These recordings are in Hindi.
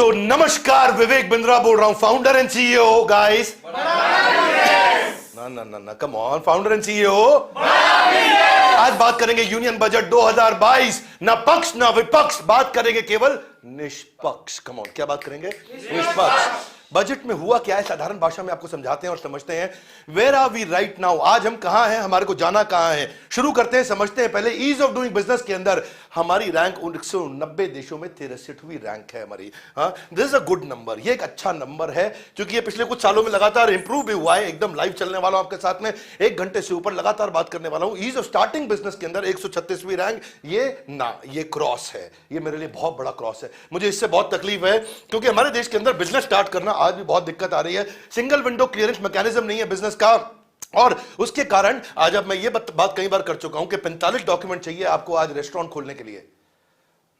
नमस्कार, विवेक बिंद्रा बोल रहा हूं, फाउंडर एंड सीईओ गाइस। ना come on, founder and CEO. आज बात करेंगे यूनियन बजट 2022। ना पक्ष ना विपक्ष, बात करेंगे केवल निष्पक्ष। कम ऑन, क्या बात करेंगे? निष्पक्ष। बजट में हुआ क्या है, साधारण भाषा में आपको समझाते हैं और समझते हैं। Where are we right now? आज हम कहां हैं, हमारे को जाना कहां है, शुरू करते हैं, समझते हैं। पहले ईज ऑफ डूइंग बिजनेस के अंदर हमारी रैंक 190 देशों में 63वीं रैंक है हमारी। This is a good number, ये एक अच्छा नंबर है, क्योंकि ये पिछले कुछ सालों में लगातार इंप्रूव भी हुआ है। एकदम लाइव चलने वाला हूं आपके साथ में, 1 घंटे से ऊपर लगातार बात करने वाला हूं। ईज ऑफ स्टार्टिंग बिजनेस के अंदर 136वीं रैंक, ये क्रॉस है, ये मेरे लिए बहुत बड़ा क्रॉस है। मुझे इससे बहुत तकलीफ है, क्योंकि हमारे देश के अंदर बिजनेस स्टार्ट करना आज भी बहुत दिक्कत आ रही है। सिंगल विंडो क्लियरेंस मैकेनिज्म नहीं है बिजनेस का, और उसके कारण आज अब मैं ये बात कई बार कर चुका हूं कि 45 डॉक्यूमेंट चाहिए आपको आज रेस्टोरेंट खोलने के लिए,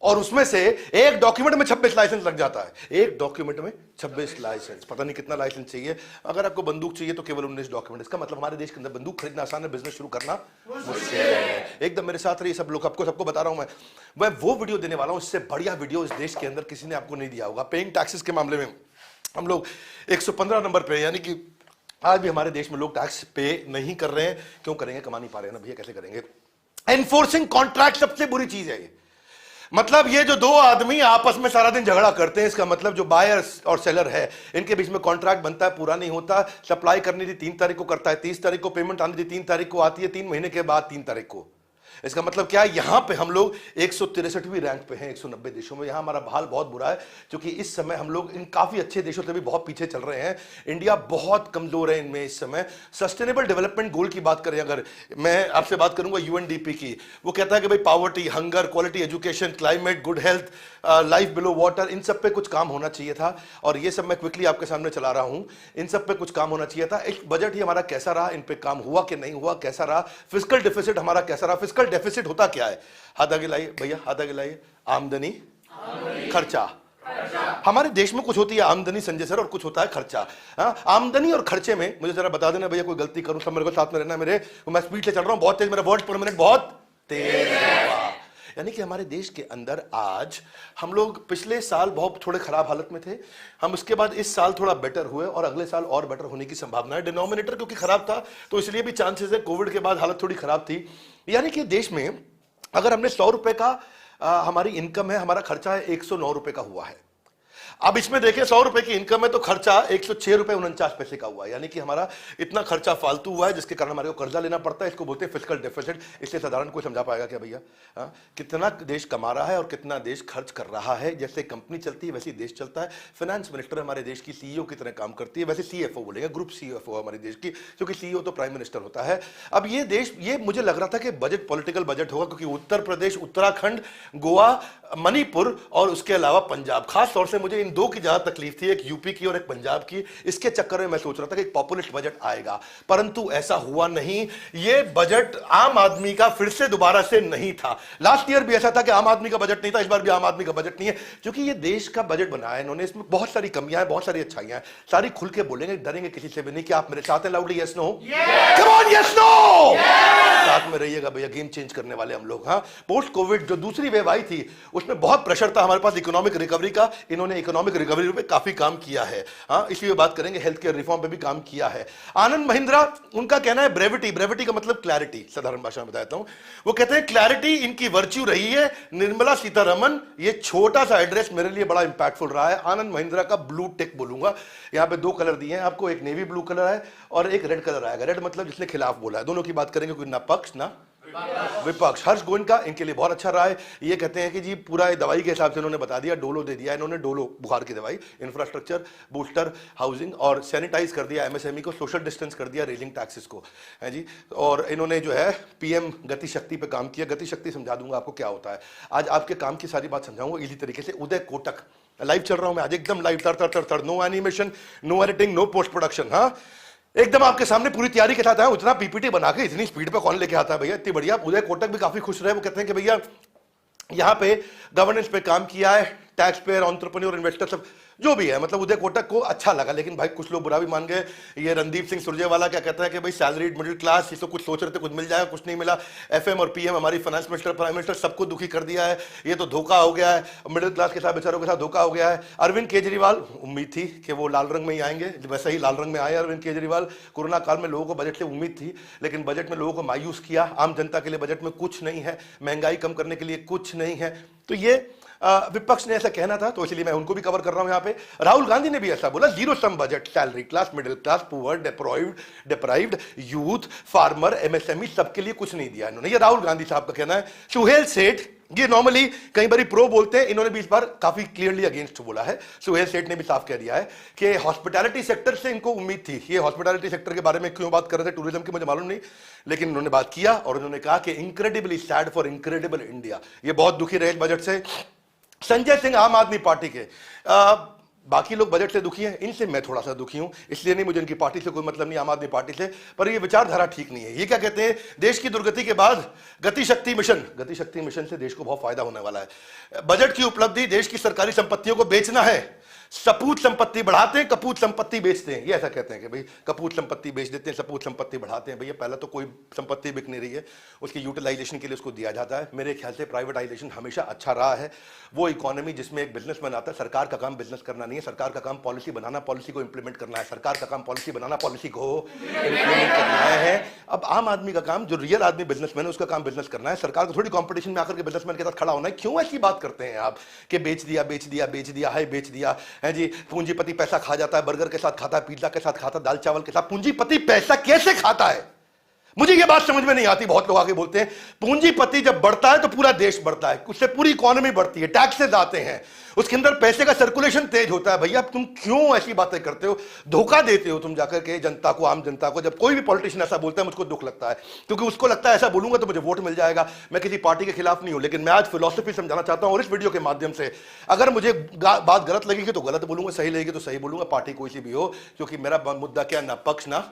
और उसमें से एक डॉक्यूमेंट में 26 लाइसेंस लग जाता है। एक डॉक्यूमेंट में 26 लाइसेंस, पता नहीं कितना लाइसेंस चाहिए। अगर आपको बंदूक चाहिए तो केवल 19 डॉक्यूमेंट। इसका मतलब हमारे देश के अंदर बंदूक खरीदना आसान है, बिजनेस शुरू करना मुश्किल है। एकदम मेरे साथ रहिए सब लोग, सबको बता रहा हूं मैं वो वीडियो देने वाला हूं, इससे बढ़िया वीडियो इस देश के अंदर किसी ने आपको नहीं दिया होगा। पेइंग टैक्सेस के मामले में हम लोग 115 नंबर पे, यानी कि आज भी हमारे देश में लोग टैक्स पे नहीं कर रहे हैं। क्यों करेंगे? कमा नहीं पा रहे हैं ना भैया, कैसे करेंगे? एनफोर्सिंग कॉन्ट्रैक्ट सबसे बुरी चीज है ये। मतलब ये जो दो आदमी आपस में सारा दिन झगड़ा करते हैं, इसका मतलब जो बायर और सेलर है, इनके बीच में कॉन्ट्रैक्ट बनता है, पूरा नहीं होता। सप्लाई करनी थी 3 तारीख को, करता है 30 तारीख को, पेमेंट आनी थी 3 तारीख को, आती है 3 महीने के बाद 3 तारीख को। इसका मतलब क्या है? यहां पे हम लोग 163वीं रैंक पे हैं 190 देशों में। यहां हमारा हाल बहुत बुरा है, क्योंकि इस समय हम लोग इन काफी अच्छे देशों से भी बहुत पीछे चल रहे हैं। इंडिया बहुत कमजोर है इनमें इस समय। सस्टेनेबल डेवलपमेंट गोल की बात करें, अगर मैं आपसे बात करूंगा यूएनडीपी की, वो कहता है कि भाई poverty, hunger, quality education, climate, good health, life below water, इन सब पे कुछ काम होना चाहिए था। और ये सब मैं क्विकली आपके सामने चला रहा हूं। इन सब पे कुछ काम होना चाहिए था। एक बजट ही हमारा कैसा रहा, इन पे काम हुआ कि नहीं हुआ, कैसा रहा? फिस्कल डेफिसिट हमारा कैसा रहा? फिस्कल डेफिसिट होता क्या है? हाथ आगे लाइए भैया, हाथ आगे लाइए। आमदनी, खर्चा। हमारे देश में कुछ होती है आमदनी संजय सर, और कुछ होता है खर्चा। आमदनी और खर्चे में मुझे जरा बता देना भैया, कोई गलती करूं सब मेरे को साथ में रहना। मैं स्पीड से चल रहा हूं, बहुत तेज, मेरा वर्ड पर मिनट बहुत तेज है। यानी कि हमारे देश के अंदर आज हम लोग पिछले साल बहुत थोड़े खराब हालत में थे, हम उसके बाद इस साल थोड़ा बेटर हुए, और अगले साल और बेटर होने की संभावना है। डिनोमिनेटर क्योंकि खराब था तो इसलिए भी चांसेस है। कोविड के बाद हालत थोड़ी खराब थी। यानी कि देश में अगर हमने 100 रुपए का हमारी इनकम है, हमारा खर्चा है 109 रुपए का हुआ है। अब इसमें देखें 100 रुपए की इनकम है तो खर्चा 106 रुपए 49 पैसे का हुआ है। यानी कि हमारा इतना खर्चा फालतू हुआ है, जिसके कारण हमारे को कर्जा लेना पड़ता है। इसको बोलते हैं फिस्कल डेफिसिट। इसलिए साधारण कोई समझा पाएगा क्या भैया? कितना देश कमा रहा है और कितना देश खर्च कर रहा है। जैसे कंपनी चलती है वैसे देश चलता है। फाइनेंस मिनिस्टर हमारे देश की सीईओ की तरह काम करती है, वैसे सीएफओ बोलेंगे, ग्रुप सीएफओ हमारे देश की, क्योंकि सीईओ तो प्राइम मिनिस्टर होता है। अब ये देश, ये मुझे लग रहा था कि बजट पॉलिटिकल बजट होगा, क्योंकि उत्तर प्रदेश, उत्तराखंड, गोवा, मणिपुर और उसके अलावा पंजाब, खास तौर से मुझे इन दो की ज्यादा तकलीफ थी, एक यूपी की और एक पंजाब की। इसके चक्कर में मैं सोच रहा था कि एक पॉपुलिस्ट बजट आएगा, परंतु ऐसा हुआ नहीं। ये बजट आम आदमी का फिर से दोबारा से नहीं था। लास्ट ईयर भी ऐसा था कि आम आदमी का बजट नहीं था, इस बार भी आम आदमी का बजट नहीं है, क्योंकि ये देश का बजट बनाया इन्होंने। इसमें बहुत सारी कमियां हैं, बहुत सारी अच्छाइयां हैं, सारी खुल के बोलेंगे, डरेंगे किसी से भी नहीं। कि आप मेरे साथ हैं? Loudly yes no, come on yes no, साथ में रहिएगा भैया, गेम चेंज करने वाले हम लोग। पोस्ट कोविड जो दूसरी वेव आई थी, उसमें बहुत प्रेशर था हमारे पास इकोनॉमिक रिकवरी का। इन्होंने इकोनॉमिक रिकवरी पे काफी काम किया है। इसलिए बात करेंगे, हेल्थ केयर रिफॉर्म पे भी काम किया है। आनंद महिंद्रा, उनका कहना है ब्रेविटी, ब्रेविटी का मतलब क्लैरिटी, साधारण भाषा में बताता हूं। वो कहते हैं क्लैरिटी इनकी वर्च्यू रही है। निर्मला सीतारमन, ये छोटा सा एड्रेस मेरे लिए बड़ा इंपैक्टफुल रहा है। आनंद महिंद्रा का ब्लू टिक बोलूंगा। यहां पे 2 कलर दिए हैं आपको, एक नेवी ब्लू कलर है और एक रेड कलर आएगा। रेड मतलब जिसने खिलाफ बोला है। दोनों की बात करेंगे, कोई ना पक्ष ना विपक्ष। हर्ष गोविंद का इनके लिए बहुत अच्छा रहा है। ये कहते हैं कि जी पूरा दवाई के हिसाब से इन्होंने बता दिया, डोलो दे दिया इन्होंने, डोलो बुखार की दवाई, इंफ्रास्ट्रक्चर, बूस्टर, हाउसिंग, और सैनिटाइज कर दिया एमएसएमई को, सोशल डिस्टेंस कर दिया, रेलिंग टैक्सेस को, है जी। और इन्होंने जो है पीएम गति शक्ति पे काम किया। गति शक्ति समझा दूंगा आपको क्या होता है। आज आपके काम की सारी बात समझाऊंगा इजी तरीके से। उदय कोटक, लाइव चल रहा हूं मैं आज, एकदम लाइव, तर, no animation, no editing, no post production. एकदम आपके सामने पूरी तैयारी के साथ आया। उतना पीपीटी बना के इतनी स्पीड पे कौन लेके आता है भैया, इतनी बढ़िया। उदय कोटक भी काफी खुश रहे। वो कहते हैं कि भैया यहाँ पे गवर्नेंस पे काम किया है, टैक्स पेयर, एंटरप्रेन्योर, इन्वेस्टर सब जो भी है, मतलब उदय कोटक को अच्छा लगा। लेकिन भाई कुछ लोग बुरा भी मान गए। ये रणदीप सिंह सुरजेवाला क्या कहता है कि भाई सैलरीड मिडिल क्लास, ये तो कुछ सोच रहे थे कुछ मिल जाएगा, कुछ नहीं मिला। एफएम और पीएम, हमारी फाइनेंस मिनिस्टर, प्राइम मिनिस्टर, सबको दुखी कर दिया है। ये तो धोखा हो गया है, मिडिल क्लास के साथ, बेचारों के साथ धोखा हो गया है। अरविंद केजरीवाल, उम्मीद थी कि वो लाल रंग में ही आएंगे, वैसे ही लाल रंग में आए अरविंद केजरीवाल। कोरोना काल में लोगों को बजट से उम्मीद थी, लेकिन बजट में लोगों को मायूस किया। आम जनता के लिए बजट में कुछ नहीं है, महंगाई कम करने के लिए कुछ नहीं है। तो ये विपक्ष ने ऐसा कहना था, तो इसलिए मैं उनको भी कवर कर रहा हूं यहां पे। राहुल गांधी ने भी ऐसा बोला, zero sum budget, salary class, middle class, poor, deprived, youth, farmer, MSME, सबके लिए कुछ नहीं दिया इन्होंने। ये राहुल गांधी साहब का कहना है। सुहेल सेठ, ये नॉर्मली कई बार प्रो बोलते हैं, इन्होंने भी इस बार काफी क्लियरली अगेंस्ट बोला है। सुहेल सेठ ने भी साफ कह दिया है कि हॉस्पिटैलिटी सेक्टर से इनको उम्मीद थी। ये हॉस्पिटैलिटी सेक्टर के बारे में क्यों बात कर रहे थे, टूरिज्म की, मुझे मालूम नहीं, लेकिन उन्होंने बात किया और उन्होंने कहा कि incredibly sad for incredible India. ये बहुत दुखी रहे बजट से। संजय सिंह, आम आदमी पार्टी के, बाकी लोग बजट से दुखी हैं, इनसे मैं थोड़ा सा दुखी हूं, इसलिए नहीं, मुझे इनकी पार्टी से कोई मतलब नहीं, आम आदमी पार्टी से, पर ये विचारधारा ठीक नहीं है। ये क्या कहते हैं, देश की दुर्गति के बाद गति शक्ति मिशन से देश को बहुत फायदा होने वाला है। बजट की उपलब्धि देश की सरकारी संपत्तियों को बेचना है। सपूत संपत्ति बढ़ाते हैं, कपूत संपत्ति बेचते हैं। ये ऐसा कहते हैं कि भाई कपूत संपत्ति बेच देते हैं, सपूत संपत्ति बढ़ाते हैं। भैया पहले तो कोई संपत्ति बिक नहीं रही है, उसकी यूटिलाइजेशन के लिए उसको दिया जाता है। मेरे ख्याल से प्राइवेटाइजेशन हमेशा अच्छा रहा है। वो इकोनॉमी जिसमें एक बिजनेसमैन आता है, सरकार का काम बिजनेस करना नहीं है, सरकार का काम पॉलिसी बनाना, पॉलिसी को इंप्लीमेंट करना है। सरकार का काम पॉलिसी बनाना, पॉलिसी को इंप्लीमेंट करना है। अब आम आदमी का काम, जो रियल आदमी बिजनेसमैन है, उसका काम बिजनेस करना है। सरकार को थोड़ी कॉम्पिटिशन में आकर के बिजनेसमैन के साथ खड़ा होना है। क्यों ऐसी बात करते हैं आप कि बेच दिया, बेच दिया, बेच दिया है, बेच दिया है जी। पूंजीपति पैसा खा जाता है, बर्गर के साथ खाता है, पिज्जा के साथ खाता है, दाल चावल के साथ। पूंजीपति पैसा कैसे खाता है, मुझे ये बात समझ में नहीं आती। बहुत लोग आगे बोलते हैं पूंजीपति जब बढ़ता है तो पूरा देश बढ़ता है, उससे पूरी इकोनॉमी बढ़ती है, टैक्सेस आते हैं, उसके अंदर पैसे का सर्कुलेशन तेज होता है। भैया तुम क्यों ऐसी बातें करते हो, धोखा देते हो तुम जाकर के जनता को, आम जनता को। जब कोई भी पॉलिटिशियन ऐसा बोलता है मुझको दुख लगता है, क्योंकि उसको लगता है ऐसा बोलूंगा तो मुझे वोट मिल जाएगा। मैं किसी पार्टी के खिलाफ नहीं हूं, लेकिन मैं आज फिलॉसफी समझाना चाहता हूं और इस वीडियो के माध्यम से। अगर मुझे बात गलत लगेगी तो गलत बोलूंगा, सही लगेगी तो सही बोलूंगा, पार्टी कोई सी भी हो, क्योंकि मेरा मुद्दा क्या, ना पक्ष ना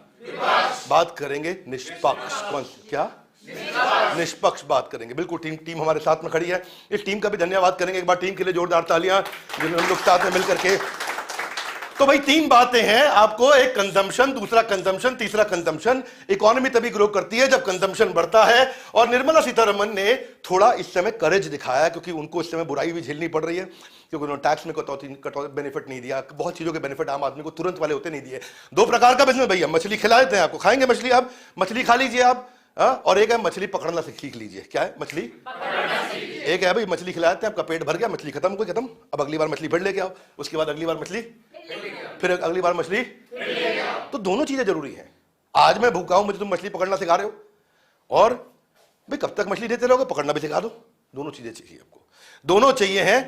बात करेंगे, निष्पक्ष। कौन क्या, निष्पक्ष बात करेंगे। बिल्कुल टीम हमारे साथ में खड़ी है, इस टीम का भी धन्यवाद करेंगे एक बार, टीम के लिए जोरदार तालियां, जिन्होंने हम लोग साथ में मिलकर के। तो भाई तीन बातें हैं आपको, एक कंजम्पशन, दूसरा कंजम्पशन, तीसरा कंजम्पशन। इकोनॉमी तभी ग्रो करती है जब कंजम्पशन बढ़ता है। और निर्मला सीतारमण ने थोड़ा इस समय करेज दिखाया, क्योंकि उनको इस समय बुराई भी झेलनी पड़ रही है, क्योंकि उन्होंने टैक्स में कटौती बेनिफिट नहीं दिया, बहुत चीजों के बेनिफिट आम आदमी को तुरंत वाले होते नहीं दिए। दो प्रकार का बिजनेस भैया, मछली खिला देते हैं आपको, खाएंगे मछली, आप मछली खा लीजिए आप, और एक है मछली पकड़ना सीख लीजिए। क्या है, मछली एक है भाई, मछली खिलाते हैं, आपका पेट भर गया, मछली खत्म हो गई, खत्म, अब अगली बार मछली फिर लेके आओ, उसके बाद अगली बार मछली, फिर अगली बार मछली। तो दोनों चीजें जरूरी हैं। आज मैं भूखा हूं, मुझे तुम मछली पकड़ना सिखा रहे हो, और भाई कब तक मछली देते रहोगे, पकड़ना भी सिखा दो। दोनों चीजें चाहिए आपको, दोनों चाहिए हैं।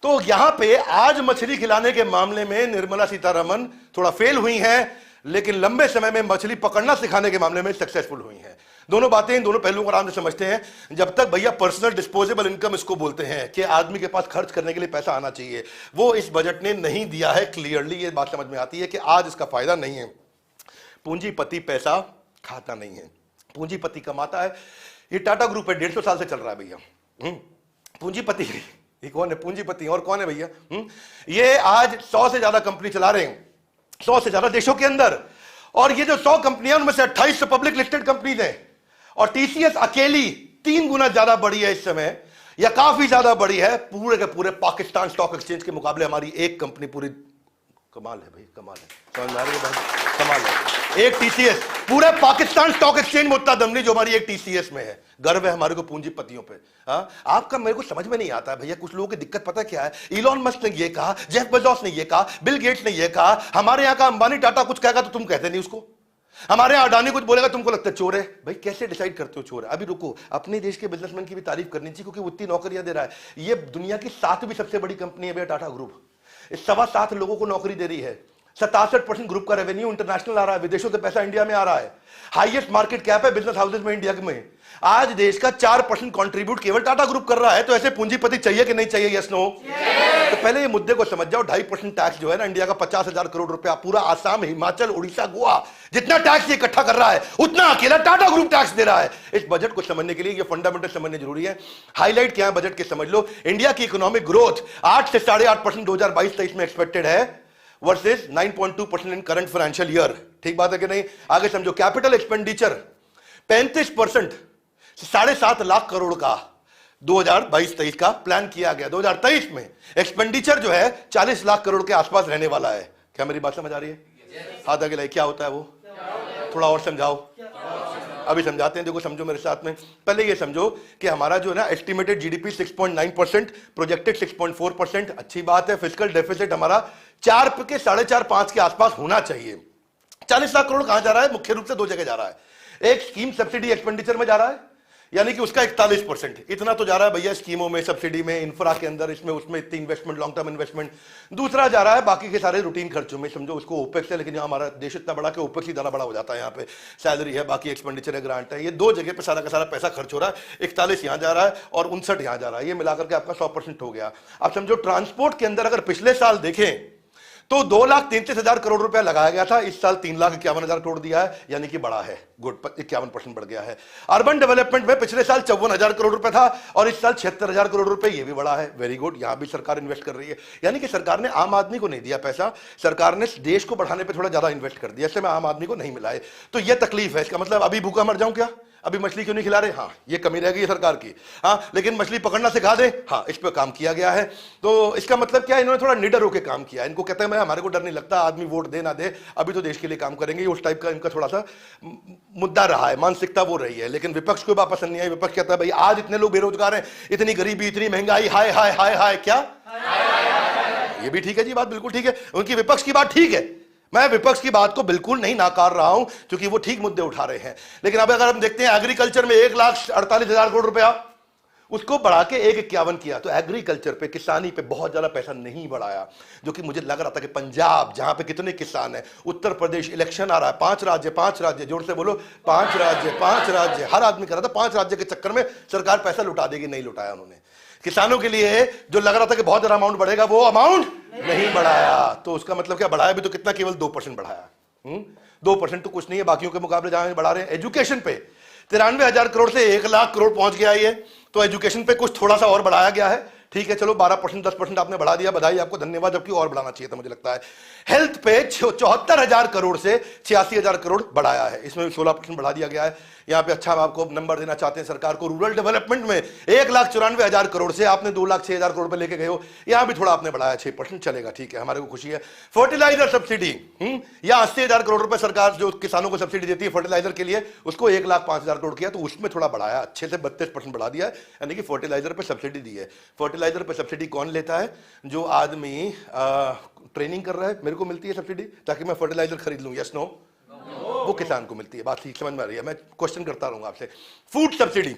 तो यहां पे आज मछली खिलाने के मामले में निर्मला सीतारमण थोड़ा फेल हुई हैं, लेकिन लंबे समय में मछली पकड़ना सिखाने के मामले में सक्सेसफुल हुई हैं। दोनों बातें, इन दोनों पहलुओं को आराम से समझते हैं। जब तक भैया पर्सनल डिस्पोजेबल इनकम इसको बोलते हैं कि आदमी के पास खर्च करने के लिए पैसा आना चाहिए, वो इस बजट ने नहीं दिया है। क्लियरली ये बात समझ में आती है कि आज इसका फायदा नहीं है। पूंजीपति पैसा खाता नहीं है, पूंजीपति कमाता है। ये टाटा ग्रुप है, 150 साल से चल रहा है भैया। पूंजीपति ये कौन है, पूंजीपति और कौन है भैया? ये आज 100 से ज्यादा कंपनी चला रहे हैं, 100 से ज्यादा देशों के अंदर। और ये जो 100 कंपनियां, उनमें से 28 पब्लिक लिस्टेड कंपनीज हैं, और टीसीएस अकेली 3 गुना ज्यादा बड़ी है इस समय, या काफी ज्यादा बड़ी है पूरे के पूरे पाकिस्तान स्टॉक एक्सचेंज के मुकाबले। हमारी एक कंपनी पूरी, कमाल है भाई, कमाल है, समझ में आ रही है भाई, कमाल है। एक टीसीएस पूरे पाकिस्तान स्टॉक एक्सचेंज में उतना दम नहीं जो हमारी एक टीसीएस में है। गर्व है हमारे को पूंजीपतियों पे। आपका मेरे को समझ में नहीं आता है भैया, कुछ लोगों की दिक्कत पता क्या है, इलॉन मस्क ने ये कहा, जेफ बेजोस ने ये कहा, बिल गेट्स ने ये कहा, हमारे यहाँ का अंबानी टाटा कुछ कहेगा तो तुम कहते नहीं उसको, हमारे यहाँ अडानी कुछ बोलेगा तुमको लगता है चोर है। भाई कैसे डिसाइड करते हो चोर है? अभी रुको, अपने देश के बिजनेसमैन की भी तारीफ करनी चाहिए, क्योंकि उतनी नौकरियां दे रहा है। ये दुनिया की 7वीं सबसे बड़ी कंपनी है भैया टाटा ग्रुप, 7.25 लोगों को नौकरी दे रही है, 67% ग्रुप का रेवेन्यू इंटरनेशनल आ रहा है, विदेशों से पैसा इंडिया में आ रहा है, हाईएस्ट मार्केट कैप है बिजनेस हाउसेज में इंडिया में। आज देश का 4% कंट्रीब्यूट केवल टाटा ग्रुप कर रहा है। तो ऐसे पूंजीपति चाहिए कि नहीं चाहिए? Yes no? तो पहले ये मुद्दे को समझ जाओ। 2.5% टैक्स जो है ना इंडिया का 50,000 करोड़ रुपया, पूरा आसाम, हिमाचल, उड़ीसा, गोवा जितना टैक्स ये इकट्ठा कर रहा है उतना अकेला टाटा ग्रुप टैक्स दे रहा है। इस बजट को समझने के लिए ये फंडामेंटल समझने जरूरी है। हाईलाइट क्या है बजट के समझ लो। इंडिया की इकोनॉमिक ग्रोथ 8 से 8.5% 2022-23 में एक्सपेक्टेड है वर्सेस 9.2% इन करंट फाइनेंशियल ईयर। ठीक बात है कि नहीं? आगे समझो। कैपिटल एक्सपेंडिचर 35% 7.5 लाख करोड़ का 2022-23 का प्लान किया गया। 2023 में एक्सपेंडिचर जो है 40 लाख करोड़ के आसपास रहने वाला है। क्या मेरी बात समझ आ रही है? हाथ आगे लाइए। क्या होता है वो? थोड़ा और समझाओ। अभी समझाते हैं। देखो समझो मेरे साथ में। पहले ये समझो कि हमारा जो है ना एस्टिमेटेड जीडीपी 6.9%, प्रोजेक्टेड 6.4%। अच्छी बात है। फिस्कल डेफिसिट हमारा 4 के 4.5-5 के आसपास होना चाहिए। 40 लाख करोड़ कहां जा रहा है? मुख्य रूप से 2 जगह जा रहा है। एक स्कीम सब्सिडी एक्सपेंडिचर में जा रहा है, यानी कि उसका 41%। इतना तो जा रहा है भैया स्कीमों में, सब्सिडी में, इंफ्रा के अंदर, इसमें उसमें इतनी इन्वेस्टमेंट, लॉन्ग टर्म इन्वेस्टमेंट। दूसरा जा रहा है बाकी के सारे रूटीन खर्चों में। समझो उसको ओपेक्स है, लेकिन यहाँ हमारा देश इतना बड़ा कि ओपेक्स ही ज्यादा बड़ा हो जाता है। यहाँ पे सैलरी है, बाकी एक्सपेंडिचर है, ग्रांट है। ये 2 जगह पे सारा का सारा पैसा खर्च हो रहा है। 41 यहाँ जा रहा है और 59 यहाँ जा रहा है। ये मिलाकर के आपका 100% हो गया। अब समझो ट्रांसपोर्ट के अंदर अगर पिछले साल देखें तो 2,33,000 करोड़ रुपया लगाया गया था। इस साल 3,51,000 करोड़ दिया है, यानी कि बड़ा है। गुड, 51% बढ़ गया है। अर्बन डेवलपमेंट में पिछले साल 54,000 करोड़ रुपया था और इस साल 76,000 करोड़ रुपए, ये भी बड़ा है। Very good. यहां भी सरकार इन्वेस्ट कर रही है, यानी कि सरकार ने आम आदमी को नहीं दिया पैसा, सरकार ने देश को बढ़ाने पर थोड़ा ज्यादा इन्वेस्ट कर दिया। इससे में आम आदमी को नहीं मिला है। तो यह तकलीफ है। इसका मतलब अभी भूखा मर जाऊं क्या? अभी मछली क्यों नहीं खिला रहे? हाँ, ये कमी रह गई सरकार की। हाँ, लेकिन मछली पकड़ना सिखा दे। हाँ, इस पे काम किया गया है। तो इसका मतलब क्या है? इन्होंने थोड़ा निडर होकर काम किया। इनको कहते हैं मैं, हमारे को डर नहीं लगता, आदमी वोट दे ना दे, अभी तो देश के लिए काम करेंगे। उस टाइप का इनका थोड़ा सा मुद्दा रहा है, मानसिकता वो रही है। लेकिन विपक्ष को बात पसंद नहीं आई। विपक्ष कहता है भाई आज इतने लोग बेरोजगार हैं, इतनी गरीबी, इतनी महंगाई, हाय हाय हाय हाय। क्या? ये भी ठीक है जी, बात बिल्कुल ठीक है। उनकी विपक्ष की बात ठीक है, मैं विपक्ष की बात को बिल्कुल नहीं नाकार रहा हूं, क्योंकि वो ठीक मुद्दे उठा रहे हैं। लेकिन अब अगर हम देखते हैं एग्रीकल्चर में 1,48,000 करोड़ रुपया, उसको बढ़ा के 1,51 किया। तो एग्रीकल्चर पे, किसानी पे बहुत ज्यादा पैसा नहीं बढ़ाया, जो कि मुझे लग रहा था कि पंजाब जहां पे कितने किसान हैं, उत्तर प्रदेश, इलेक्शन आ रहा है, 5 राज्य, जोर से बोलो 5 राज्य, हर आदमी कर रहा था 5 राज्य के चक्कर में सरकार पैसा लुटा देगी। नहीं लुटाया उन्होंने। किसानों के लिए जो लग रहा था कि बहुत ज्यादा अमाउंट बढ़ेगा, वो अमाउंट नहीं बढ़ाया। तो उसका मतलब क्या? बढ़ाया भी तो कितना? केवल 2% बढ़ाया। 2% तो कुछ नहीं है बाकियों के मुकाबले जहां बढ़ा रहे हैं। एजुकेशन पे 93,000 करोड़ से 1,00,000 करोड़ पहुंच गया ये। तो एजुकेशन पे कुछ थोड़ा सा और बढ़ाया गया है। ठीक है, चलो 12%, 10% आपने बढ़ा दिया, बधाई आपको, धन्यवाद। जबकि और बढ़ाना चाहिए था मुझे लगता है। हेल्थ पे 74,000 करोड़ से 86,000 करोड़ बढ़ाया है। इसमें 16% बढ़ा दिया गया है। यहाँ पे अच्छा आपको नंबर देना चाहते हैं सरकार को। रूरल डेवलपमेंट में 1,94,000 करोड़ से आपने 2,06,000 करोड़ पे लेके गए हो, यहाँ भी थोड़ा आपने बढ़ाया, 6% चलेगा। ठीक है, हमारे को खुशी है। फर्टिलाइजर सब्सिडी या 80,000 करोड़ रुपए सरकार जो किसानों को सब्सिडी देती है फर्टिलाइजर के लिए, उसको 1,05,000 करोड़ किया। तो उसमें थोड़ा बढ़ाया, अच्छे से 32% बढ़ा दिया है, यानी कि फर्टिलाइजर पे सब्सिडी दी है। फर्टिलाइजर पे सब्सिडी कौन लेता है? जो आदमी ट्रेनिंग कर रहा है, मेरे को मिलती है सब्सिडी ताकि मैं फर्टिलाइजर खरीद लूं। Yes no? वो किसान को मिलती है। बात ठीक समझ में आ रही है? मैं क्वेश्चन करता रहूंगा आपसे। फूड सब्सिडी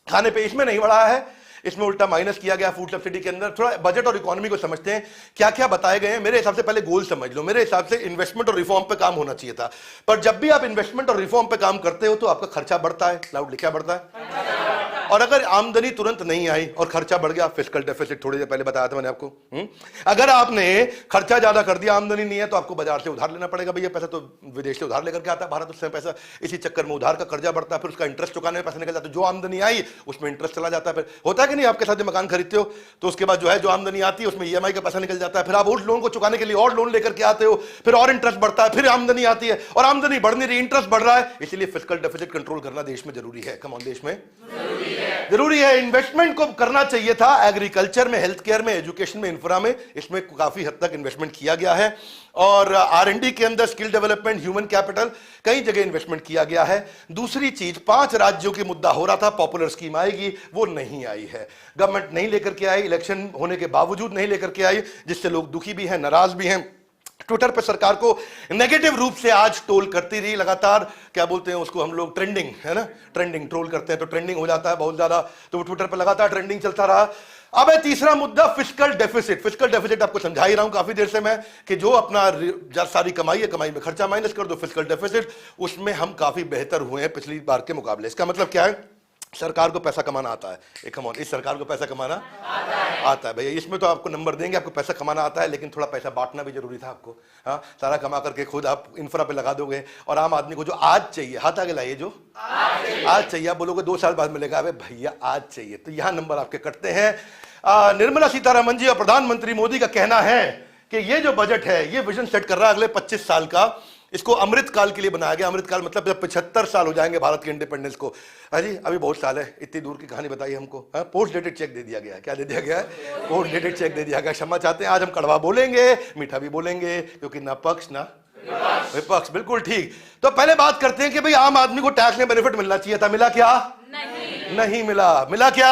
खाने पे, इसमें नहीं बढ़ाया है, इसमें उल्टा माइनस किया गया फूड सब्सिडी के अंदर। थोड़ा बजट और इकोनॉमी को समझते हैं, क्या क्या बताए गए हैं। मेरे हिसाब से पहले गोल समझ लो। मेरे हिसाब से इन्वेस्टमेंट और रिफॉर्म पे काम होना चाहिए था, पर जब भी आप इन्वेस्टमेंट और रिफॉर्म पे काम करते हो तो आपका खर्चा बढ़ता है। लाउडली क्या बढ़ता है? और अगर आमदनी तुरंत नहीं आई और खर्चा बढ़ गया, फिस्कल डेफिसिट, थोड़ी देर पहले बताया था मैंने आपको। अगर आपने खर्चा ज्यादा कर दिया, आमदनी नहीं है, तो आपको बाजार से उधार लेना पड़ेगा। भैया पैसा तो विदेश से उधार लेकर के आता है भारत, उससे पैसा, इसी चक्कर में उधार का कर्जा बढ़ता है, फिर उसका इंटरेस्ट चुकाने में पैसा निकल जाता है। जो आमदनी आई उसमें इंटरेस्ट चला जाता है। फिर होता है कि नहीं, आपके साथ मकान खरीदते हो तो उसके बाद जो है, जो आमदनी आती है उसमें ईएमआई का पैसा निकल जाता है। फिर आप उस लोन को चुकाने के लिए और लोन लेकर के आते हो, फिर और इंटरेस्ट बढ़ता है, फिर आमदनी आती है, और आमदनी बढ़ नहीं रही, इंटरेस्ट बढ़ रहा है। इसलिए फिस्कल डेफिसिट कंट्रोल करना देश में जरूरी है। कम ऑन, देश में जरूरी है। इन्वेस्टमेंट को करना चाहिए था एग्रीकल्चर में, हेल्थ केयर में, एजुकेशन में, इंफ्रा में। इसमें काफी हद तक इन्वेस्टमेंट किया गया है। और R&D के अंदर स्किल डेवलपमेंट, ह्यूमन कैपिटल, कई जगह इन्वेस्टमेंट किया गया है। दूसरी चीज, 5 राज्यों की मुद्दा हो रहा था, पॉपुलर स्कीम आएगी, वो नहीं आई है। गवर्नमेंट नहीं लेकर के आई, इलेक्शन होने के बावजूद नहीं लेकर के आई, जिससे लोग दुखी भी हैं, नाराज भी हैं। ट्विटर पे सरकार को नेगेटिव रूप से आज ट्रोल करती रही लगातार। क्या बोलते हैं उसको हम लोग? ट्रेंडिंग, है ना? ट्रेंडिंग, ट्रोल करते हैं तो ट्रेंडिंग हो जाता है बहुत ज्यादा, तो ट्विटर पे लगातार ट्रेंडिंग चलता रहा। अब है तीसरा मुद्दा, फिस्कल डेफिसिट। फिस्कल डेफिसिट आपको समझा ही रहा हूं काफी देर से मैं, कि जो अपना सारी कमाई है, कमाई में खर्चा माइनस कर दो, फिस्कल डेफिसिट, उसमें हम काफी बेहतर हुए हैं पिछली बार के मुकाबले। इसका मतलब क्या है? सरकार को पैसा कमाना आता है, एक कम ऑन, इस सरकार को पैसा कमाना आता है भैया। इसमें तो आपको नंबर देंगे, आपको पैसा कमाना आता है, लेकिन थोड़ा पैसा बांटना भी जरूरी था आपको। हाँ, सारा कमा करके खुद आप इंफ्रा पे लगा दोगे, और आम आदमी को जो आज चाहिए, हाथ आगे लाइए, जो आज चाहिए, आप बोलोगे 2 साल बाद मिलेगा, अबे भैया आज चाहिए, तो यहां नंबर आपके कटते हैं। निर्मला सीतारमण जी और प्रधानमंत्री मोदी का कहना है कि ये जो बजट है ये विजन सेट कर रहा है अगले 25 साल का। इसको अमृत काल के लिए बनाया गया। अमृत काल मतलब जब 75 साल हो जाएंगे भारत के इंडिपेंडेंस को। हाँ जी, अभी बहुत साल है, इतनी दूर की कहानी बताइए हमको। हाँ, पोस्ट डेटेड चेक दे दिया गया है। क्या दे दिया गया है? पोस्ट डेटेड चेक दे दिया गया। क्षमा चाहते हैं, आज हम कड़वा बोलेंगे, मीठा भी बोलेंगे, क्योंकि ना पक्ष ना विपक्ष। बिल्कुल ठीक। तो पहले बात करते हैं कि भाई आम आदमी को टैक्स में बेनिफिट मिलना चाहिए था, मिला क्या? नहीं मिला। मिला क्या?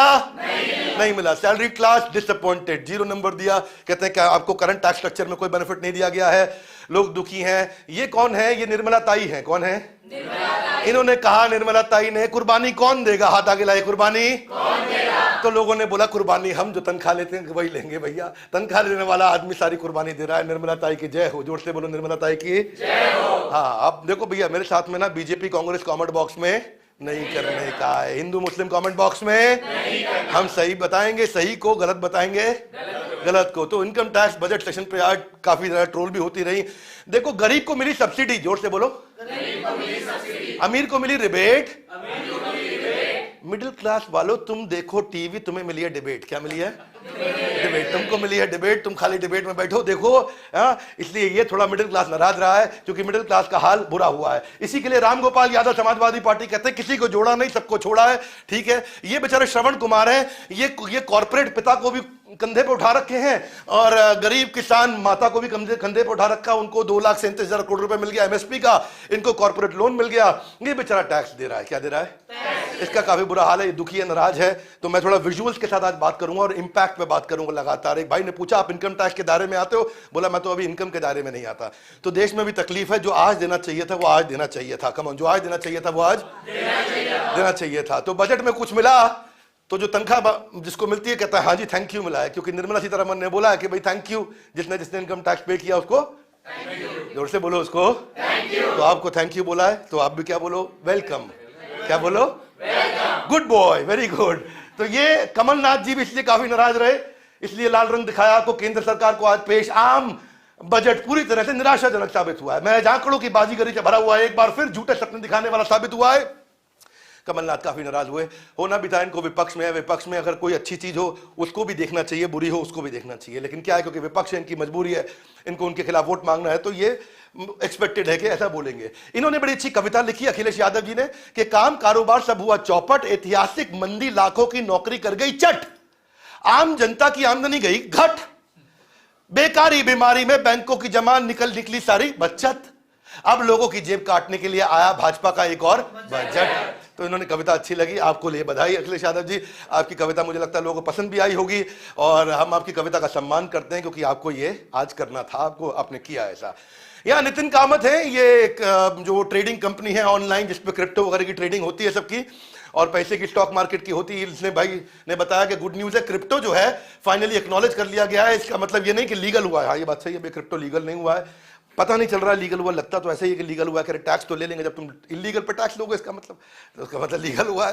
नहीं मिला। सैलरी क्लास डिसअपॉइंटेड, 0 नंबर दिया। कहते हैं क्या आपको करंट टैक्स स्ट्रक्चर में कोई बेनिफिट नहीं दिया गया है, लोग दुखी हैं। ये कौन है? ये निर्मला ताई है। कौन है? इन्होंने कहा, निर्मला ताई ने, कुर्बानी कौन देगा? हाथ आगे लाए, कुर्बानी कौन देगा? तो लोगों ने बोला कुर्बानी हम जो तनख्वाह लेते हैं वही लेंगे भैया। तनख्वाह लेने वाला आदमी सारी कुर्बानी दे रहा है। निर्मला ताई की जय हो। जोर से बोलो, निर्मला ताई की जय हो। हाँ, अब देखो भैया, मेरे साथ में ना बीजेपी कांग्रेस कमेंट बॉक्स में नहीं करने का है, हिंदू मुस्लिम कमेंट बॉक्स में हम सही बताएंगे सही को, गलत बताएंगे गलत को। तो इनकम टैक्स बजट सेशन पे आज काफी ज्यादा ट्रोल भी होती रही। देखो, गरीब को मिली सब्सिडी, जोर से बोलो, अमीर को मिली रिबेट, मिडिल क्लास वालों तुम देखो टीवी, तुम्हें मिली है डिबेट। क्या मिली है? डिबेट। तुमको मिली है डिबेट, तुम खाली डिबेट में बैठो देखो। इसलिए ये थोड़ा मिडिल क्लास नाराज रहा है, क्योंकि मिडिल क्लास का हाल बुरा हुआ है। इसी के लिए राम गोपाल यादव समाजवादी पार्टी कहते हैं किसी को जोड़ा नहीं, सबको छोड़ा है। ठीक है, ये बेचारे श्रवण कुमार हैं, ये कॉर्पोरेट पिता को भी कंधे पे उठा रखे हैं, और गरीब किसान माता को भी कंधे पे उठा रखा। उनको 2,37,000 करोड़ रुपए मिल गया एमएसपी का, इनको कॉर्पोरेट लोन मिल गया। ये बेचारा टैक्स दे रहा है। क्या दे रहा है? इसका काफी बुरा हाल है, ये दुखी है, नाराज है। तो मैं थोड़ा विजुअल्स के साथ आज बात करूंगा और इंपैक्ट पे बात करूंगा लगातार। एक भाई ने पूछा आप इनकम टैक्स के दायरे में आते हो? बोला मैं तो अभी इनकम के दायरे में नहीं आता। तो देश में भी तकलीफ है, जो आज देना चाहिए था वो आज देना चाहिए था। कम ऑन, जो आज देना चाहिए था वो आज देना चाहिए था। तो बजट में कुछ मिला, तो जो तनख्वाह जिसको मिलती है कहता है हाँ जी थैंक यू मिला है, क्योंकि निर्मला सीतारमण ने बोला है कि भाई थैंक यू, जिसने जिसने इनकम टैक्स पे किया उसको जोर से बोलो, उसको थैंक यू। तो आपको थैंक यू बोला है, तो आप भी क्या बोलो? वेलकम। क्या बोलो? Good boy, very good. तो ये कमलनाथ जी भी इसलिए काफी नाराज रहे, इसलिए लाल रंग दिखाया आपको। केंद्र सरकार को आज पेश आम बजट पूरी तरह से निराशाजनक साबित हुआ है। मैं जाकड़ों की बाजीगरी से भरा हुआ है, एक बार फिर झूठे सपने दिखाने वाला साबित हुआ है। कमलनाथ काफी नाराज हुए। होना भी था, इनको विपक्ष में है, विपक्ष में अगर कोई अच्छी चीज हो उसको भी देखना चाहिए, बुरी हो उसको भी देखना चाहिए। लेकिन क्या है, क्योंकि विपक्ष है, इनकी मजबूरी है, इनको उनके खिलाफ वोट मांगना है, तो ये एक्सपेक्टेड है कि ऐसा बोलेंगे। इन्होंने बड़ी अच्छी कविता लिखी अखिलेश यादव जी ने कि काम कारोबार सब हुआ चौपट, ऐतिहासिक मंदी लाखों की नौकरी कर गई चट, आम जनता की आमदनी गई घट, बेकारी बीमारी में बैंकों की जमा निकली सारी बचत, अब लोगों की जेब काटने के लिए आया भाजपा का एक और बजट। तो इन्होंने कविता अच्छी लगी, आपको लिए बधाई अखिलेश यादव जी। आपकी कविता मुझे लगता है लोगों को पसंद भी आई होगी, और हम आपकी कविता का सम्मान करते हैं, क्योंकि आपको ये आज करना था, आपको आपने किया ऐसा। यहाँ नितिन कामत है, ये एक जो ट्रेडिंग कंपनी है ऑनलाइन, जिसपे क्रिप्टो वगैरह की ट्रेडिंग होती है सबकी, और पैसे की स्टॉक मार्केट की होती है। इसने भाई ने बताया कि गुड न्यूज है, क्रिप्टो जो है फाइनली एक्नॉलेज कर लिया गया है। इसका मतलब ये नहीं कि लीगल हुआ है, हाँ ये बात सही है, क्रिप्टो लीगल नहीं हुआ है, पता नहीं चल रहा है लीगल हुआ, लगता तो ऐसे ही कि लीगल हुआ है। टैक्स तो ले लेंगे, जब तुम इलीगल पे टैक्स लोगे इसका मतलब, तो उसका मतलब लीगल हुआ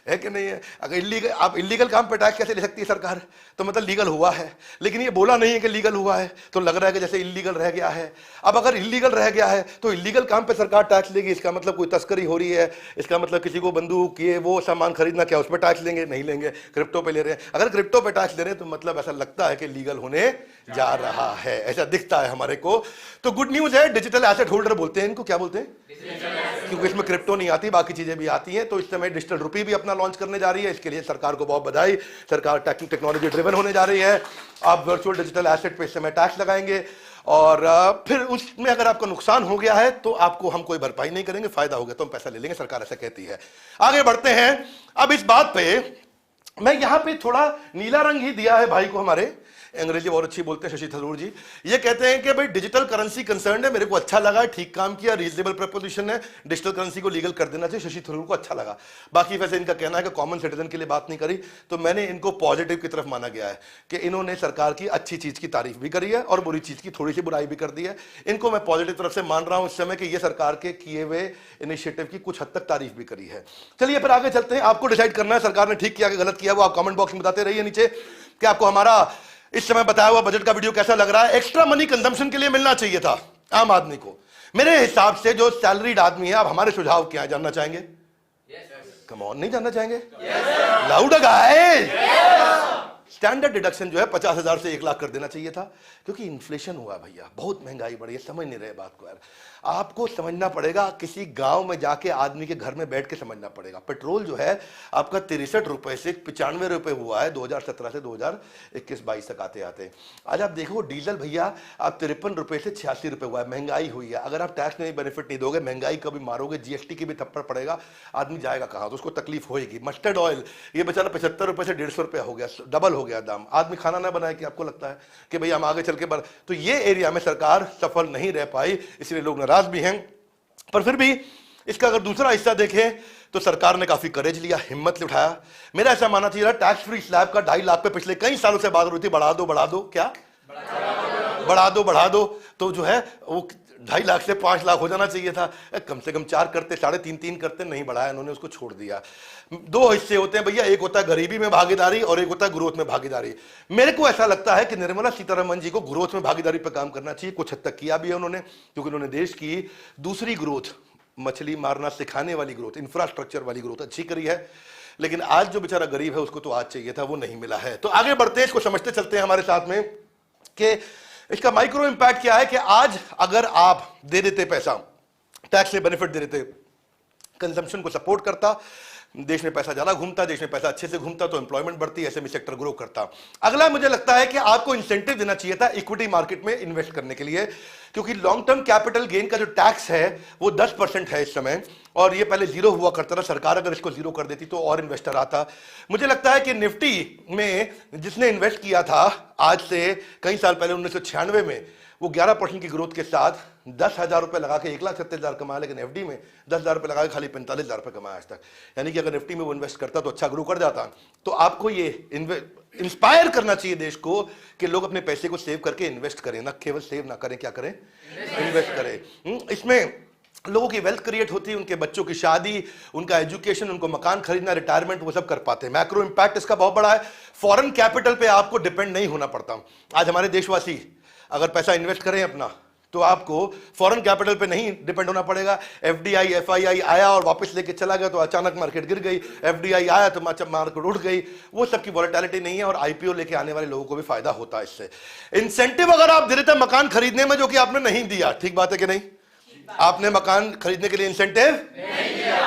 है कि नहीं है? अगर इलीगल, आप इलीगल काम पे टैक्स कैसे ले सकती है सरकार? तो मतलब लीगल हुआ है, लेकिन ये बोला नहीं है कि लीगल हुआ है, तो लग रहा है कि जैसे इलीगल रह गया है। अब अगर इलीगल रह गया है तो इलीगल काम पे सरकार टैक्स लेगी, इसका मतलब कोई तस्करी हो रही है, इसका मतलब किसी को बंदूक ये वो सामान खरीदना, क्या उस पर टैक्स लेंगे? नहीं लेंगे, क्रिप्टो पे ले रहे हैं। अगर क्रिप्टो पे टैक्स ले रहे हैं तो मतलब ऐसा लगता है कि लीगल होने जा रहा है, ऐसा दिखता है हमारे को। तो गुड न्यूज है, डिजिटल एसेट होल्डर बोलते हैं इनको, क्या बोलते हैं? क्योंकि इसमें क्रिप्टो नहीं आती, बाकी चीजें भी आती हैं। तो इस समय डिजिटल रुपी भी अपना लॉन्च करने जा रही है, इसके लिए सरकार को बहुत बधाई। सरकार टेक्नोलॉजी ड्रिवन होने जा रही है। आप वर्चुअल डिजिटल एसेट पे इस समय टैक्स लगाएंगे, और फिर उसमें अगर आपका नुकसान हो गया है तो आपको हम कोई भरपाई नहीं करेंगे, फायदा हो गया तो हम पैसा ले लेंगे, सरकार ऐसा कहती है। आगे बढ़ते हैं। अब इस बात पे मैं यहां पे थोड़ा नीला रंग ही दिया है भाई को हमारे, अंग्रेजी बहुत अच्छी बोलते हैं शशि थरूर जी। ये कहते हैं कि भाई डिजिटल करेंसी कंसर्न है, मेरे को अच्छा लगा, ठीक काम किया, रीजनेबल प्रपोजिशन है, डिजिटल करेंसी को लीगल कर देना चाहिए, शशि थरूर को अच्छा लगा। बाकी वैसे इनका कहना है कि कॉमन सिटीजन के लिए बात नहीं करी, तो मैंने इनको पॉजिटिव की तरफ माना गया है कि इन्होंने सरकार की अच्छी चीज की तारीफ भी करी है और बुरी चीज की थोड़ी सी बुराई भी कर दी है। इनको मैं पॉजिटिव तरफ से मान रहा हूं इस समय कि ये सरकार के किए हुए इनिशिएटिव की कुछ हद तक तारीफ भी करी है। चलिए फिर आगे चलते हैं। आपको डिसाइड करना है सरकार ने ठीक किया कि गलत किया, वो आप कमेंट बॉक्स में बताते रहिए नीचे कि आपको हमारा इस समय बताया हुआ बजट का वीडियो कैसा लग रहा है। एक्स्ट्रा मनी कंजम्पशन के लिए मिलना चाहिए था आम आदमी को। मेरे हिसाब से जो सैलरीड आदमी है, आप हमारे सुझाव क्या है जानना चाहेंगे? कम ऑन, नहीं जानना चाहेंगे? Loud guys. स्टैंडर्ड डिडक्शन जो है 50,000 से 1 लाख कर देना चाहिए था, क्योंकि इन्फ्लेशन हुआ भैया, बहुत महंगाई बढ़ी है, समझ नहीं रहे बात को यार। आपको समझना पड़ेगा, किसी गांव में जाके आदमी के घर में बैठ के समझना पड़ेगा। पेट्रोल जो है आपका 63 रुपए से 95 रुपए हुआ है 2017 से 2021-22 तक आते आते। आज आप देखो डीजल भैया आप 53 रुपए से 86 रुपए हुआ है, महंगाई हुई है। अगर आप टैक्स में बेनिफिट नहीं दोगे, महंगाई कभी मारोगे, जीएसटी की भी थप्पड़ पड़ेगा, आदमी जाएगा कहाँ? तो उसको तकलीफ होगी। मस्टर्ड ऑयल ये बेचारा 75 रुपए से 150 रुपया हो गया, डबल हो गया दाम। आदमी खाना ना बनाए कि आपको लगता है कि भाई हम आगे चल के तो ये एरिया में सरकार सफल नहीं रह पाई, इसलिए लोग नाराज भी हैं। पर फिर भी इसका अगर दूसरा हिस्सा देखें तो सरकार ने काफी करेज लिया, हिम्मत उठाया। मेरा ऐसा मानना चाहिए टैक्स फ्री स्लैब का 2.5 लाख पे पिछले कई सालों से बात हो रही थी, बढ़ा दो क्या बढ़ा दो, तो जो है वो 2.5 लाख से 5 लाख हो जाना चाहिए था। कम से कम 4 करते, 3.5 करते, नहीं बढ़ाया, इन्होंने उसको छोड़ दिया। 2 हिस्से होते हैं भैया, एक होता है गरीबी में भागीदारी और एक होता है ग्रोथ में भागीदारी। मेरे को ऐसा लगता है कि निर्मला सीतारमण जी को ग्रोथ में भागीदारी पर काम करना चाहिए। कुछ हद तक किया भी है उन्होंने, क्योंकि उन्होंने देश की दूसरी ग्रोथ, मछली मारना सिखाने वाली ग्रोथ, इंफ्रास्ट्रक्चर वाली ग्रोथ अच्छी करी है। लेकिन आज जो बेचारा गरीब है उसको तो आज चाहिए था, वो नहीं मिला है। तो आगे बढ़ते हैं, इसको समझते चलते हैं हमारे साथ में कि इसका माइक्रो इंपैक्ट क्या है। कि आज अगर आप दे देते पैसा, टैक्स से बेनिफिट दे देते, कंजम्पशन को सपोर्ट करता, देश में पैसा ज्यादा घूमता, देश में पैसा अच्छे से घूमता, तो एम्प्लॉयमेंट बढ़ती, एसएमई सेक्टर ग्रो करता। अगला मुझे लगता है कि आपको इंसेंटिव देना चाहिए था इक्विटी मार्केट में इन्वेस्ट करने के लिए, क्योंकि लॉन्ग टर्म कैपिटल गेन का जो टैक्स है वो 10% है इस समय, और ये पहले 0 हुआ करता था। सरकार अगर इसको 0 कर देती तो और इन्वेस्टर आता। मुझे लगता है कि निफ्टी में जिसने इन्वेस्ट किया था आज से कई साल पहले 1996 में, वो 11% की ग्रोथ के साथ 10,000 रुपए लगा के 1,70,000 कमाया, लेकिन एफडी में 10,000 रुपए लगा के खाली 45,000 रुपए कमाया आज तक। यानी कि अगर निफ्टी में वो इन्वेस्ट करता तो अच्छा ग्रो कर जाता। तो आपको ये इंस्पायर करना चाहिए देश को कि लोग अपने पैसे को सेव करके इन्वेस्ट करें, ना केवल सेव ना करें, क्या करें? इन्वेस्ट करें। इसमें लोगों की वेल्थ क्रिएट होती है, उनके बच्चों की शादी, उनका एजुकेशन, उनको मकान खरीदना, रिटायरमेंट, वो सब कर पाते हैं। मैक्रो इंपैक्ट इसका बहुत बड़ा है। फॉरेन कैपिटल पे आपको डिपेंड नहीं होना पड़ता। आज हमारे देशवासी अगर पैसा इन्वेस्ट करें अपना, तो आपको फॉरेन कैपिटल पे नहीं डिपेंड होना पड़ेगा। एफडीआई एफआईआई आया और वापस लेके चला गया तो अचानक मार्केट गिर गई, एफडीआई आया तो मार्केट उठ गई, वो सब की वॉलेटिलिटी नहीं है। और आईपीओ लेके आने वाले लोगों को भी फायदा होता है इससे। इंसेंटिव अगर आप दे देते मकान खरीदने में, जो कि आपने नहीं दिया, ठीक बात है कि नहीं? आपने मकान खरीदने के लिए इंसेंटिव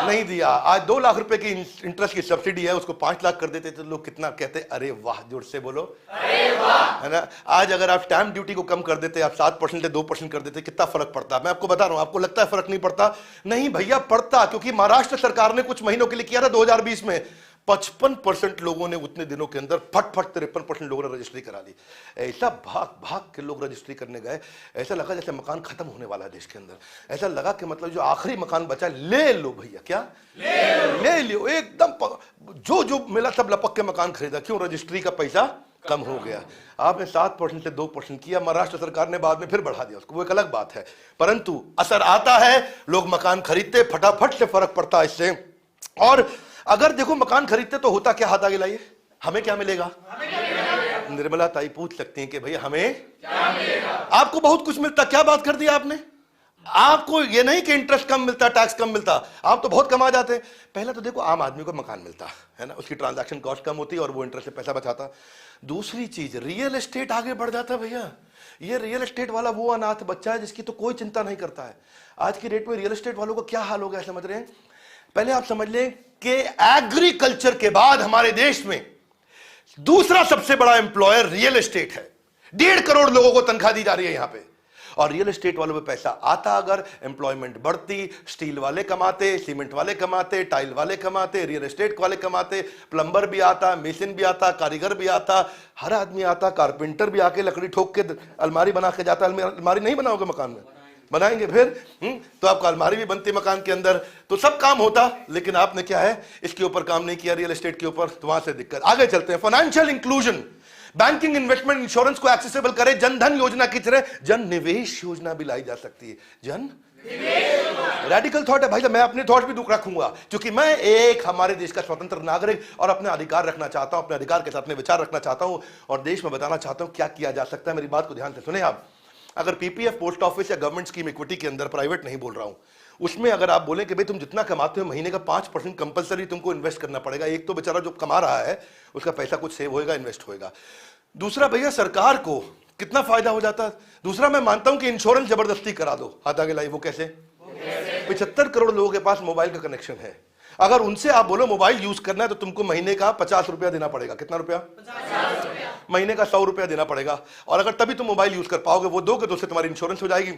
नहीं दिया। आज 2 लाख रुपए की इंटरेस्ट की सब्सिडी है, उसको 5 लाख कर देते तो लोग कितना कहते, अरे वाह, जोर से बोलो अरे वाह, है ना? आज अगर आप स्टैंप ड्यूटी को कम कर देते, आप 7% से 2% कर देते, कितना फर्क पड़ता? मैं आपको बता रहा हूं, आपको लगता है फर्क नहीं पड़ता? नहीं भैया पड़ता, क्योंकि महाराष्ट्र सरकार ने कुछ महीनों के लिए किया था 2020 में, 55% लोगों ने उतने दिनों के अंदर फट 53% लोगों ने रजिस्ट्री करा ली। ऐसा भाग भाग के लोग रजिस्ट्री करने गए, ऐसा लगा जैसे मकान खत्म होने वाला है देश के अंदर। ऐसा लगा कि मतलब जो आखिरी मकान बचा ले लो भैया, क्या ले लो एकदम, जो जो मिला सब लपक के मकान खरीदा। क्यों? रजिस्ट्री का पैसा कम हो गया। आपने 7% से 2% किया, महाराष्ट्र सरकार ने बाद में फिर बढ़ा दिया उसको, वो एक अलग बात है, परंतु असर आता है, लोग मकान खरीदते, फटाफट से फर्क पड़ता है इससे। और अगर देखो मकान खरीदते तो होता क्या, हाथ आगे लाइए, हमें क्या मिलेगा? निर्मला ताई पूछ सकती हैं कि भैया हमें क्या मिलेगा? आपको बहुत कुछ मिलता, क्या बात कर दिया आपने? आपको ये नहीं कि इंटरेस्ट कम मिलता, टैक्स कम मिलता, आप तो बहुत कमा जाते। पहले तो देखो आम आदमी को मकान मिलता है ना, उसकी ट्रांजैक्शन कॉस्ट कम होती और वो इंटरेस्ट से पैसा बचाता। दूसरी चीज, रियल एस्टेट आगे बढ़ जाता भैया। ये रियल एस्टेट वाला वो अनाथ बच्चा है जिसकी तो कोई चिंता नहीं करता है। आज की डेट में रियल एस्टेट वालों का क्या हाल हो गया, समझ रहे हैं? पहले आप समझ लें कि एग्रीकल्चर के बाद हमारे देश में दूसरा सबसे बड़ा एम्प्लॉयर रियल एस्टेट है। 1.5 करोड़ लोगों को तनख्वाह दी जा रही है यहां पे, और रियल एस्टेट वालों पे पैसा आता, अगर एम्प्लॉयमेंट बढ़ती, स्टील वाले कमाते, सीमेंट वाले कमाते, टाइल वाले कमाते, रियल एस्टेट वाले कमाते, प्लम्बर भी आता, मेसन भी आता, कारीगर भी आता, हर आदमी आता, कारपेंटर भी आके लकड़ी ठोक के अलमारी बना के जाता। अलमारी नहीं बनाओगे मकान में? बनाएंगे फिर तो आपका अलमारी भी बनती मकान के अंदर, तो सब काम होता। लेकिन आपने क्या है, इसके ऊपर काम नहीं किया, रियल एस्टेट के ऊपर, तो वहां से दिक्कत। आगे चलते हैं। Financial inclusion, banking, investment, insurance को एक्सेसिबल करे। जन धन योजना की तरह जन निवेश योजना भी लाई जा सकती है। जन रेडिकल थॉट है भाई साहब, मैं अपने थॉट भी दुख रखूंगा, क्योंकि मैं एक हमारे देश का स्वतंत्र नागरिक और अपने अधिकार रखना चाहता हूं, अपने अधिकार के साथ अपने विचार रखना चाहता हूं, और देश में बताना चाहता हूं क्या किया जा सकता है। मेरी बात को ध्यान से सुने आप। अगर पीपीएफ, पोस्ट ऑफिस या गवर्नमेंट स्कीम इक्विटी के अंदर, प्राइवेट नहीं बोल रहा हूं, उसमें अगर आप बोले कि भाई तुम जितना कमाते हो महीने का 5% कंपलसरी तुमको इन्वेस्ट करना पड़ेगा। एक तो बेचारा जो कमा रहा है उसका पैसा कुछ सेव होएगा, इन्वेस्ट होएगा। दूसरा भैया सरकार को कितना फायदा हो जाता है। दूसरा मैं मानता हूं कि इंश्योरेंस जबरदस्ती करा दो। हाथ आगे लाई, वो कैसे? 75 करोड़ लोगों के पास मोबाइल का कनेक्शन है। अगर उनसे आप बोलो मोबाइल यूज करना है तो तुमको महीने का 50 रुपया देना पड़ेगा। कितना रुपया? 50 रुपया। महीने का 100 रुपया देना पड़ेगा, और अगर तभी तुम मोबाइल यूज कर पाओगे, वो दोगे तो उससे तुम्हारी इंश्योरेंस हो जाएगी।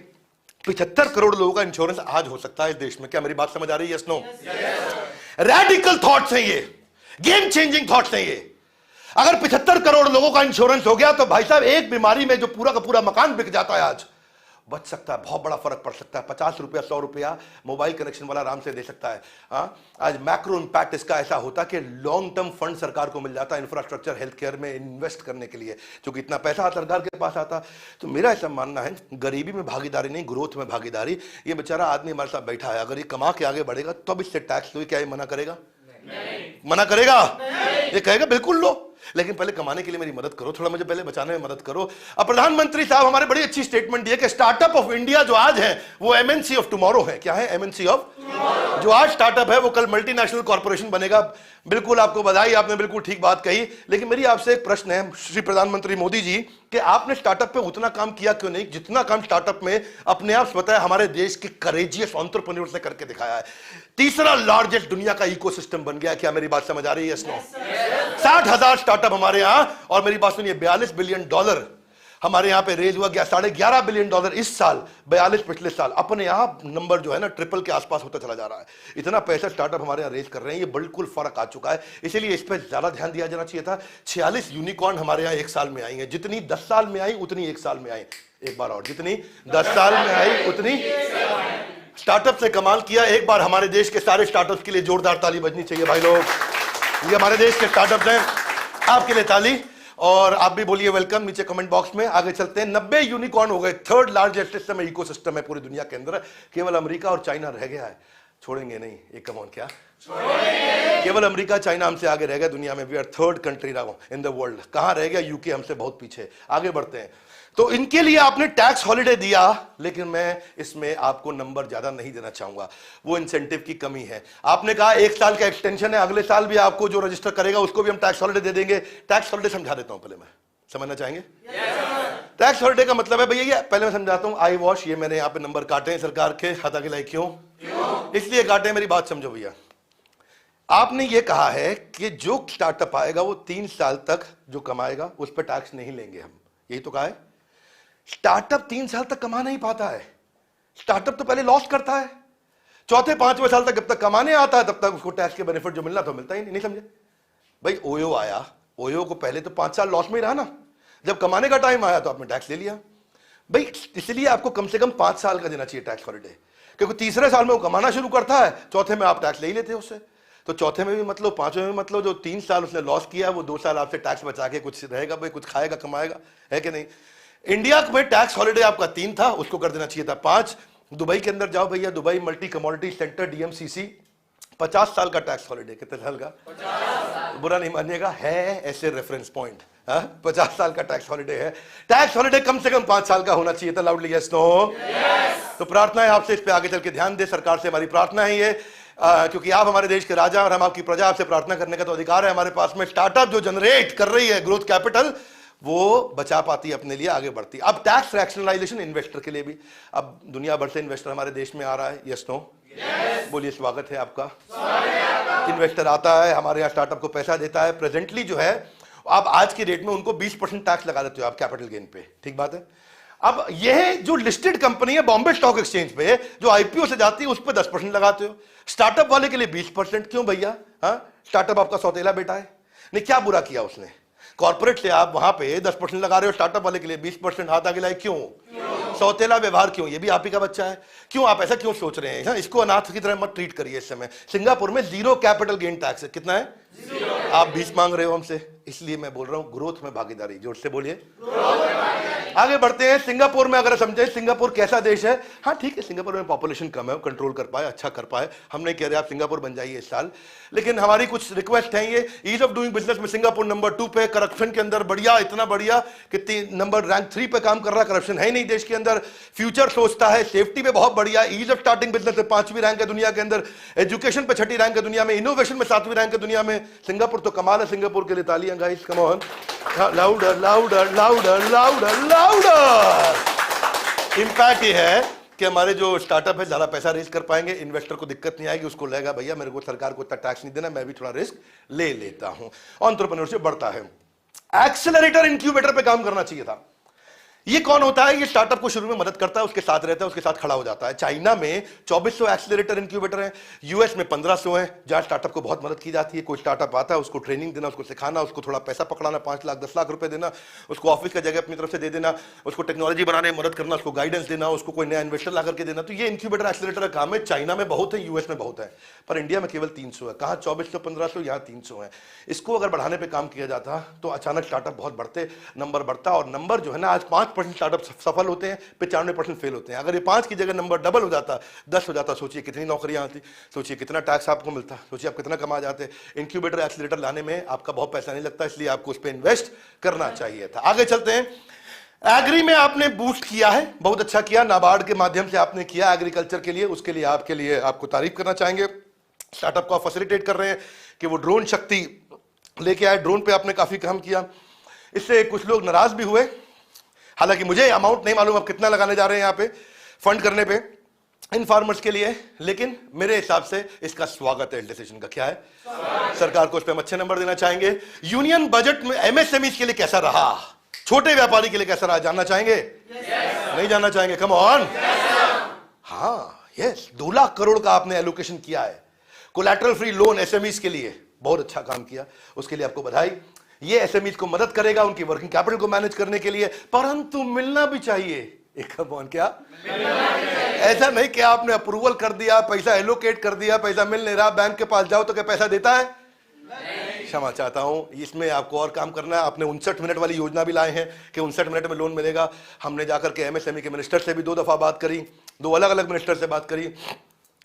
75 करोड़ लोगों का इंश्योरेंस आज हो सकता है इस देश में। क्या मेरी बात समझ आ रही है? Yes no? रेडिकल थॉट्स है ये, गेम चेंजिंग थॉट्स है ये। अगर 75 करोड़ लोगों का इंश्योरेंस हो गया तो भाई साहब एक बीमारी में जो पूरा का पूरा मकान बिक जाता है आज, बच सकता है, बहुत बड़ा फर्क पड़ सकता है। 50 रुपया 100 रुपया मोबाइल कनेक्शन वाला आराम से दे सकता है। आज मैक्रो इंपैक्ट इसका ऐसा होता कि लॉन्ग टर्म फंड सरकार को मिल जाता है इंफ्रास्ट्रक्चर, हेल्थ केयर में इन्वेस्ट करने के लिए, क्योंकि इतना पैसा सरकार के पास आता। तो मेरा ऐसा मानना है गरीबी में भागीदारी नहीं, ग्रोथ में भागीदारी। ये बेचारा आदमी हमारे साथ बैठा है, अगर ये कमा के आगे बढ़ेगा तब इससे टैक्स लो। क्या ये मना करेगा? मना करेगा? ये कहेगा बिल्कुल लो, लेकिन पहले कमाने के लिए मेरी मदद करो, थोड़ा मुझे पहले बचाने में मदद करो। अब प्रधानमंत्री साहब हमारे बड़ी अच्छी स्टेटमेंट दी है कि स्टार्टअप ऑफ इंडिया जो आज है वो एमएनसी ऑफ टुमारो है। क्या है? MNC of tomorrow. जो आज स्टार्टअप है वो कल मल्टीनेशनल कॉर्पोरेशन बनेगा। बिल्कुल आपको बधाई, आपने बिल्कुल ठीक बात कही। लेकिन मेरी आपसे एक प्रश्न है श्री प्रधानमंत्री मोदी जी, कि आपने स्टार्टअप पे उतना काम किया क्यों नहीं जितना काम स्टार्टअप में अपने आप स्वतः हमारे देश के करेजियस एंटरप्रेन्योर्स ने करके दिखाया है। तीसरा लार्जेस्ट दुनिया का इकोसिस्टम बन गया। क्या मेरी बात समझ आ रही है? Yes no? 60,000 स्टार्टअप हमारे यहां, और मेरी बात सुनिए, $42 बिलियन हमारे यहां पे रेज हुआ गया। $11.5 बिलियन इस साल, 42 पिछले साल। अपने यहां नंबर जो है ना ट्रिपल के आसपास होता चला जा रहा है। इतना पैसा स्टार्टअप हमारे यहां रेज कर रहे हैं, ये बिल्कुल फर्क आ चुका है। इसीलिए इस पर ज्यादा ध्यान दिया जाना चाहिए था। 46 यूनिकॉर्न हमारे यहां एक साल में आई है। जितनी 10 साल में आई उतनी एक साल में आई। एक बार और, जितनी 10 साल में आई उतनी स्टार्टअप से कमाल किया। एक बार हमारे देश के सारे स्टार्टअप के लिए जोरदार ताली बजनी चाहिए भाई लोग। ये हमारे देश के स्टार्टअप हैं, आपके लिए ताली। और आप भी बोलिए वेलकम नीचे कमेंट बॉक्स में। आगे चलते हैं। 90 यूनिकॉर्न हो गए। थर्ड लार्जेस्ट सिस्टम है, इकोसिस्टम है पूरी दुनिया के अंदर। केवल अमेरिका और चाइना रह गया है। छोड़ेंगे नहीं ये, कम ऑन, क्या छोड़ेंगे? केवल अमेरिका चाइना हमसे आगे रह गया दुनिया में। We are third country now in the world. कहां रह गया? यूके हमसे बहुत पीछे। आगे बढ़ते हैं। तो इनके लिए आपने टैक्स हॉलिडे दिया, लेकिन मैं इसमें आपको नंबर ज्यादा नहीं देना चाहूंगा, वो इंसेंटिव की कमी है। आपने कहा 1 साल का एक्सटेंशन है, अगले साल भी आपको जो रजिस्टर करेगा उसको भी हम टैक्स हॉलिडे दे देंगे। टैक्स हॉलिडे समझा देता हूं पहले मैं, समझना चाहेंगे? टैक्स हॉलिडे का मतलब है भैया, ये पहले मैं समझाता हूं। आई वॉश, ये मैंने यहां पे नंबर काटे हैं सरकार के, हाथ आगे लाई। क्यों? इसलिए काटे, मेरी बात समझो भैया। आपने ये कहा है कि जो स्टार्टअप आएगा वो 3 साल तक जो कमाएगा उस पर टैक्स नहीं लेंगे हम, यही तो कहा है। स्टार्टअप 3 साल तक कमा नहीं पाता है। स्टार्टअप तो पहले लॉस करता है। चौथे 5वें साल तक जब तक कमाने आता है तब तक उसको टैक्स के बेनिफिट जो मिलना तो मिलता ही नहीं। समझे भाई? ओयो आया, ओयो को पहले तो 5 साल लॉस में ही रहा ना, जब कमाने का टाइम आया तो आपने टैक्स ले लिया भाई। इसलिए आपको कम से कम 5 साल का देना चाहिए टैक्स हॉलिडे, क्योंकि तीसरे साल में वो कमाना शुरू करता है, चौथे में आप टैक्स ले ही लेते हो उससे। तो चौथे में भी मतलब, 5वें में मतलब, जो 3 साल उसने लॉस किया वो 2 साल आपसे टैक्स बचा के कुछ रहेगा भाई, कुछ खाएगा कमाएगा, है कि नहीं? इंडिया में टैक्स हॉलिडे आपका 3 था, उसको कर देना चाहिए था 5। दुबई के अंदर जाओ भैया, Dubai multi commodity centre DMCC, 50 साल का टैक्स हॉलिडे। कितने साल का? 50 साल। बुरा नहीं मानिएगा, है ऐसे रेफरेंस पॉइंट। 50 साल का टैक्स हॉलिडे है। टैक्स हॉलिडे कम से कम 5 साल का होना चाहिए था। Loudly yes no? तो प्रार्थना है आपसे, इस पे आगे चल के ध्यान दे। सरकार से हमारी प्रार्थना है ये, क्योंकि आप हमारे देश के राजा और हम आपकी प्रजा, आपसे प्रार्थना करने का तो अधिकार है हमारे पास में। स्टार्टअप जो जनरेट कर रही है ग्रोथ कैपिटल, वो बचा पाती है अपने लिए, आगे बढ़ती। अब टैक्स रैशनलाइजेशन इन्वेस्टर के लिए भी, अब दुनिया भर से इन्वेस्टर हमारे देश में आ रहा है। Yes no? बोलिए, स्वागत है आपका। इन्वेस्टर आता है हमारे यहाँ, स्टार्टअप को पैसा देता है। प्रेजेंटली जो है आप आज की रेट में उनको 20% टैक्स लगा देते हो आप कैपिटल गेन पे, ठीक बात है। अब यह जो लिस्टेड कंपनी है बॉम्बे स्टॉक एक्सचेंज पे, जो आईपीओ से जाती है उस पर 10% लगाते हो, स्टार्टअप वाले के लिए 20%। क्यों भैया? हाँ, स्टार्टअप आपका सौतेला बेटा है, नहीं क्या बुरा किया उसने? कॉर्पोरेट से आप वहां पे 10% लगा रहे हो, स्टार्टअप वाले के लिए 20%, हाथ आगे लाए। क्यों? सौतेला व्यवहार क्यों? ये भी आप ही का बच्चा है। क्यों आप ऐसा क्यों सोच रहे हैं? इसको अनाथ की तरह मत ट्रीट करिए। इस समय सिंगापुर में 0 कैपिटल गेन टैक्स है। कितना है? 0। आप 20 मांग रहे हो हमसे, इसलिए मैं बोल रहा हूं ग्रोथ में भागीदारी। जोर से बोलिए। आगे बढ़ते हैं। सिंगापुर में अगर समझे सिंगापुर कैसा देश है, हाँ ठीक है, सिंगापुर में पॉपुलेशन कम है, कंट्रोल कर पाए, अच्छा कर पाए। हम नहीं कह रहे आप सिंगापुर बन जाइए इस साल, लेकिन हमारी कुछ रिक्वेस्ट है। ये ईज ऑफ डूइंग बिजनेस में सिंगापुर नंबर 2 पे, करप्शन के अंदर बढ़िया, इतना बढ़िया कि नंबर रैंक 3 पे काम कर रहा है। करप्शन है नहीं देश के अंदर, फ्यूचर सोचता है, सेफ्टी पे बहुत बढ़िया, ईज ऑफ स्टार्टिंग बिजनेस में 5वीं रैंक है दुनिया के अंदर, एजुकेशन पे 6ठी रैंक है दुनिया में, इनोवेशन में 7वीं रैंक है दुनिया में। सिंगापुर तो कमाल है। सिंगापुर के लिए तालियां guys, come on, louder louder louder louder louder. Impact ये है कि हमारे जो स्टार्टअप है ज्यादा पैसा रेज कर पाएंगे, इन्वेस्टर को दिक्कत नहीं आएगी, उसको लगेगा भैया मेरे को सरकार को इतना टैक्स नहीं देना, मैं भी थोड़ा रिस्क ले लेता हूं। एंटरप्रेन्योरशिप बढ़ता है। एक्सेलरेटर इंक्यूबेटर पे काम करना चाहिए था। ये कौन होता है? ये स्टार्टअप को शुरू में मदद करता है, उसके साथ रहता है, उसके साथ खड़ा हो जाता है। चाइना में 2400 एक्सेलरेटर इंक्यूबेटर हैं, यूएस में 1500 हैं, जहां स्टार्टअप को बहुत मदद की जाती है। कोई स्टार्टअप आता है, उसको ट्रेनिंग देना, उसको सिखाना, उसको थोड़ा पैसा पकड़ाना, 5 लाख 10 लाख रुपए देना, उसको ऑफिस का जगह अपनी तरफ से दे देना, उसको टेक्नोलॉजी बनाने में मदद करना, उसको गाइडेंस देना, उसको कोई नया इन्वेस्टर ला करके देना। तो ये इंक्यूबेटर एक्सेलरेटर का काम है। चाइना में बहुत है, यूएस में बहुत है, पर इंडिया में केवल 300 है। कहाँ 2400 1500, यहाँ 300 है। इसको अगर बढ़ाने पर काम किया जाता तो अचानक स्टार्टअप बहुत बढ़ते, नंबर बढ़ता। और नंबर जो है ना, आज 5% स्टार्टअप सफल होते हैं, 95% फेल होते हैं। अगर ये 5 की जगह नंबर डबल हो जाता, 10 हो जाता, सोचिए कितनी नौकरियां आती, सोचिए कितना टैक्स आपको मिलता, सोचिए आप कितना कमा जाते। इंक्यूबेटर एक्सीलरेटर लाने में आपका बहुत पैसा नहीं लगता, इसलिए आपको उस पर इन्वेस्ट करना चाहिए था। आगे चलते हैं। एग्री में आपने बूस्ट किया है, बहुत अच्छा किया, नाबार्ड के माध्यम से आपने किया एग्रीकल्चर के लिए, उसके लिए आपको तारीफ करना चाहेंगे। स्टार्टअप को आप फैसिलिटेट कर रहे हैं कि वो ड्रोन शक्ति लेके आए, ड्रोन पे आपने काफी काम किया। इससे कुछ लोग नाराज भी हुए, हालांकि मुझे अमाउंट नहीं मालूम आप कितना लगाने जा रहे हैं यहाँ पे फंड करने पे इन फार्मर्स के लिए, लेकिन मेरे हिसाब से इसका स्वागत है। डिसीजन का क्या है? सरकार को उस पर हम अच्छे नंबर देना चाहेंगे। यूनियन बजट में एमएसएमई के लिए कैसा रहा, छोटे व्यापारी के लिए कैसा रहा, जानना चाहेंगे? नहीं जानना चाहेंगे? Come on. हाँ, यस, 2 लाख करोड़ का आपने एलोकेशन किया है कोलैटरल फ्री लोन एसएमईज के लिए, बहुत अच्छा काम किया, उसके लिए आपको बधाई। ये एसएमईज को मदद करेगा उनकी वर्किंग कैपिटल को मैनेज करने के लिए, परंतु मिलना भी चाहिए। एक कौन क्या ऐसा नहीं कि आपने अप्रूवल कर दिया, पैसा एलोकेट कर दिया, पैसा मिल नहीं रहा, बैंक के पास जाओ तो क्या पैसा देता है? क्षमा चाहता हूं, इसमें आपको और काम करना है। आपने 59 मिनट वाली योजना भी लाए हैं कि 59 मिनट में लोन मिलेगा। हमने जाकर के एमएसएमई के मिनिस्टर से भी 2 दफा बात करी, 2 अलग अलग मिनिस्टर से बात करी,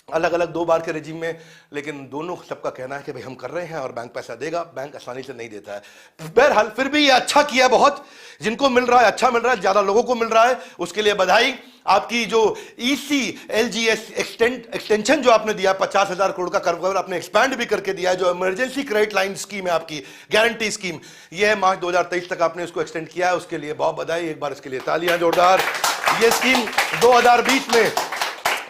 अलग अलग 2 बार के रेजिम में, लेकिन दोनों सबका कहना है कि भाई हम कर रहे हैं और बैंक पैसा देगा। बैंक आसानी से नहीं देता है। बहरहाल फिर भी ये अच्छा किया, बहुत जिनको मिल रहा है अच्छा मिल रहा है, ज्यादा लोगों को मिल रहा है, उसके लिए बधाई। आपकी जो ECLGS एक्सटेंशन जो आपने दिया, 50,000 करोड़ का कवर आपने एक्सपैंड भी करके दिया है। जो इमरजेंसी क्रेडिट लाइन स्कीम है आपकी, गारंटी स्कीम, यह मार्च 2023 तक आपने उसको एक्सटेंड किया है, उसके लिए बहुत बधाई। एक बार इसके लिए तालियां जोरदार। ये स्कीम 2020 में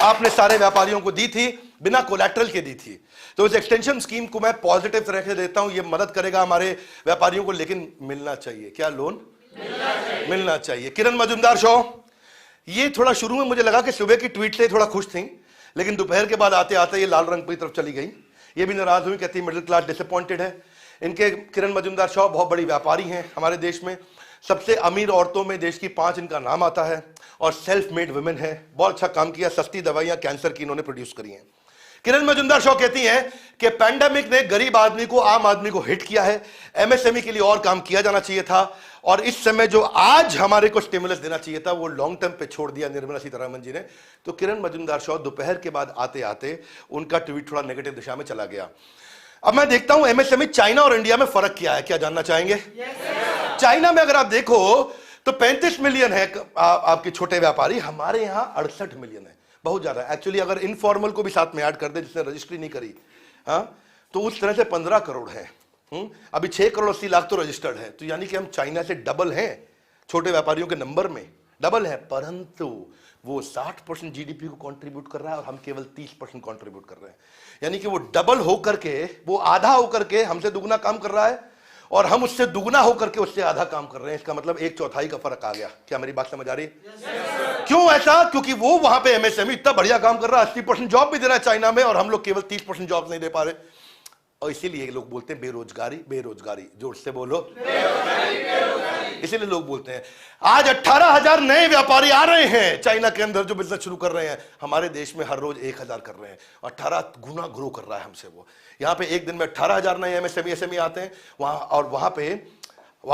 आपने सारे व्यापारियों को दी थी, बिना कोलैटरल के दी थी। तो इस एक्सटेंशन स्कीम को मैं पॉजिटिव तरह से देता हूं, ये मदद करेगा हमारे व्यापारियों को, लेकिन मिलना चाहिए। क्या लोन मिलना चाहिए। किरण मजुमदार शो, ये थोड़ा शुरू में मुझे लगा कि सुबह की ट्वीट से थोड़ा खुश थी, लेकिन दोपहर के बाद आते आते ये लाल रंग की तरफ चली गई। ये भी नाराज हुई, कहती मिडिल क्लास डिसअपॉइंटेड है। इनके किरण मजुमदार शो बहुत बड़ी व्यापारी हैं हमारे देश में, सबसे अमीर औरतों में देश की 5 इनका नाम आता है, और सेल्फ मेड वुमेन है। बहुत अच्छा काम किया, सस्ती दवाइयां कैंसर की इन्होंने प्रोड्यूस करी हैं। किरण मजुमदार शो कहती हैं कि पैंडेमिक ने गरीब आदमी को, आम आदमी को हिट किया है, एमएसएमई के लिए और काम किया जाना चाहिए था, और इस समय जो आज हमारे को स्टिमुलस देना चाहिए था वो लॉन्ग टर्म पे छोड़ दिया निर्मला सीतारमण जी ने। तो किरण मजुमदार शो दोपहर के बाद आते आते उनका ट्वीट थोड़ा नेगेटिव दिशा में चला गया। अब मैं देखता हूं एमएसएमई चाइना और इंडिया में फर्क क्या है, क्या जानना चाहेंगे? चाइना में अगर आप देखो तो 35 मिलियन है आपके छोटे व्यापारी, हमारे यहां 68 मिलियन है, बहुत ज्यादा। एक्चुअली अगर इनफॉर्मल को भी साथ में ऐड कर दे जिसने रजिस्ट्री नहीं करी, हाँ, तो उस तरह से 15 करोड़ है। अभी 6 करोड़ 80 लाख तो रजिस्टर्ड है, तो यानी कि हम चाइना से डबल हैं छोटे व्यापारियों के नंबर में, डबल है, परंतु वो 60% जीडीपी को कंट्रीब्यूट कर रहा है और हम केवल 30% कंट्रीब्यूट कर रहे हैं। यानी कि वो डबल होकर के, वो आधा होकर के हमसे दुगना काम कर रहा है, और हम उससे दुगना होकर के उससे आधा काम कर रहे हैं। इसका मतलब 1/4 का फर्क आ गया। क्या मेरी बात समझ आ रही है? क्यों ऐसा? क्योंकि वो वहां पे एमएसएमई इतना बढ़िया काम कर रहा है, 80% जॉब भी दे रहा है चाइना में, और हम लोग केवल 30% जॉब नहीं दे पा रहे। और इसीलिए लोग बोलते हैं बेरोजगारी बेरोजगारी। जोर से बोलो बेरोजगारी बेरोजगारी। इसीलिए लोग बोलते हैं आज 18,000 नए व्यापारी आ रहे हैं चाइना के अंदर जो बिजनेस शुरू कर रहे हैं। हमारे देश में हर रोज 1,000 कर रहे हैं, 18 गुना ग्रो कर रहा है हमसे वो। यहाँ पे एक दिन में 18,000 नए एमएसएमई आते हैं वहां, और वहां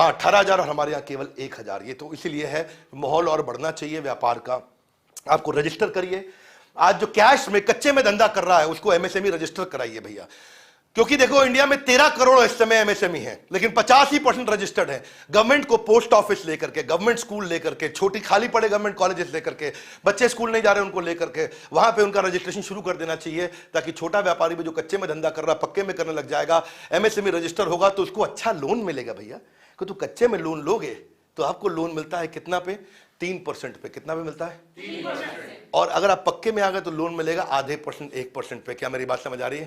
18,000 और हमारे यहाँ केवल 1,000। ये तो इसीलिए है माहौल और बढ़ना चाहिए व्यापार का। आपको रजिस्टर करिए। आज जो कैश में कच्चे में धंधा कर रहा है उसको एमएसएमई रजिस्टर कराइए भैया। क्योंकि देखो इंडिया में 13 करोड़ इस समय एमएसएमई है, लेकिन 85% रजिस्टर्ड है। गवर्नमेंट को पोस्ट ऑफिस लेकर के, गवर्नमेंट स्कूल लेकर के, छोटी खाली पड़े गवर्नमेंट कॉलेजेस लेकर के, बच्चे स्कूल नहीं जा रहे उनको लेकर के वहां पे उनका रजिस्ट्रेशन शुरू कर देना चाहिए, ताकि छोटा व्यापारी भी जो कच्चे में धंधा कर रहा पक्के में करने लग जाएगा। एमएसएमई रजिस्टर होगा तो उसको अच्छा लोन मिलेगा भैया। कि तो कच्चे में लोन लोगे तो आपको लोन मिलता है कितना पे? 3% पे। कितना पे मिलता है? 3%। और अगर आप पक्के में आ गए तो लोन मिलेगा आधे %, 1% पे। क्या मेरी बात समझ आ रही है?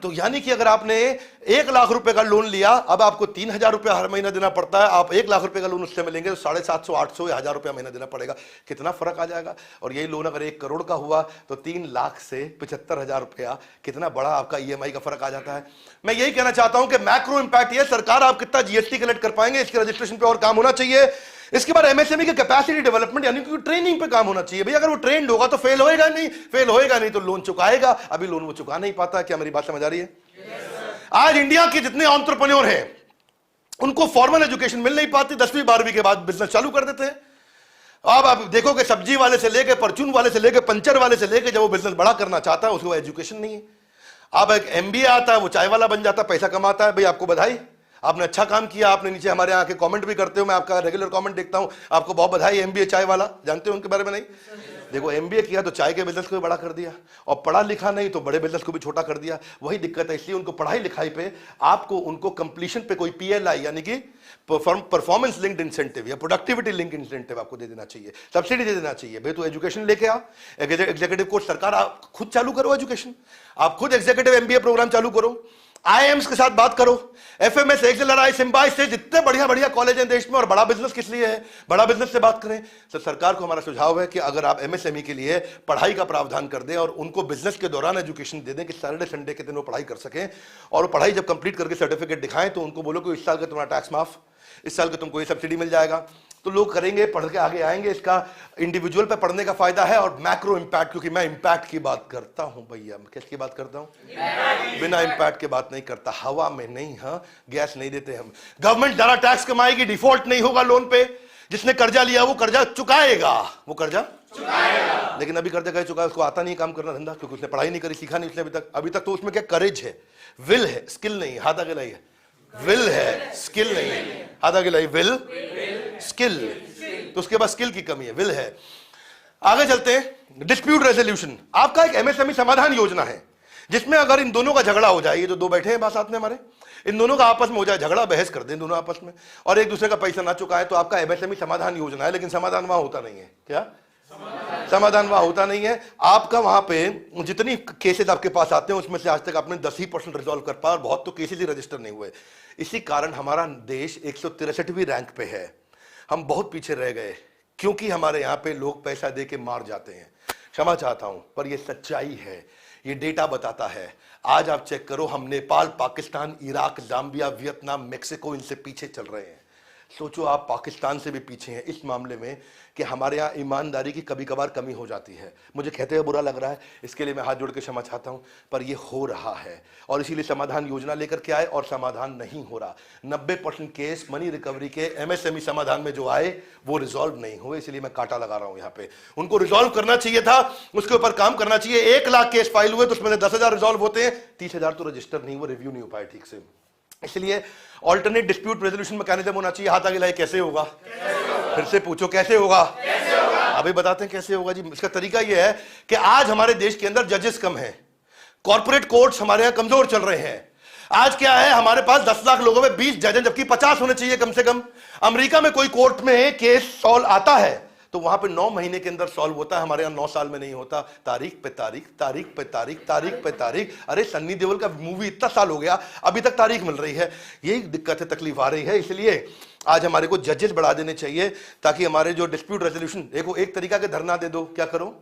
तो यानी कि अगर आपने 1 लाख रुपए का लोन लिया, अब आपको 3,000 रुपया हर महीना देना पड़ता है। आप 1 लाख रुपए का लोन उससे मिलेंगे तो 750, 800 या 1,000 रुपया महीना देना पड़ेगा। कितना फर्क आ जाएगा? और यही लोन अगर 1 करोड़ का हुआ तो 3 लाख से 75,000 रुपया, कितना बड़ा आपका ईएमआई का फर्क आ जाता है। मैं यही कहना चाहता हूं कि मैक्रो इंपैक्ट ये, सरकार आप कितना जीएसटी कलेक्ट कर पाएंगे इसके रजिस्ट्रेशन पे और काम होना चाहिए। इसके बाद एमएसएमई की कैपेसिटी डेवलपमेंट यानी कि ट्रेनिंग पे काम होना चाहिए भैया। अगर वो ट्रेंड होगा तो फेल होएगा नहीं तो लोन चुकाएगा। अभी लोन वो चुका नहीं पाता। क्या मेरी बात समझ आ रही है? आज इंडिया के जितने एंटरप्रेन्योर हैं उनको फॉर्मल एजुकेशन मिल नहीं पाती, 10वीं 12वीं के बाद बिजनेस चालू कर देते हैं। अब आप देखोगे सब्जी वाले से लेके, परचून वाले से लेके, पंचर वाले से लेके, जब वो बिजनेस बड़ा करना चाहता है उसको एजुकेशन नहीं है। अब एक एमबीए आता है, वो चाय वाला बन जाता है, पैसा कमाता है। भाई आपको बधाई, आपने अच्छा काम किया। आपने नीचे हमारे यहाँ के कमेंट भी करते हो, मैं आपका रेगुलर कमेंट देखता हूं, आपको बहुत बधाई। एमबीए चाय वाला, जानते हो उनके बारे में? नहीं। देखो एमबीए किया तो चाय के बिजनेस को भी बड़ा कर दिया, और पढ़ा लिखा नहीं तो बड़े बिजनेस को भी छोटा कर दिया। वही दिक्कत है। इसलिए उनको पढ़ाई लिखाई पे आपको, उनको कंप्लीशन पे कोई पीएलआई यानी कि परफॉर्मेंस लिंक्ड इंसेंटिव या प्रोडक्टिविटी लिंक इंसेंटिव आपको दे देना चाहिए, सब्सिडी दे देना चाहिए। भाई तो एजुकेशन लेके आ, एग्जीक्यूटिव कोर्स सरकार आप खुद चालू करो, एजुकेशन आप खुद एग्जीक्यूटिव एमबीए प्रोग्राम चालू करो, आईएम्स के साथ बात करो, एफएमएस, एक्सेलराई, सिम्बाइस से, जितने बढ़िया बढ़िया कॉलेज हैं देश में। और बड़ा बिजनेस किस लिए है? बड़ा बिजनेस से बात करें। तो सरकार को हमारा सुझाव है कि अगर आप एमएसएमई के लिए पढ़ाई का प्रावधान कर दें और उनको बिजनेस के दौरान एजुकेशन दे दें कि सैटरडे संडे के दिन वो पढ़ाई कर सकें, और वो पढ़ाई जब कंप्लीट करके सर्टिफिकेट दिखाएं तो उनको बोलो कि इस साल का तुम्हारा टैक्स माफ, इस साल का तुमको ये सब्सिडी मिल जाएगा, तो लोग करेंगे, पढ़ के आगे आएंगे। इसका इंडिविजुअल पे पढ़ने का फायदा है। और मैक्रो इंपैक्ट, क्योंकि मैं इंपैक्ट की बात करता हूं भैया, मैं किसकी बात करता हूं? बिना इंपैक्ट के बात नहीं करता। हवा में नहीं, हाँ गैस नहीं देते हम। गवर्नमेंट ज्यादा टैक्स कमाएगी, डिफॉल्ट नहीं होगा लोन पे। जिसने कर्जा लिया वो कर्जा चुकाएगा, वो कर्जा चुकाएगा। लेकिन अभी कर्जा कैसे चुकाए? उसको आता नहीं काम करना धंधा, क्योंकि उसने पढ़ाई नहीं करी, सीखा नहीं उसने अभी तक। तो उसमें क्या करेज है, विल है, स्किल नहीं। हाथ आगे लाइए, विल है, स्किल नहीं है। हाथ आगे लाइए, विल, स्किल। तो उसके बाद स्किल की कमी है, विल है। आगे चलते हैं। डिस्प्यूट रेजोल्यूशन आपका एक एमएसएमई समाधान योजना है, जिसमें अगर इन दोनों का झगड़ा हो जाए, ये जो दो बैठे हैं साथ में हमारे, इन दोनों का आपस में हो जाए झगड़ा, बहस कर दें दोनों आपस में, और एक दूसरे का पैसा ना चुकाए, तो आपका एमएसएमई समाधान योजना है। लेकिन समाधान वहां होता नहीं है। क्या समाधान वहां होता नहीं है? आपका वहां पे जितनी केसेस आपके पास आते हैं उसमें से आज तक आपने 10% रिजॉल्व कर पाया, और बहुत तो केसेस ही रजिस्टर नहीं हुए। इसी कारण हमारा देश 163वीं रैंक पे है। हम बहुत पीछे रह गए, क्योंकि हमारे यहाँ पे लोग पैसा दे के मार जाते हैं। क्षमा चाहता हूं, पर यह सच्चाई है, ये डेटा बताता है। आज आप चेक करो, हम Nepal, Pakistan, Iraq, Zambia, Vietnam, Mexico, इनसे पीछे चल रहे हैं। सोचो आप पाकिस्तान से भी पीछे हैं इस मामले में कि हमारे यहाँ ईमानदारी की कभी कभार कमी हो जाती है। मुझे कहते हुए बुरा लग रहा है, इसके लिए मैं हाथ जोड़ के क्षमा चाहता हूँ, पर ये हो रहा है। और इसीलिए समाधान योजना लेकर के आए, और समाधान नहीं हो रहा। 90% केस मनी रिकवरी के एमएसएमई समाधान में जो आए वो रिजॉल्व नहीं हुए। इसलिए मैं कांटा लगा रहा हूँ यहाँ पे। उनको रिजॉल्व करना चाहिए था, उसके ऊपर काम करना चाहिए। 1 लाख केस फाइल हुए तो उसमें से 10,000 रिजॉल्व होते हैं, 30,000 तो रजिस्टर नहीं, वो रिव्यू नहीं हो पाए ठीक से। इसलिए ऑल्टरनेट डिस्प्यूट रेजोल्यूशन मैकेनिज्म होना चाहिए। हाथ आगे लाइए, कैसे होगा? फिर से पूछो, कैसे होगा? अभी बताते हैं कैसे होगा जी। इसका तरीका यह है कि आज हमारे देश के अंदर जजेस कम हैं, कॉर्पोरेट कोर्ट्स हमारे यहां कमजोर चल रहे हैं। आज क्या है, हमारे पास 10 लाख लोगों में 20 जज हैं, जबकि 50 होने चाहिए कम से कम। अमेरिका में कोई कोर्ट में केस सॉल्व आता है तो वहां पे 9 महीने के अंदर सॉल्व होता है, हमारे यहाँ 9 साल में नहीं होता। तारीख पे तारीख, तारीख पे तारीख, तारीख पे तारीख। अरे सन्नी देओल का मूवी इतना साल हो गया, अभी तक तारीख मिल रही है। यही दिक्कत है, तकलीफ आ रही है। इसलिए आज हमारे को जजेस बढ़ा देने चाहिए ताकि हमारे जो डिस्प्यूट रेजोल्यूशन, देखो एक तरीका के धरना दे दो, क्या करो,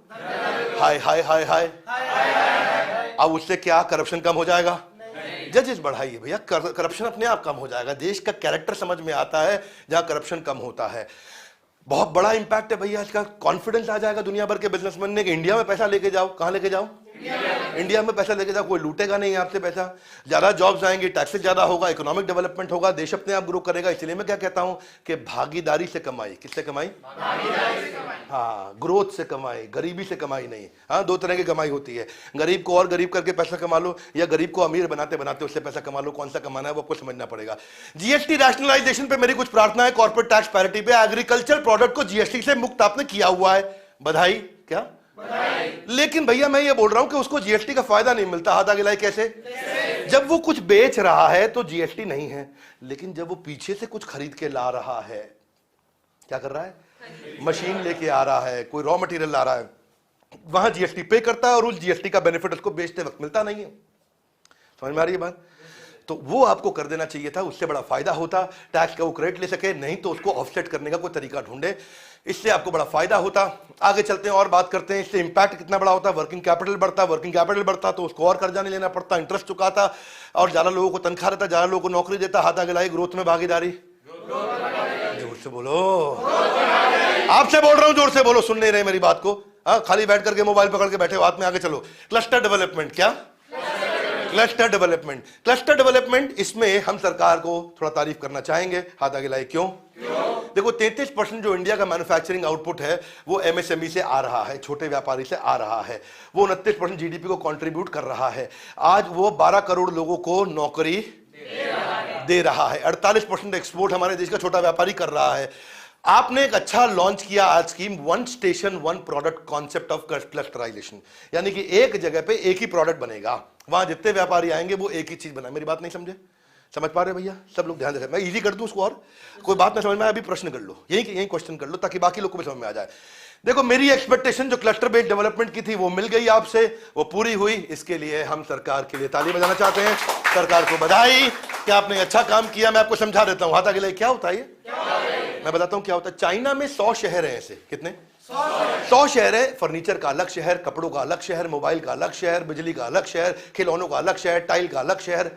हाय हाय हाय हाय, अब उससे क्या करप्शन कम हो जाएगा? जजेस बढ़ाइए भैया, करप्शन अपने आप कम हो जाएगा। देश का कैरेक्टर समझ में आता है जहां करप्शन कम होता है। बहुत बड़ा इंपैक्ट है भैया इसका। कॉन्फिडेंस आ जाएगा दुनिया भर के बिजनेसमैन ने कि इंडिया में पैसा लेके जाओ। कहां लेके जाओ? इंडिया में पैसा लेके जाओ, कोई लूटेगा नहीं आपसे पैसा। ज्यादा जॉब्स आएंगे, टैक्सेस ज्यादा होगा, इकोनॉमिक डेवलपमेंट होगा, देश अपने आप ग्रो करेगा। इसलिए मैं क्या कहता हूं कि भागीदारी से कमाई। किससे कमाई? हाँ, ग्रोथ से कमाई, गरीबी से कमाई नहीं। हाँ, दो तरह की कमाई होती है, गरीब को और गरीब करके पैसा कमा लो, या गरीब को अमीर बनाते बनाते उससे पैसा कमा लो। कौन सा कमाना है वो आपको समझना पड़ेगा। जीएसटी रैशनलाइजेशन पे मेरी कुछ प्रार्थना है, कॉर्पोरेट टैक्स पैरिटी पे। एग्रीकल्चर प्रोडक्ट को जीएसटी से मुक्त आपने किया हुआ है, बधाई। क्या? लेकिन भैया मैं ये बोल रहा हूं कि उसको जीएसटी का फायदा नहीं मिलता। हाथ आगे लाए कैसे? जब वो कुछ बेच रहा है तो जीएसटी नहीं है, लेकिन जब वो पीछे से कुछ खरीद के ला रहा है, क्या कर रहा है? मशीन लेके आ रहा है, कोई रॉ मटेरियल ला रहा है, वहां जीएसटी पे करता है और उस जीएसटी का बेनिफिट उसको बेचते वक्त मिलता नहीं है। समझ में आ रही है बात? तो वो आपको कर देना चाहिए था, उससे बड़ा फायदा होता। टैक्स का वो क्रेडिट ले सके, नहीं तो उसको ऑफसेट करने का कोई तरीका ढूंढे, इससे आपको बड़ा फायदा होता। आगे चलते हैं और बात करते हैं इससे इंपैक्ट कितना बड़ा होता। वर्किंग कैपिटल बढ़ता, वर्किंग कैपिटल बढ़ता तो उसको और कर्जा नहीं लेना पड़ता, इंटरेस्ट चुकाता, और ज्यादा लोगों को तनख्वाह रहता, ज्यादा लोगों को नौकरी देता। हाथ आगे लाई, ग्रोथ में भागीदारी। जोर से बोलो, आपसे बोल रहा हूं, जोर से बोलो, सुन नहीं रहे मेरी बात को। खाली बैठ करके मोबाइल पकड़ के बैठे हो, हाथ में आगे चलो। Cluster development. क्या? Cluster development. क्लस्टर डेवलपमेंट, इसमें हम सरकार को थोड़ा तारीफ करना चाहेंगे। हाथ आगे लाए। क्यों? देखो 33% जो इंडिया का मैन्युफैक्चरिंग आउटपुट है वो एमएसएमई से आ रहा है, छोटे व्यापारी से आ रहा है। वो 29% जीडीपी को कंट्रीब्यूट कर रहा है। आज वो 12 करोड़ लोगों को नौकरी दे रहा है। 48% एक्सपोर्ट हमारे देश का छोटा व्यापारी कर रहा है। आपने एक अच्छा लॉन्च किया आज scheme, one station one product concept of clusterisation, यानी कि एक जगह पे एक ही प्रोडक्ट बनेगा, वहां जितने व्यापारी आएंगे वो एक ही चीज बनाए। मेरी बात नहीं समझे? समझ पा रहे भैया? सब लोग ध्यान दें, मैं इजी कर दूं उसको, और कोई बात ना समझ में आए अभी प्रश्न कर लो, यही क्वेश्चन कर लो ताकि बाकी लोग को भी समझ में आ जाए। देखो मेरी एक्सपेक्टेशन जो क्लस्टर बेस्ड डेवलपमेंट की थी वो मिल गई आपसे, वो पूरी हुई। इसके लिए हम सरकार के लिए ताली बजाना चाहते हैं, सरकार को बधाई कि आपने अच्छा काम किया। मैं आपको समझा देता हूं। हाथ आगे क्या होता है ये? मैं बताता हूं क्या होता है। चाइना में 100 शहर हैं ऐसे। कितने? 100 शहर है। फर्नीचर का अलग शहर, कपड़ों का अलग शहर, मोबाइल का अलग शहर, बिजली का अलग शहर, खिलौनों का अलग शहर, टाइल का अलग शहर।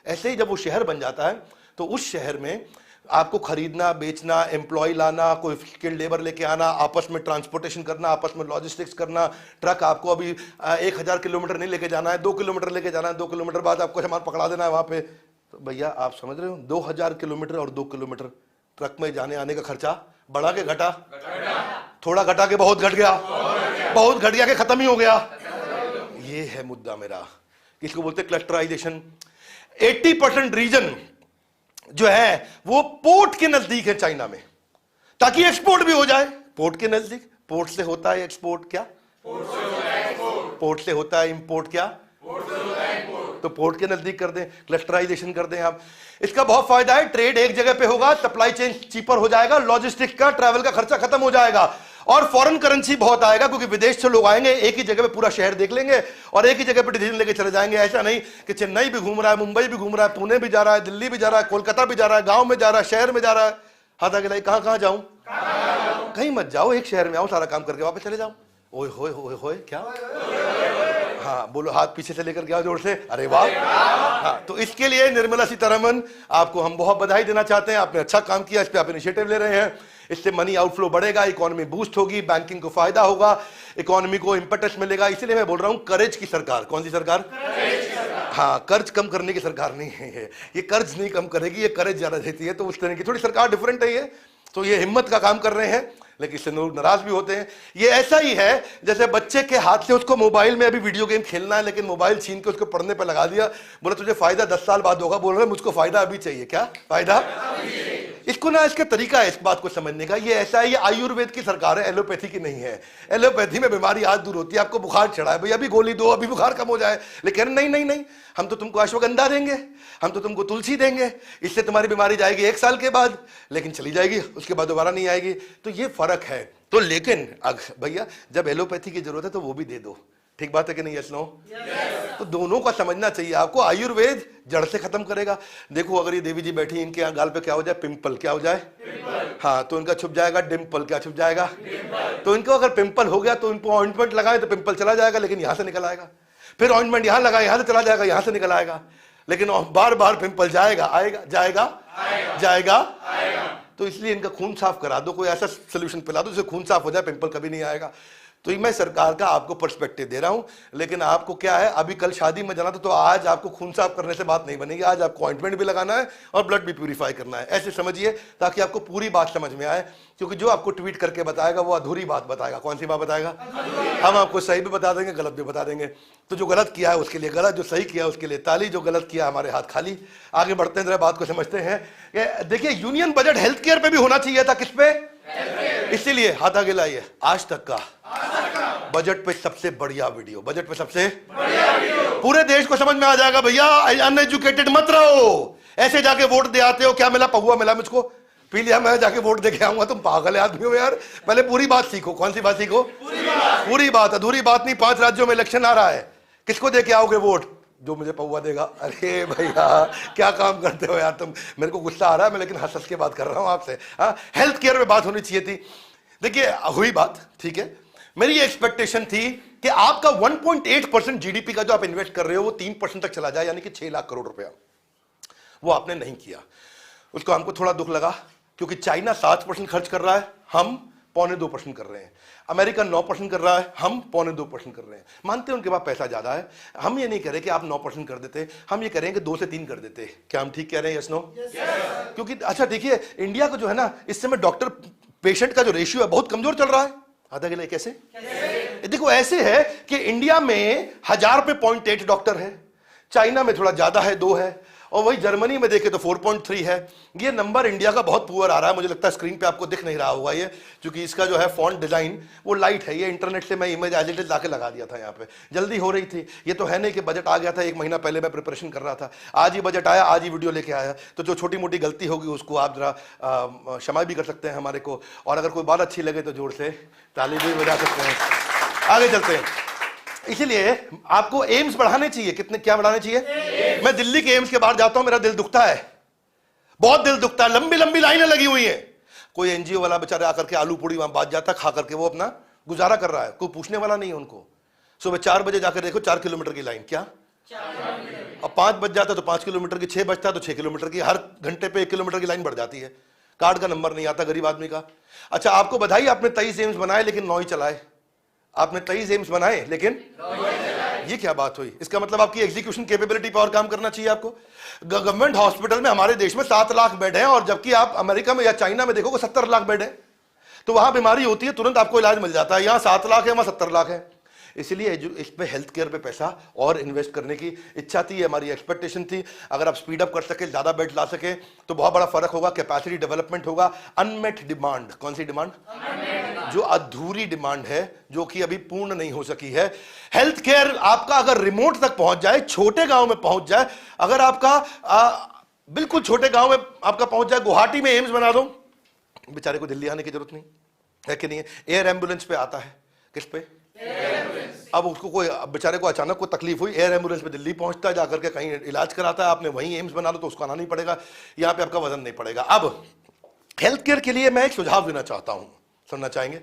ऐसे ही जब वो शहर बन जाता है तो उस शहर में आपको खरीदना, बेचना, एम्प्लॉय लाना, कोई स्किल्ड लेबर लेके आना, आपस में ट्रांसपोर्टेशन करना, आपस में लॉजिस्टिक्स करना। ट्रक आपको अभी 1000 किलोमीटर नहीं लेके जाना है, 2 किलोमीटर लेके जाना है, 2 किलोमीटर बाद आपको सामान पकड़ा देना है वहां पे। तो भैया आप समझ रहे हो, 2000 किलोमीटर और 2 किलोमीटर ट्रक में जाने आने का खर्चा बढ़ा के घटा? थोड़ा घटा के बहुत घट गया, बहुत घट गया कि खत्म ही हो गया। ये है मुद्दा मेरा, इसको बोलते क्लस्टराइजेशन। 80% रीजन जो है वो पोर्ट के नजदीक है चाइना में, ताकि एक्सपोर्ट भी हो जाए। पोर्ट के नजदीक, पोर्ट से होता है एक्सपोर्ट। क्या? पोर्ट से होता है इंपोर्ट। क्या? तो पोर्ट के नजदीक कर दें, क्लस्टराइजेशन कर दें आप। इसका बहुत फायदा है, ट्रेड एक जगह पे होगा, सप्लाई चेन चीपर हो जाएगा, लॉजिस्टिक्स का, ट्रैवल का खर्चा खत्म हो जाएगा, और फॉरेन करेंसी बहुत आएगा क्योंकि विदेश से लोग आएंगे, एक ही जगह पे पूरा शहर देख लेंगे और एक ही जगह पे डिसीजन लेके चले जाएंगे। ऐसा नहीं कि चेन्नई भी घूम रहा है, मुंबई भी घूम रहा है, पुणे भी जा रहा है, दिल्ली भी जा रहा है, कोलकाता भी जा रहा है, गांव में जा रहा है, शहर में जा रहा है। हाथ आगे लाई, कहां जाऊं? कहीं मत जाओ, एक शहर में आओ, सारा काम करके वापस चले जाओ। ओए होए होए होए, क्या? हाँ बोलो, हाथ पीछे से लेकर गया जोर से, अरे वाह। हाँ, तो इसके लिए निर्मला सीतारमण आपको हम बहुत बधाई देना चाहते हैं। आपने अच्छा काम किया, इस पे आप इनिशिएटिव ले रहे हैं। इससे मनी आउटफ्लो बढ़ेगा, इकोनॉमी बूस्ट होगी, बैंकिंग को फायदा होगा, इकोनॉमी को इंपटस मिलेगा। इसलिए मैं बोल रहा हूं करेज की सरकार। कौन सी सरकार? हाँ, कर्ज कम करने की सरकार नहीं है ये कर्ज नहीं कम करेगी, ये करेज ज्यादा देती है। तो उस तरह की थोड़ी सरकार डिफरेंट है ये, तो ये हिम्मत का काम कर रहे हैं, लेकिन इससे लोग नाराज भी होते हैं। ये ऐसा ही है जैसे बच्चे के हाथ से उसको मोबाइल में अभी वीडियो गेम खेलना है, लेकिन मोबाइल छीन के उसको पढ़ने पर लगा दिया, बोला तुझे फायदा 10 साल बाद होगा, बोल रहे मुझको फायदा अभी चाहिए। क्या फायदा? इसको ना, इसका तरीका है इस बात को समझने का। ये ऐसा है, ये आयुर्वेद की सरकार है, एलोपैथी की नहीं है। एलोपैथी में बीमारी आज दूर होती है, आपको बुखार चढ़ा है, भाई अभी गोली दो, अभी बुखार कम हो जाए। लेकिन नहीं नहीं नहीं, हम तो तुमको अश्वगंधा देंगे, हम तो तुमको तुलसी देंगे, इससे तुम्हारी बीमारी जाएगी 1 साल के बाद, लेकिन चली जाएगी, उसके बाद दोबारा नहीं आएगी। तो ये फर्क है। तो लेकिन भैया जब एलोपैथी की जरूरत है तो वो भी दे दो, ठीक बात है कि नहीं? Yes no? तो दोनों का समझना चाहिए आपको। आयुर्वेद जड़ से खत्म करेगा। देखो अगर ये देवी जी बैठी, इनके यहाँ गाल पे क्या हो जाए? पिंपल। क्या हो जाए? हाँ, तो इनका छुप जाएगा डिम्पल। क्या छुप जाएगा? तो इनको अगर पिंपल हो गया तो इनको ऑइंटमेंट लगाए तो पिंपल चला जाएगा, लेकिन यहां से निकल आएगा। फिर ऑइंटमेंट यहां लगाए, यहां से चला जाएगा, यहां से निकल आएगा, लेकिन बार बार पिंपल जाएगा, आएगा, जाएगा, जाएगा। तो इसलिए इनका खून साफ करा दो, कोई ऐसा सोल्यूशन पिला दो जिससे खून साफ हो जाए, पिंपल कभी नहीं आएगा। तो मैं सरकार का आपको पर्सपेक्टिव दे रहा हूं, लेकिन आपको क्या है, अभी कल शादी में जाना तो आज आपको खून साफ करने से बात नहीं बनेगी। आज आपको ऑइंटमेंट भी लगाना है और ब्लड भी प्यूरिफाई करना है। ऐसे समझिए ताकि आपको पूरी बात समझ में आए, क्योंकि जो आपको ट्वीट करके बताएगा वो अधूरी बात बताएगा। कौन सी बात बताएगा? हम आपको सही भी बता देंगे, गलत भी बता देंगे। तो जो गलत किया है उसके लिए गलत, जो सही किया है उसके लिए ताली, जो गलत किया हमारे हाथ खाली। आगे बढ़ते हैं, जरा बात को समझते हैं। देखिए, यूनियन बजट हेल्थ केयर पे भी होना चाहिए था। किस पे? इसीलिए हाथ आगे लाइए, आज तक का बजट पे सबसे बढ़िया वीडियो, बजट पे सबसे बढ़िया वीडियो। पूरे देश को समझ में आ जाएगा भैया, अनएजुकेटेड मत रहो। ऐसे जाके वोट दे आते हो, क्या मिला? पहुआ मिला मुझको, पी लिया, मैं जाके वोट दे के आऊंगा। तुम पागल आदमी हो यार, पहले पूरी बात सीखो। कौन सी बात सीखो? पूरी बात, अधूरी बात नहीं। 5 राज्यों में इलेक्शन आ रहा है, किसको दे के आओगे वोट? जो मुझे पहुआ देगा। अरे भैया क्या काम करते हो यार तुम, मेरे को गुस्सा आ रहा है, मैं लेकिन हंस के बात कर रहा हूं आपसे। हेल्थ केयर में बात होनी चाहिए थी। देखिए हुई बात, ठीक है। मेरी ये एक्सपेक्टेशन थी कि आपका 1.8% जीडीपी का जो आप इन्वेस्ट कर रहे हो वो 3% तक चला जाए, यानी कि 6 लाख करोड़ रुपया। वो आपने नहीं किया, उसको हमको थोड़ा दुख लगा, क्योंकि चाइना 7% खर्च कर रहा है, हम 0.25% कर रहे हैं। अमेरिका 9% कर रहा है, हम 0.2% कर रहे हैं। मानते हैं उनके पास पैसा ज्यादा है। हम ये नहीं कह रहे कि आप 9% कर देते, हम ये कह रहे हैं कि 2 से 3 कर देते। क्या हम ठीक कह रहे हैं? Yes no? क्योंकि अच्छा देखिए, इंडिया को जो है ना, इस समय डॉक्टर पेशेंट का जो रेशियो है बहुत कमजोर चल रहा है। आधा गिला कैसे? देखो ऐसे है कि इंडिया में 1000 पे 0.8 डॉक्टर है, चाइना में थोड़ा ज्यादा है, 2 है, और वही जर्मनी में देखे तो 4.3 है। ये नंबर इंडिया का बहुत पुअर आ रहा है। मुझे लगता है स्क्रीन पे आपको दिख नहीं रहा होगा ये, क्योंकि इसका जो है फॉन्ट डिजाइन वो लाइट है। ये इंटरनेट से मैं इमेज एज इट इज लाके लगा दिया था, यहाँ पे जल्दी हो रही थी। ये तो है नहीं कि बजट आ गया था 1 महीना पहले, मैं प्रिपरेशन कर रहा था, आज ही बजट आया, आज ही वीडियो लेके आया। तो जो छोटी मोटी गलती होगी उसको आप जरा क्षमा भी कर सकते हैं हमारे को, और अगर कोई बात अच्छी लगे तो जोर से ताली भी बजा सकते हैं। आगे चलते हैं। इसलिए आपको एम्स बढ़ाने चाहिए। कितने? क्या बढ़ाने चाहिए? मैं दिल्ली के एम्स के बाहर जाता हूं, मेरा दिल दुखता है, बहुत दिल दुखता है। लंबी लंबी लाइनें लगी हुई हैं। कोई एनजीओ वाला बेचारा आकर के आलू पूड़ी वहां बात जाता, खा करके वो अपना गुजारा कर रहा है, कोई पूछने वाला नहीं है उनको। सुबह 4 बजे जाकर देखो 4 किलोमीटर की लाइन, क्या? अब 5 बज जाता तो 5 किलोमीटर की, 6 बजता तो 6 किलोमीटर की, हर घंटे पे 1 किलोमीटर की लाइन बढ़ जाती है। कार्ड का नंबर नहीं आता गरीब आदमी का। अच्छा आपको बधाई, आपने 23 एम्स बनाए लेकिन 9 ही चलाए। आपने 23 एम्स बनाए लेकिन ये क्या बात हुई? इसका मतलब आपकी एग्जीक्यूशन कैपेबिलिटी पर और काम करना चाहिए आपको। गवर्नमेंट हॉस्पिटल में हमारे देश में 7 लाख बेड हैं, और जबकि आप अमेरिका में या चाइना में देखोगे 70 लाख बेड है। तो वहां बीमारी होती है तुरंत आपको इलाज मिल जाता है। यहां 7 लाख है, वहां 70 लाख है। इसलिए इस पे हेल्थ केयर पे पैसा और इन्वेस्ट करने की इच्छा थी, हमारी एक्सपेक्टेशन थी। अगर आप स्पीड अप कर सके, ज्यादा बेड ला सके तो बहुत बड़ा फर्क होगा, कैपेसिटी डेवलपमेंट होगा। अनमेट डिमांड, कौन सी डिमांड? जो अधूरी डिमांड है, जो कि अभी पूर्ण नहीं हो सकी है। हेल्थ केयर आपका अगर रिमोट तक पहुंच जाए, छोटे गांव में पहुंच जाए, अगर आपका बिल्कुल छोटे गांव में आपका पहुंच जाए, गुवाहाटी में एम्स बना दो, बेचारे को दिल्ली आने की जरूरत नहीं है कि नहीं है? एयर एम्बुलेंस पे आता है, किस पे? अब उसको कोई बेचारे को अचानक कोई तकलीफ हुई, एयर एम्बुलेंस पे दिल्ली पहुंचता है, जाकर के कहीं इलाज कराता है। आपने वहीं एम्स बना लो तो उसको आना नहीं पड़ेगा, यहाँ पे आपका वजन नहीं पड़ेगा। अब हेल्थ केयर के लिए मैं एक सुझाव देना चाहता हूं, सुनना चाहेंगे?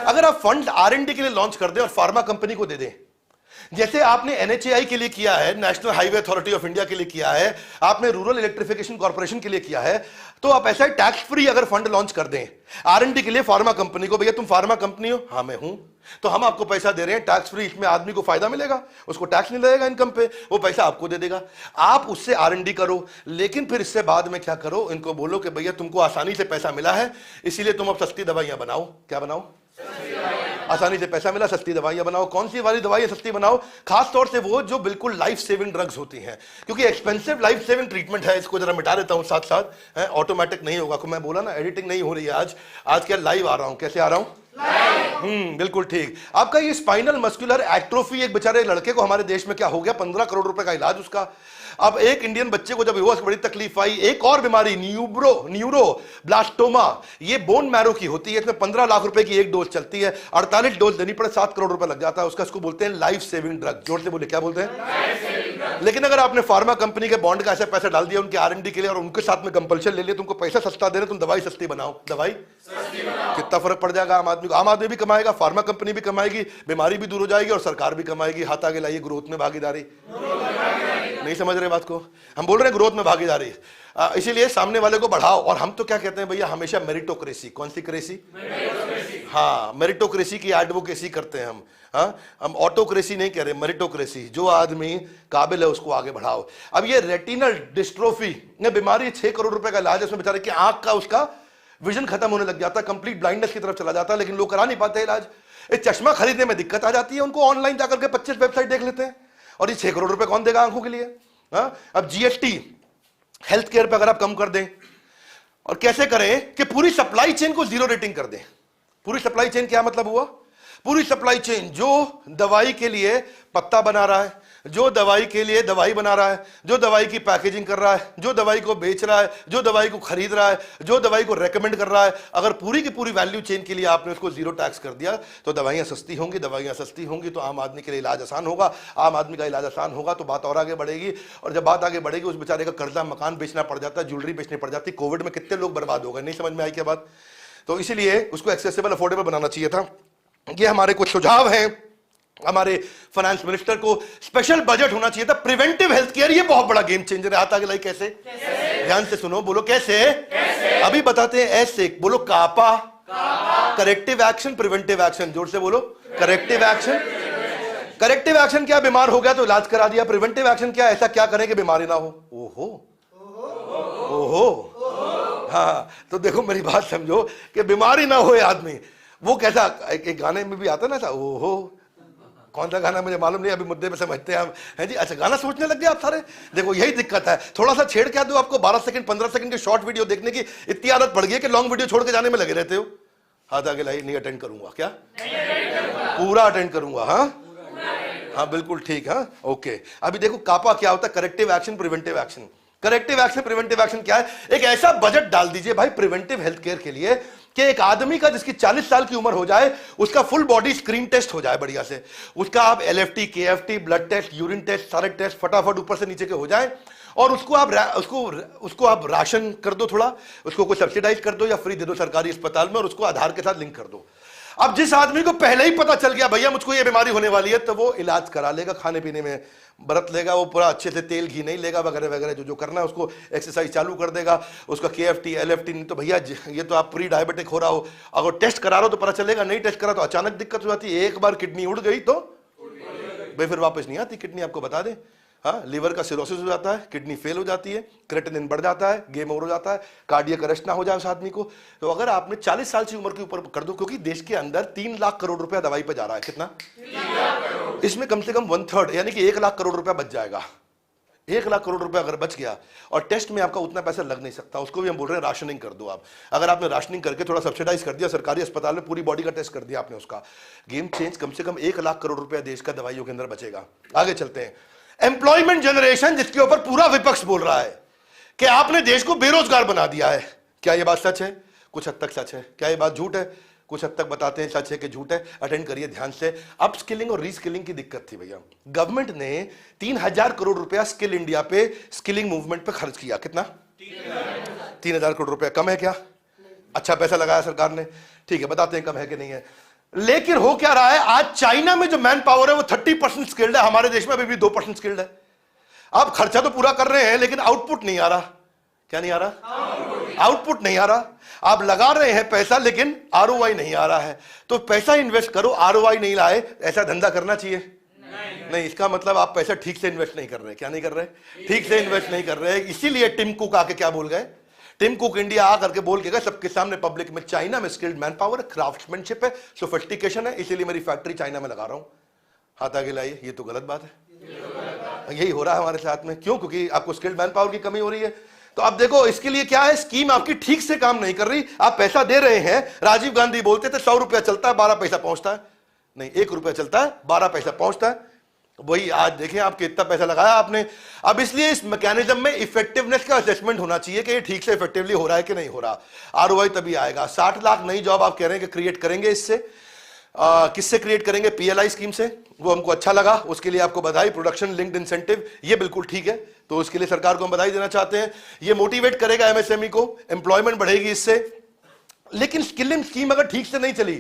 अगर आप फंड R&D के लिए लॉन्च कर दें और फार्मा कंपनी को दे दें, जैसे आपने NHAI के लिए किया है, national highway authority of India के लिए किया है, आपने रूरल इलेक्ट्रिफिकेशन कॉर्पोरेशन के लिए किया है, तो आप ऐसा टैक्स फ्री अगर फंड लॉन्च कर दें R&D के लिए फार्मा कंपनी को, भैया तुम फार्मा कंपनी हो, हाँ मैं हूं, तो हम आपको पैसा दे रहे हैं टैक्स फ्री। इसमें आदमी को फायदा मिलेगा, उसको टैक्स नहीं लगेगा इनकम पे, वो पैसा आपको दे देगा। आप उससे R&D करो, लेकिन फिर इससे बाद में क्या करो, इनको बोलो कि भैया तुमको आसानी से पैसा मिला है, इसीलिए तुम अब सस्ती दवाइयां बनाओ। क्या बनाओ? आसानी से पैसा मिला, सस्ती दवाइयां बनाओ। कौन सी वाली दवाइयां सस्ती बनाओ? खास तौर से वो जो बिल्कुल लाइफ सेविंग ड्रग्स होती हैं, क्योंकि एक्सपेंसिव लाइफ सेविंग ट्रीटमेंट है। इसको जरा मिटा देता हूं साथ साथ, ऑटोमेटिक नहीं होगा। मैं बोला ना एडिटिंग नहीं हो रही है आज क्या लाइव आ रहा हूं। कैसे आ रहा हूं? बिल्कुल ठीक। आपका ये स्पाइनल मस्कुलर एट्रोफी, एक बेचारे लड़के को हमारे देश में क्या हो गया, 15 करोड़ रुपए का इलाज उसका। अब एक इंडियन बच्चे को जब बेहोश बड़ी तकलीफ आई, एक और बीमारी न्यूरोब्लास्टोमा, ये बोन मैरो की होती है, इसमें 15 लाख रुपए की एक डोज चलती है, 48 डोज देनी पड़े, 7 करोड़ रुपए लग जाता है उसका। इसको बोलते हैं लाइफ सेविंग ड्रग। जोर से बोले, क्या बोलते हैं? लेकिन अगर आपने फार्मा कंपनी के बॉन्ड का ऐसे पैसा डाल दिया उनके R&D के लिए और उनके साथ में कंपल्शन ले लिया, तुमको पैसा सस्ता दे रहे, तुम दवाई सस्ती बनाओ, दवाई कितना फर्क पड़ जाएगा आम आदमी को। आम आदमी भी कमाएगा, फार्मा कंपनी भी कमाएगी, बीमारी भी दूर हो जाएगी और सरकार भी कमाएगी। हाथ आगे लाइए, ग्रोथ में भागीदारी। नहीं समझ रहे बात को? हम बोल रहे हैं ग्रोथ में भागीदारी, इसीलिए सामने वाले को बढ़ाओ। और हम तो क्या कहते हैं भैया, हमेशा मेरिटोक्रेसी। कौन सी क्रेसी? हाँ, मेरिटोक्रेसी की एडवोकेसी करते हैं हम। हाँ, हम ऑटोक्रेसी नहीं कह रहे, मेरिटोक्रेसी। जो आदमी काबिल है उसको आगे बढ़ाओ। अब ये रेटिनल डिस्ट्रोफी ने बीमारी, 6 करोड़ रुपए का इलाज है उसमें, बेचारे की आंख का उसका विजन खत्म होने लग जाता है, कंप्लीट ब्लाइंडनेस की तरफ चला जाता है, लेकिन लोग करा नहीं पाते इलाज। इस चश्मा खरीदने में दिक्कत आ जाती है उनको, ऑनलाइन जाकर के 25 वेबसाइट देख लेते हैं, और ये 6 करोड़ रुपए कौन देगा आंखों के लिए? हाँ, अब GST हेल्थ केयर पे अगर आप कम कर दें, और कैसे करें कि पूरी सप्लाई चेन को 0 रेटिंग कर दें। पूरी सप्लाई चेन क्या मतलब हुआ? पूरी सप्लाई चेन, जो दवाई के लिए पत्ता बना रहा है, जो दवाई के लिए दवाई बना रहा है, जो दवाई की पैकेजिंग कर रहा है, जो दवाई को बेच रहा है, जो दवाई को खरीद रहा है, जो दवाई को रेकमेंड कर रहा है, अगर पूरी की पूरी वैल्यू चेन के लिए आपने उसको 0 टैक्स कर दिया तो दवाइयां सस्ती होंगी। दवाइयां सस्ती होंगी तो आम आदमी के लिए इलाज आसान होगा। आम आदमी का इलाज आसान होगा तो बात और आगे बढ़ेगी, और जब बात आगे बढ़ेगी उस बेचारे का कर्जा, मकान बेचना पड़ जाता है, ज्वेलरी बेचनी पड़ जाती। कोविड में कितने लोग बर्बाद हो गए, नहीं समझ में आई क्या बात? तो इसीलिए उसको एक्सेसिबल, अफोर्डेबल बनाना चाहिए था। ये हमारे कुछ सुझाव हैं। हमारे फाइनेंस मिनिस्टर को स्पेशल बजट होना चाहिए था, प्रिवेंटिव हेल्थ केयर, ये बहुत बड़ा गेम चेंजर है। हाथ आगे लाई, कैसे? ध्यान से सुनो, बोलो कैसे? अभी बताते हैं ऐसे। बोलो कापा, करेक्टिव एक्शन, प्रिवेंटिव एक्शन। जोर से बोलो, करेक्टिव एक्शन। करेक्टिव एक्शन क्या? बीमार हो गया तो इलाज करा दिया। प्रिवेंटिव एक्शन क्या? ऐसा क्या करें कि बीमारी ना हो। ओहो ओहो, हाँ, तो देखो मेरी बात समझो कि बीमारी ना हो आदमी, वो कैसा? एक गाने में भी आता ना, ओहो, कौन सा गाना मुझे मालूम नहीं, अभी मुद्दे पे समझते हैं हम, हैं जी? अच्छा, गाना सोचने लग गए आप सारे। देखो यही दिक्कत है, थोड़ा सा छेड़ क्या दो आपको, 12 सेकंड 15 सेकंड की शॉर्ट वीडियो देखने की इतनी आदत पड़ गई है कि लॉन्ग वीडियो छोड़ के जाने में लगे रहते हो। हाथ आगे लाइए। नहीं अटेंड करूंगा क्या? पूरा अटेंड करूंगा। हाँ हाँ, बिल्कुल ठीक। हाँ, ओके। अभी देखो कापा क्या होता है, corrective action, preventive action. Corrective action, preventive action क्या है? एक ऐसा बजट डाल दीजिए भाई प्रिवेंटिव हेल्थ केयर के लिए कि एक आदमी का जिसकी 40 साल की उम्र हो जाए, उसका फुल बॉडी स्क्रीन टेस्ट हो जाए बढ़िया से, उसका आप LFT, KFT, blood test, urine test, सारे टेस्ट फटाफट ऊपर से नीचे के हो जाए, और उसको आप राशन कर दो, थोड़ा उसको कोई सब्सिडाइज कर दो या फ्री दे दो सरकारी अस्पताल में, और उसको आधार के साथ लिंक कर दो। अब जिस आदमी को पहले ही पता चल गया भैया मुझको ये बीमारी होने वाली है, तो वो इलाज करा लेगा, खाने पीने में बरत लेगा, वो पूरा अच्छे से तेल घी नहीं लेगा, वगैरह वगैरह जो जो करना है, उसको एक्सरसाइज चालू कर देगा, उसका KFT, LFT। नहीं तो भैया ये तो आप प्री डायबिटिक हो रहा हो, अगर टेस्ट करा रहे हो तो पता चलेगा, नहीं टेस्ट करा तो अचानक दिक्कत हो जाती है। एक बार किडनी उड़ गई तो भाई फिर वापस नहीं आती किडनी, आपको बता दें। हाँ, लीवर का सिरोसिस हो जाता है, किडनी फेल हो जाती है, क्रेटिनिन बढ़ जाता है, गेम ओवर हो जाता है, कार्डियक अरेस्ट ना हो जाए उस आदमी को। तो अगर आपने 40 साल की उम्र के ऊपर कर दो, क्योंकि देश के अंदर 3 लाख करोड़ रुपया दवाई पे जा रहा है। कितना? 3 लाख करोड़। इसमें कम से कम 1/3 यानी कि 1 लाख करोड़ रुपया बच जाएगा। 1 लाख करोड़ रुपया अगर बच गया, और टेस्ट में आपका उतना पैसा लग नहीं सकता, उसको भी हम बोल रहे हैं राशनिंग कर दो आप। अगर आपने राशनिंग करके थोड़ा सब्सिडाइज कर दिया, सरकारी अस्पताल में पूरी बॉडी का टेस्ट कर दिया आपने, उसका गेम चेंज। कम से कम 1 लाख करोड़ रुपया देश का दवाइयों के अंदर बचेगा। आगे चलते हैं। एम्प्लॉयमेंट जनरेशन, जिसके ऊपर पूरा विपक्ष बोल रहा है कि आपने देश को बेरोजगार बना दिया है। क्या यह बात सच है? कुछ हद तक सच है। क्या यह बात झूठ है? कुछ हद तक बताते हैं सच है कि झूठ है। अटेंड करिए ध्यान से। अपस्किलिंग और रीस्किलिंग की दिक्कत थी भैया। गवर्नमेंट ने 3000 करोड़ रुपया स्किल इंडिया पे, स्किलिंग मूवमेंट पे खर्च किया। कितना? 3000 करोड़ रुपया। कम है क्या? अच्छा पैसा लगाया सरकार ने, ठीक है, बताते हैं कम है कि नहीं है। लेकिन हो क्या रहा है, आज चाइना में जो मैन पावर है वो 30% स्किल्ड है, हमारे देश में अभी भी 2% स्किल्ड है। आप खर्चा तो पूरा कर रहे हैं लेकिन आउटपुट नहीं आ रहा। क्या नहीं आ रहा? आउटपुट नहीं आ रहा। आप लगा रहे हैं पैसा लेकिन ROI नहीं आ रहा है। तो पैसा इन्वेस्ट करो, ROI नहीं लाए, ऐसा धंधा करना चाहिए? नहीं। इसका मतलब आप पैसा ठीक से इन्वेस्ट नहीं कर रहे। क्या नहीं कर रहे? ठीक से इन्वेस्ट नहीं कर रहे। इसीलिए टिम कुक आके क्या बोल गए? टिम कुक इंडिया आ करके बोल के गए सबके सामने पब्लिक में, चाइना में स्किल्ड मैन पावर, क्राफ्ट्समैनशिप है, सोफिस्टिकेशन है, इसीलिए मेरी फैक्ट्री चाइना में लगा रहा हूं। हाथ आगे लाइए। ये तो गलत बात है। यही हो रहा है हमारे साथ में। क्यों? क्योंकि आपको स्किल्ड मैन पावर की कमी हो रही है। तो अब देखो इसके लिए क्या है, स्कीम आपकी ठीक से काम नहीं कर रही। आप पैसा दे रहे हैं, राजीव गांधी बोलते थे 100 रुपया चलता है 12 पैसा पहुंचता है, नहीं 1 रुपया चलता है 12 पैसा पहुंचता है। वही आज देखें आप कितना पैसा लगाया आपने। अब इसलिए इस मैकेनिज्म में इफेक्टिवनेस का असेसमेंट होना चाहिए कि ये ठीक से इफेक्टिवली हो रहा है कि नहीं हो रहा। आरओआई तभी आएगा। 60 लाख नई जॉब आप कह रहे हैं कि क्रिएट करेंगे इससे। किससे क्रिएट करेंगे? पीएलआई स्कीम से। वो हमको अच्छा लगा, उसके लिए आपको बधाई। प्रोडक्शन लिंक्ड इंसेंटिव, ये बिल्कुल ठीक है, तो उसके लिए सरकार को हम बधाई देना चाहते हैं। ये मोटिवेट करेगा एमएसएमई को, एम्प्लॉयमेंट बढ़ेगी इससे। लेकिन स्किलिंग स्कीम अगर ठीक से नहीं चली,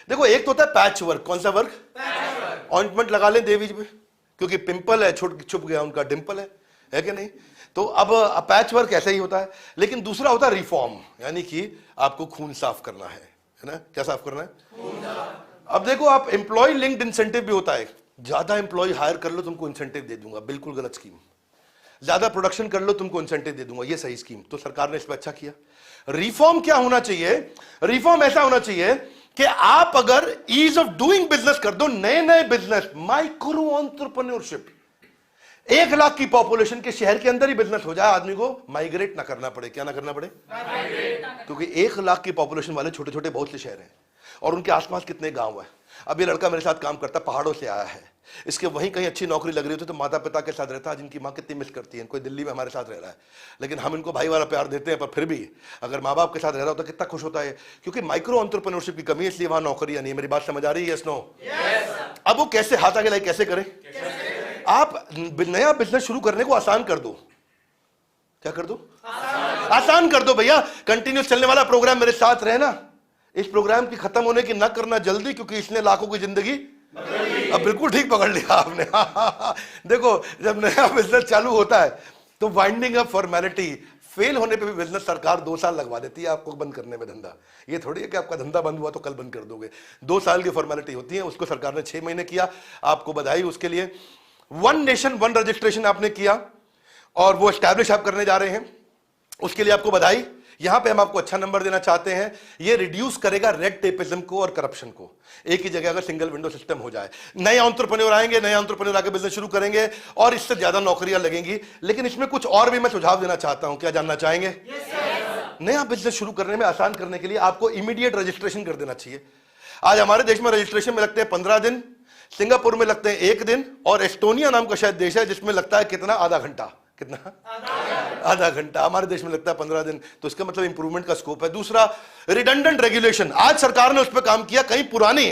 देखो एक तो होता है पैच वर्क। कौन सा वर्क? ऑइंटमेंट लगा लें देवी जी पे, क्योंकि पिंपल है, छुप गया उनका डिंपल है कि नहीं? तो अब पैच वर्क ऐसा ही होता है। लेकिन दूसरा होता है रिफॉर्म, यानी कि आपको खून साफ करना है ना? क्या साफ करना है? खून साफ। अब देखो आप एम्प्लॉय लिंक्ड इंसेंटिव भी होता है। ज्यादा एम्प्लॉय हायर कर लो तुमको इंसेंटिव दे दूंगा, बिल्कुल गलत स्कीम। ज्यादा प्रोडक्शन कर लो तुमको इंसेंटिव दे दूंगा, ये सही स्कीम। तो सरकार ने इस पर अच्छा किया। रिफॉर्म क्या होना चाहिए? रिफॉर्म ऐसा होना चाहिए कि आप अगर ईज ऑफ डूइंग बिजनेस कर दो, नए नए बिजनेस, माइक्रो एंटरप्रेन्योरशिप, 1 लाख की पॉपुलेशन के शहर के अंदर ही बिजनेस हो जाए, आदमी को माइग्रेट ना करना पड़े। क्या ना करना पड़े? क्योंकि 1 लाख की पॉपुलेशन वाले छोटे छोटे बहुत से शहर हैं और उनके आसपास कितने गांव हैं। अब ये लड़का मेरे साथ काम करता, पहाड़ों से आया है, इसके वहीं कहीं अच्छी नौकरी लग रही होती तो माता पिता के साथ रहता है, जिनकी माँ कितनी मिस करती है। कोई दिल्ली में हमारे साथ रह रहा है, लेकिन हम इनको भाई वाला प्यार देते हैं, पर फिर भी अगर माँ बाप के साथ रह रहा होता कितना खुश होता है। क्योंकि माइक्रो एंटरप्रेन्योरशिप की कमी है, इसलिए वहां नौकरियां नहीं। मेरी बात समझ आ रही है? Yes no? अब वो कैसे हाथ आगे लाई, कैसे करें? आप नया बिजनेस शुरू करने को आसान कर दो। क्या कर दो? आसान कर दो भैया। कंटिन्यूस चलने वाला प्रोग्राम मेरे साथ रहना। इस प्रोग्राम की खत्म होने की ना करना जल्दी, क्योंकि इसने लाखों की जिंदगी अब बिल्कुल ठीक पकड़ लिया आपने। देखो जब नया बिजनेस चालू होता है तो वाइंडिंग अप फॉर्मेलिटी, फेल होने पे भी बिजनेस सरकार 2 साल लगवा देती है आपको बंद करने में धंधा। ये थोड़ी है कि आपका धंधा बंद हुआ तो कल बंद कर दोगे। 2 साल की फॉर्मेलिटी होती है, उसको सरकार ने 6 महीने किया। आपको बधाई उसके लिए। 1 नेशन 1 रजिस्ट्रेशन आपने किया और वो एस्टैब्लिश आप करने जा रहे हैं, उसके लिए आपको बधाई। यहां पे हम आपको अच्छा नंबर देना चाहते हैं। ये रिड्यूस करेगा रेड टेपिज्म को और करप्शन को। एक ही जगह अगर सिंगल विंडो सिस्टम हो जाए, नए एंटरप्रेन्योर आएंगे, नए एंटरप्रेन्योर आके बिजनेस शुरू करेंगे और इससे ज्यादा नौकरियां लगेंगी। लेकिन इसमें कुछ और भी मैं सुझाव देना चाहता हूं। क्या जानना चाहेंगे? नया बिजनेस शुरू करने में आसान करने के लिए आपको इमीडिएट रजिस्ट्रेशन कर देना चाहिए। आज हमारे देश में रजिस्ट्रेशन में लगते हैं 15 दिन, सिंगापुर में लगते हैं 1 दिन, और एस्टोनिया नाम का शायद देश है जिसमें लगता है कितना? आधा घंटा। कितना? आधा घंटा। हमारे देश में लगता है 15 दिन। तो इसका मतलब इंप्रूवमेंट का स्कोप है। दूसरा, रिडंडेंट रेगुलेशन, आज सरकार ने उस पर काम किया, कई पुराने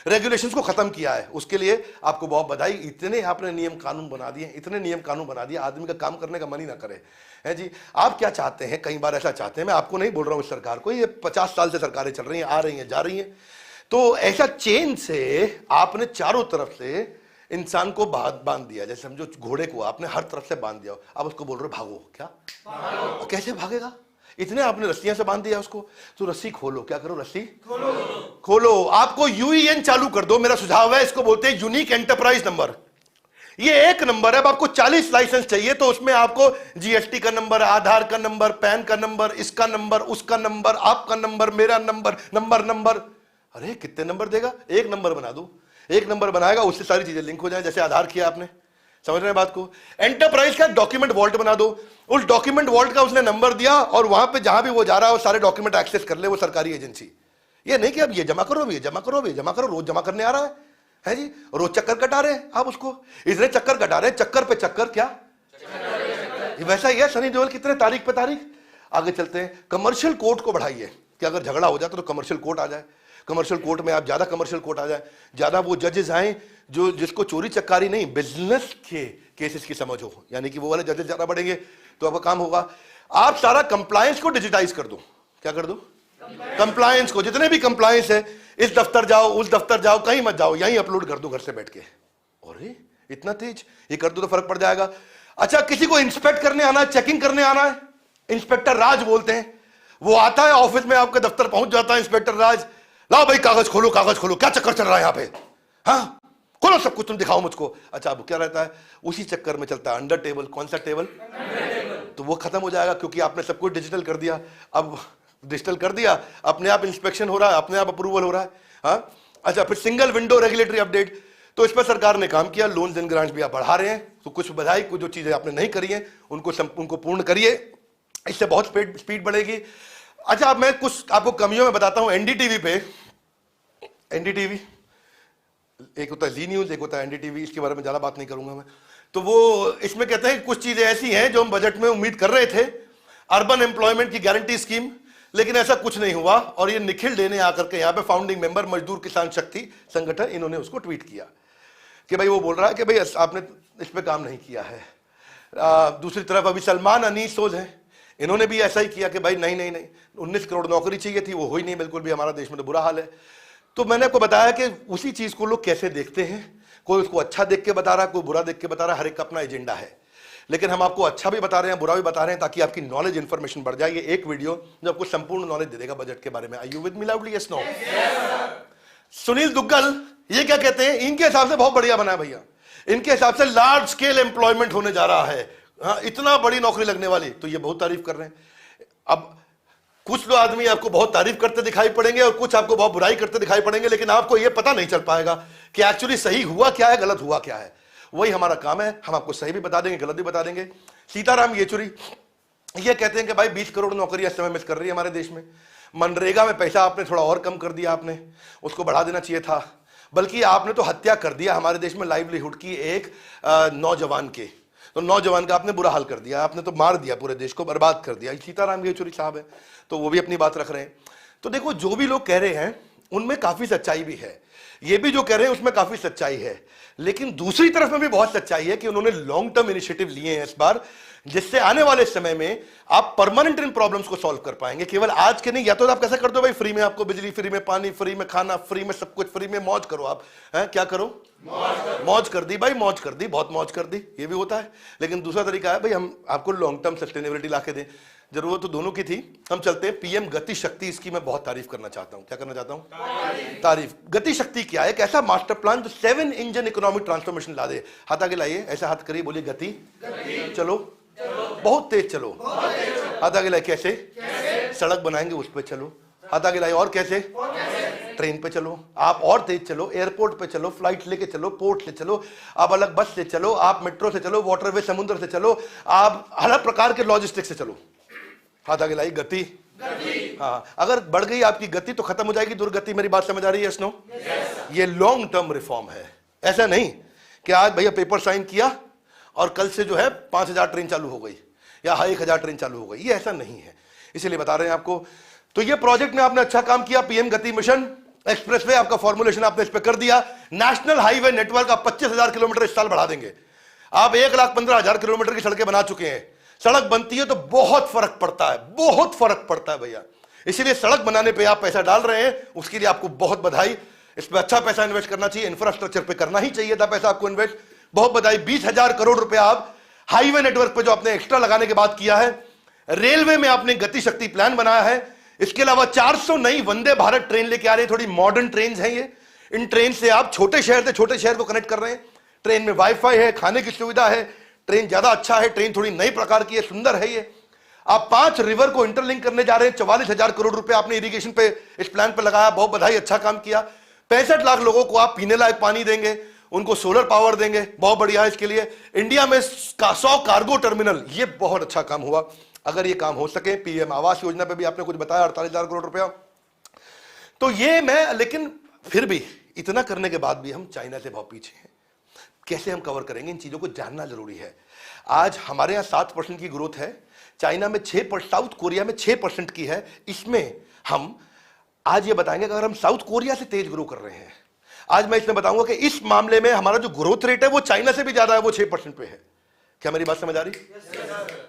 रेगुलेशंस को खत्म किया है। उसके लिए आपको बहुत बधाई। इतने आपने नियम कानून बना दिए, इतने नियम कानून बना दिए, आदमी का काम करने का मन ही ना करे। है जी? आप क्या चाहते हैं? कई बार ऐसा चाहते हैं, मैं आपको नहीं बोल रहा हूं, इस सरकार को, ये 50 साल से सरकारें चल रही हैं, आ रही हैं, जा रही हैं। तो ऐसा चेन से आपने चारों तरफ से इंसान को बांध दिया। जैसे समझो घोड़े को आपने हर तरफ से बांध दिया, अब उसको बोल रहे हो भागो। क्या भागो? कैसे भागेगा? इतने आपने रस्सियां से बांध दिया उसको। तो रस्सी खोलो। क्या करो? रस्सी खोलो। आपको यूईएन चालू कर दो, मेरा सुझाव है। इसको बोलते हैं यूनिक एंटरप्राइज नंबर। ये एक नंबर है। अब आपको 40 लाइसेंस चाहिए तो उसमें आपको जीएसटी का नंबर, आधार का नंबर, पैन का नंबर, इसका नंबर, उसका नंबर, आपका नंबर, मेरा नंबर, नंबर। अरे कितने नंबर देगा? एक नंबर बना दो। एक नंबर बनाएगा, उससे सारी चीजें लिंक हो जाए, जैसे आधार किया आपने। समझ रहे हैं बात को? एंटरप्राइज का डॉक्यूमेंट वॉल्ट बना दो। उस डॉक्यूमेंट वॉल्ट का उसने नंबर दिया और वहां पे जहां भी वो जा रहा है वो सारे डॉक्यूमेंट एक्सेस कर ले, वो सरकारी एजेंसी। ये नहीं कि अब ये जमा करो, ये जमा करो, ये जमा करो, रोज जमा करने आ रहा है जी, रोज चक्कर कटा रहे हैं आप उसको। इतने चक्कर कटा रहे हैं, चक्कर पे चक्कर। क्या वैसा ही है सनी देओल कितने तारीख पे तारीख। आगे चलते हैं। कमर्शियल कोर्ट को बढ़ाइए कि अगर झगड़ा हो जाता तो कमर्शियल कोर्ट आ जाए। कमर्शियल कोर्ट में आप ज्यादा कमर्शियल कोर्ट आ जाए, ज्यादा वो जजेस आए जो जिसको चोरी चक्कारी नहीं, बिजनेस के केसेस की समझ हो, यानी कि वो वाले जजेस ज्यादा बढ़ेंगे तो आपका काम होगा। आप सारा कंप्लायंस को डिजिटाइज कर दो। क्या कर दो? कंप्लायंस को। जितने भी कंप्लायंस है, इस दफ्तर जाओ, उस दफ्तर जाओ, कहीं मत जाओ, यहीं अपलोड कर दो घर से बैठ के। अरे इतना तेज, ये कर दो तो फर्क पड़ जाएगा। अच्छा, किसी को इंस्पेक्ट करने आना है, चेकिंग करने आना है, इंस्पेक्टर राज बोलते हैं, वो आता है ऑफिस में, आपके दफ्तर पहुंच जाता है इंस्पेक्टर राज। लाओ भाई कागज खोलो, कागज खोलो, क्या चक्कर चल रहा है यहाँ पे? हाँ खोलो सब कुछ, तुम दिखाओ मुझको। अच्छा, अब क्या रहता है? उसी चक्कर में चलता है अंडर टेबल। कौन सा टेबल? तो वो खत्म हो जाएगा क्योंकि आपने सब कुछ डिजिटल कर दिया। अब डिजिटल कर दिया, अपने आप इंस्पेक्शन हो रहा है, अपने आप अप्रूवल हो रहा है। हाँ अच्छा, फिर सिंगल विंडो रेगुलेटरी अपडेट, तो इस पर सरकार ने काम किया। लोन्स एंड ग्रांट्स भी आप बढ़ा रहे हैं, तो कुछ बधाई। कुछ जो चीजें आपने नहीं करी हैं उनको पूर्ण करिए। इससे बहुत स्पीड बढ़ेगी। अच्छा, अब मैं कुछ आपको कमियों में बताता हूं। एनडीटीवी पे, एनडीटीवी एक होता है जी न्यूज, एक होता है एनडीटीवी, इसके बारे में ज्यादा बात नहीं करूंगा मैं। तो वो इसमें कहते हैं कि कुछ चीजें ऐसी हैं जो हम बजट में उम्मीद कर रहे थे, अर्बन एम्प्लॉयमेंट की गारंटी स्कीम, लेकिन ऐसा कुछ नहीं हुआ। और ये निखिल डे ने आकर के यहाँ पे फाउंडिंग मेंबर मजदूर किसान शक्ति संगठन, इन्होंने उसको ट्वीट किया कि भाई वो बोल रहा है कि भाई आपने इस पे काम नहीं किया है। दूसरी तरफ अभी सलमान अनीस सोज हैं, इन्होंने भी ऐसा ही किया कि भाई नहीं नहीं नहीं 19 करोड़ नौकरी चाहिए थी, वो हुई नहीं बिल्कुल भी, हमारा देश में तो बुरा हाल है। तो मैंने आपको बताया कि उसी चीज को लोग कैसे देखते हैं, कोई उसको अच्छा देख के बता रहा है, कोई बुरा देख के बता रहा है, हर एक का अपना एजेंडा है। लेकिन हम आपको अच्छा भी बता रहे हैं, बुरा भी बता रहे हैं, ताकि आपकी नॉलेज इंफॉर्मेशन बढ़ जाए। ये एक वीडियो जो आपको संपूर्ण नॉलेज दे देगा बजट के बारे में। Are you with me loudly? Yes no? Sunil Duggal ये क्या कहते हैं, इनके हिसाब से बहुत बढ़िया बना है भैया, इनके हिसाब से लार्ज स्केल एम्प्लॉयमेंट होने जा रहा है, हाँ, इतना बड़ी नौकरी लगने वाली। तो ये बहुत तारीफ कर रहे हैं। अब कुछ लोग आदमी आपको बहुत तारीफ करते दिखाई पड़ेंगे और कुछ आपको बहुत बुराई करते दिखाई पड़ेंगे, लेकिन आपको यह पता नहीं चल पाएगा कि एक्चुअली सही हुआ क्या है, गलत हुआ क्या है। वही हमारा काम है, हम आपको सही भी बता देंगे, गलत भी बता देंगे। सीताराम येचुरी ये कहते हैं कि भाई 20 करोड़ नौकरी इस समय मिस कर रही है हमारे देश में। मनरेगा में पैसा आपने थोड़ा और कम कर दिया, आपने उसको बढ़ा देना चाहिए था, बल्कि आपने तो हत्या कर दिया हमारे देश में लाइवलीहुड की एक नौजवान के। तो नौजवान का आपने बुरा हाल कर दिया, आपने तो मार दिया, पूरे देश को बर्बाद कर दिया। सीताराम येचुरी साहब है, तो वो भी अपनी बात रख रहे हैं। तो देखो, जो भी लोग कह रहे हैं उनमें काफी सच्चाई भी है, ये भी जो कह रहे हैं उसमें काफी सच्चाई है, लेकिन दूसरी तरफ में भी बहुत सच्चाई है कि उन्होंने लॉन्ग टर्म इनिशिएटिव लिए हैं इस बार, जिससे आने वाले समय में आप परमानेंट इन प्रॉब्लम्स को सॉल्व कर पाएंगे। केवल आज के नहीं, या तो आप कैसा कर दो भाई, फ्री में आपको बिजली, फ्री में पानी, फ्री में खाना, फ्री में सब कुछ, फ्री में मौज करो आप, हैं? क्या करो? मौज कर दी भाई, मौज कर दी, बहुत मौज कर दी, ये भी होता है। लेकिन दूसरा तरीका है भाई, हम आपको लॉन्ग टर्म सस्टेनेबिलिटी ला के दें। जरूरत तो दोनों की थी। हम चलते हैं पीएम गति शक्ति, इसकी मैं बहुत तारीफ करना चाहता हूं। क्या करना चाहता हूं? तारीफ। गति शक्ति क्या है? एक ऐसा मास्टर प्लान जो 7 इंजन इकोनॉमिक ट्रांसफॉर्मेशन ला दे। हाथ आगे लाइए, ऐसा हाथ करिए, बोलिए गति, चलो, बहुत तेज चलो। हाथ आगे लाइए, कैसे? सड़क बनाएंगे उस पर चलो। हाथ आगे लाइए, और कैसे? ट्रेन पे चलो, आप और तेज चलो, एयरपोर्ट पे चलो, फ्लाइट लेके चलो, पोर्ट से चलो, आप अलग बस से चलो, आप मेट्रो से चलो, वाटरवे समुद्र से चलो, आप अलग प्रकार के लॉजिस्टिक्स से चलो। हाथ आगे लाई, गति। हाँ, अगर बढ़ गई आपकी गति तो खत्म हो जाएगी दुर्गति। मेरी बात समझ आ रही है? नो? ये लॉन्ग टर्म रिफॉर्म है। ऐसा नहीं कि आज भैया पेपर साइन किया और कल से जो है 5000 ट्रेन चालू हो गई या 1000 ट्रेन चालू हो गई, ये ऐसा नहीं है। इसीलिए बता रहे हैं आपको। तो ये प्रोजेक्ट में आपने अच्छा काम किया। पीएम गति मिशन एक्सप्रेसवे, आपका फॉर्मुलेशन आपने इस पे कर दिया। नेशनल हाईवे नेटवर्क आप 25,000 किलोमीटर इस साल बढ़ा देंगे। आप 1,15,000 किलोमीटर की सड़कें बना चुके हैं। सड़क बनती है तो बहुत फर्क पड़ता है, बहुत फर्क पड़ता है भैया। इसीलिए सड़क बनाने पे आप पैसा डाल रहे हैं, उसके लिए आपको बहुत बधाई। इस पे अच्छा पैसा इन्वेस्ट करना चाहिए, इंफ्रास्ट्रक्चर पे करना ही चाहिए था पैसा आपको इन्वेस्ट। बहुत बधाई। 20,000 करोड़ रुपया आप हाईवे नेटवर्क पे जो आपने एक्स्ट्रा लगाने के बाद किया है। रेलवे में आपने गति शक्ति प्लान बनाया है। इसके अलावा 400 नई वंदे भारत ट्रेन लेके आ रही है, थोड़ी मॉडर्न ट्रेन है ये। इन ट्रेन से आप छोटे शहर से छोटे शहर को कनेक्ट कर रहे हैं। ट्रेन में वाईफाई है, खाने की सुविधा है, ट्रेन ज्यादा अच्छा है, ट्रेन थोड़ी नई प्रकार की है, सुंदर है ये। आप 5 रिवर को इंटरलिंक करने जा रहे हैं। 44,000 करोड़ रुपए आपने इरिगेशन पे इस प्लान पे लगाया, बहुत बधाई, अच्छा काम किया। 65 लाख लोगों को आप पीने लायक पानी देंगे, उनको सोलर पावर देंगे, बहुत बढ़िया है। इसके लिए इंडिया में 100 कार्गो टर्मिनल, ये बहुत अच्छा काम हुआ। अगर ये काम हो सके, पीएम आवास योजना पे भी आपने कुछ बताया, 48,000 करोड़ रुपया। तो ये मैं, लेकिन फिर भी इतना करने के बाद भी हम चाइना से बहुत पीछे हैं। कैसे हम कवर करेंगे, इन चीजों को जानना जरूरी है। आज हमारे यहां 7% की ग्रोथ है, चाइना में 6%, साउथ कोरिया में 6% की है। इसमें हम आज ये बताएंगे कि अगर हम साउथ कोरिया से तेज ग्रो कर रहे हैं, आज मैं इसमें बताऊंगा कि इस मामले में हमारा जो ग्रोथ रेट है वो चाइना से भी ज्यादा है, वो 6% पे है। क्या मेरी बात समझ आ रही?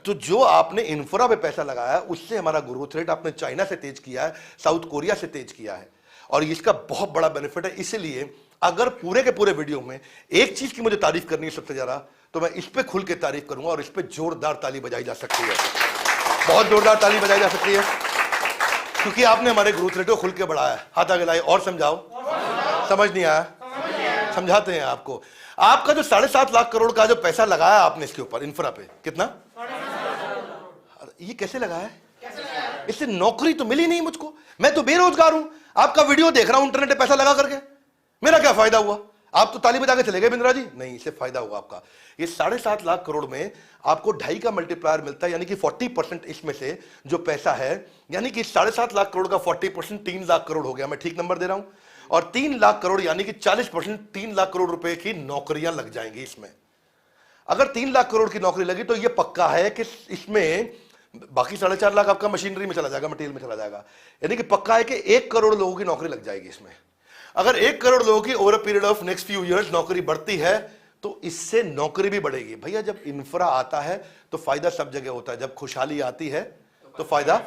तो जो आपने इंफ्रा पे पैसा लगाया उससे हमारा ग्रोथ रेट आपने चाइना से तेज किया है, साउथ कोरिया से तेज किया है, और इसका बहुत बड़ा बेनिफिट है। इसलिए अगर पूरे के पूरे वीडियो में एक चीज की मुझे तारीफ करनी है सबसे ज्यादा, तो मैं इस पे खुल के तारीफ करूंगा, और इस पे जोरदार ताली बजाई जा सकती है, बहुत जोरदार ताली बजाई जा सकती है, क्योंकि आपने हमारे ग्रोथ रेट को खुल के बढ़ाया। हाथ आगे लाए और समझाओ। समझ नहीं आया? समझाते हैं आपको। आपका जो 7.5 लाख करोड़ का जो पैसा लगाया आपने इसके ऊपर, इंफ्रा पे, कितना? ये कैसे लगाया है? इससे नौकरी तो मिली नहीं मुझको, मैं तो बेरोजगार हूं। आपका वीडियो देख रहा हूं इंटरनेट पे पैसा लगा करके, मेरा क्या फायदा हुआ? आप तो ताली बजा के चले गए बिंद्रा जी, नहीं, इससे फायदा होगा आपका। ये 7.5 लाख करोड़ में आपको 2.5 का मल्टीप्लायर मिलता है, यानी कि 40% इसमें से जो पैसा है, यानी कि 7.5 लाख करोड़ का 40% 3 लाख करोड़ हो गया। मैं ठीक नंबर दे रहा हूं? और 3 लाख करोड़ यानी कि 40% 3 लाख करोड़ रुपए की नौकरियां लग जाएंगी इसमें। अगर 3 लाख करोड़ की नौकरी लगी तो यह पक्का है कि इसमें बाकी 4.5 लाख आपका मशीनरी में चला जाएगा, मटेरियल में चला जाएगा, यानी कि पक्का है कि 1 करोड़ लोगों की नौकरी लग जाएगी इसमें। अगर 1 करोड़ लोगों की over a period of next few years नौकरी बढ़ती है तो इससे नौकरी भी बढ़ेगी। भैया जब इंफ्रा आता है तो फायदा सब जगह होता है, जब खुशहाली आती है तो फायदा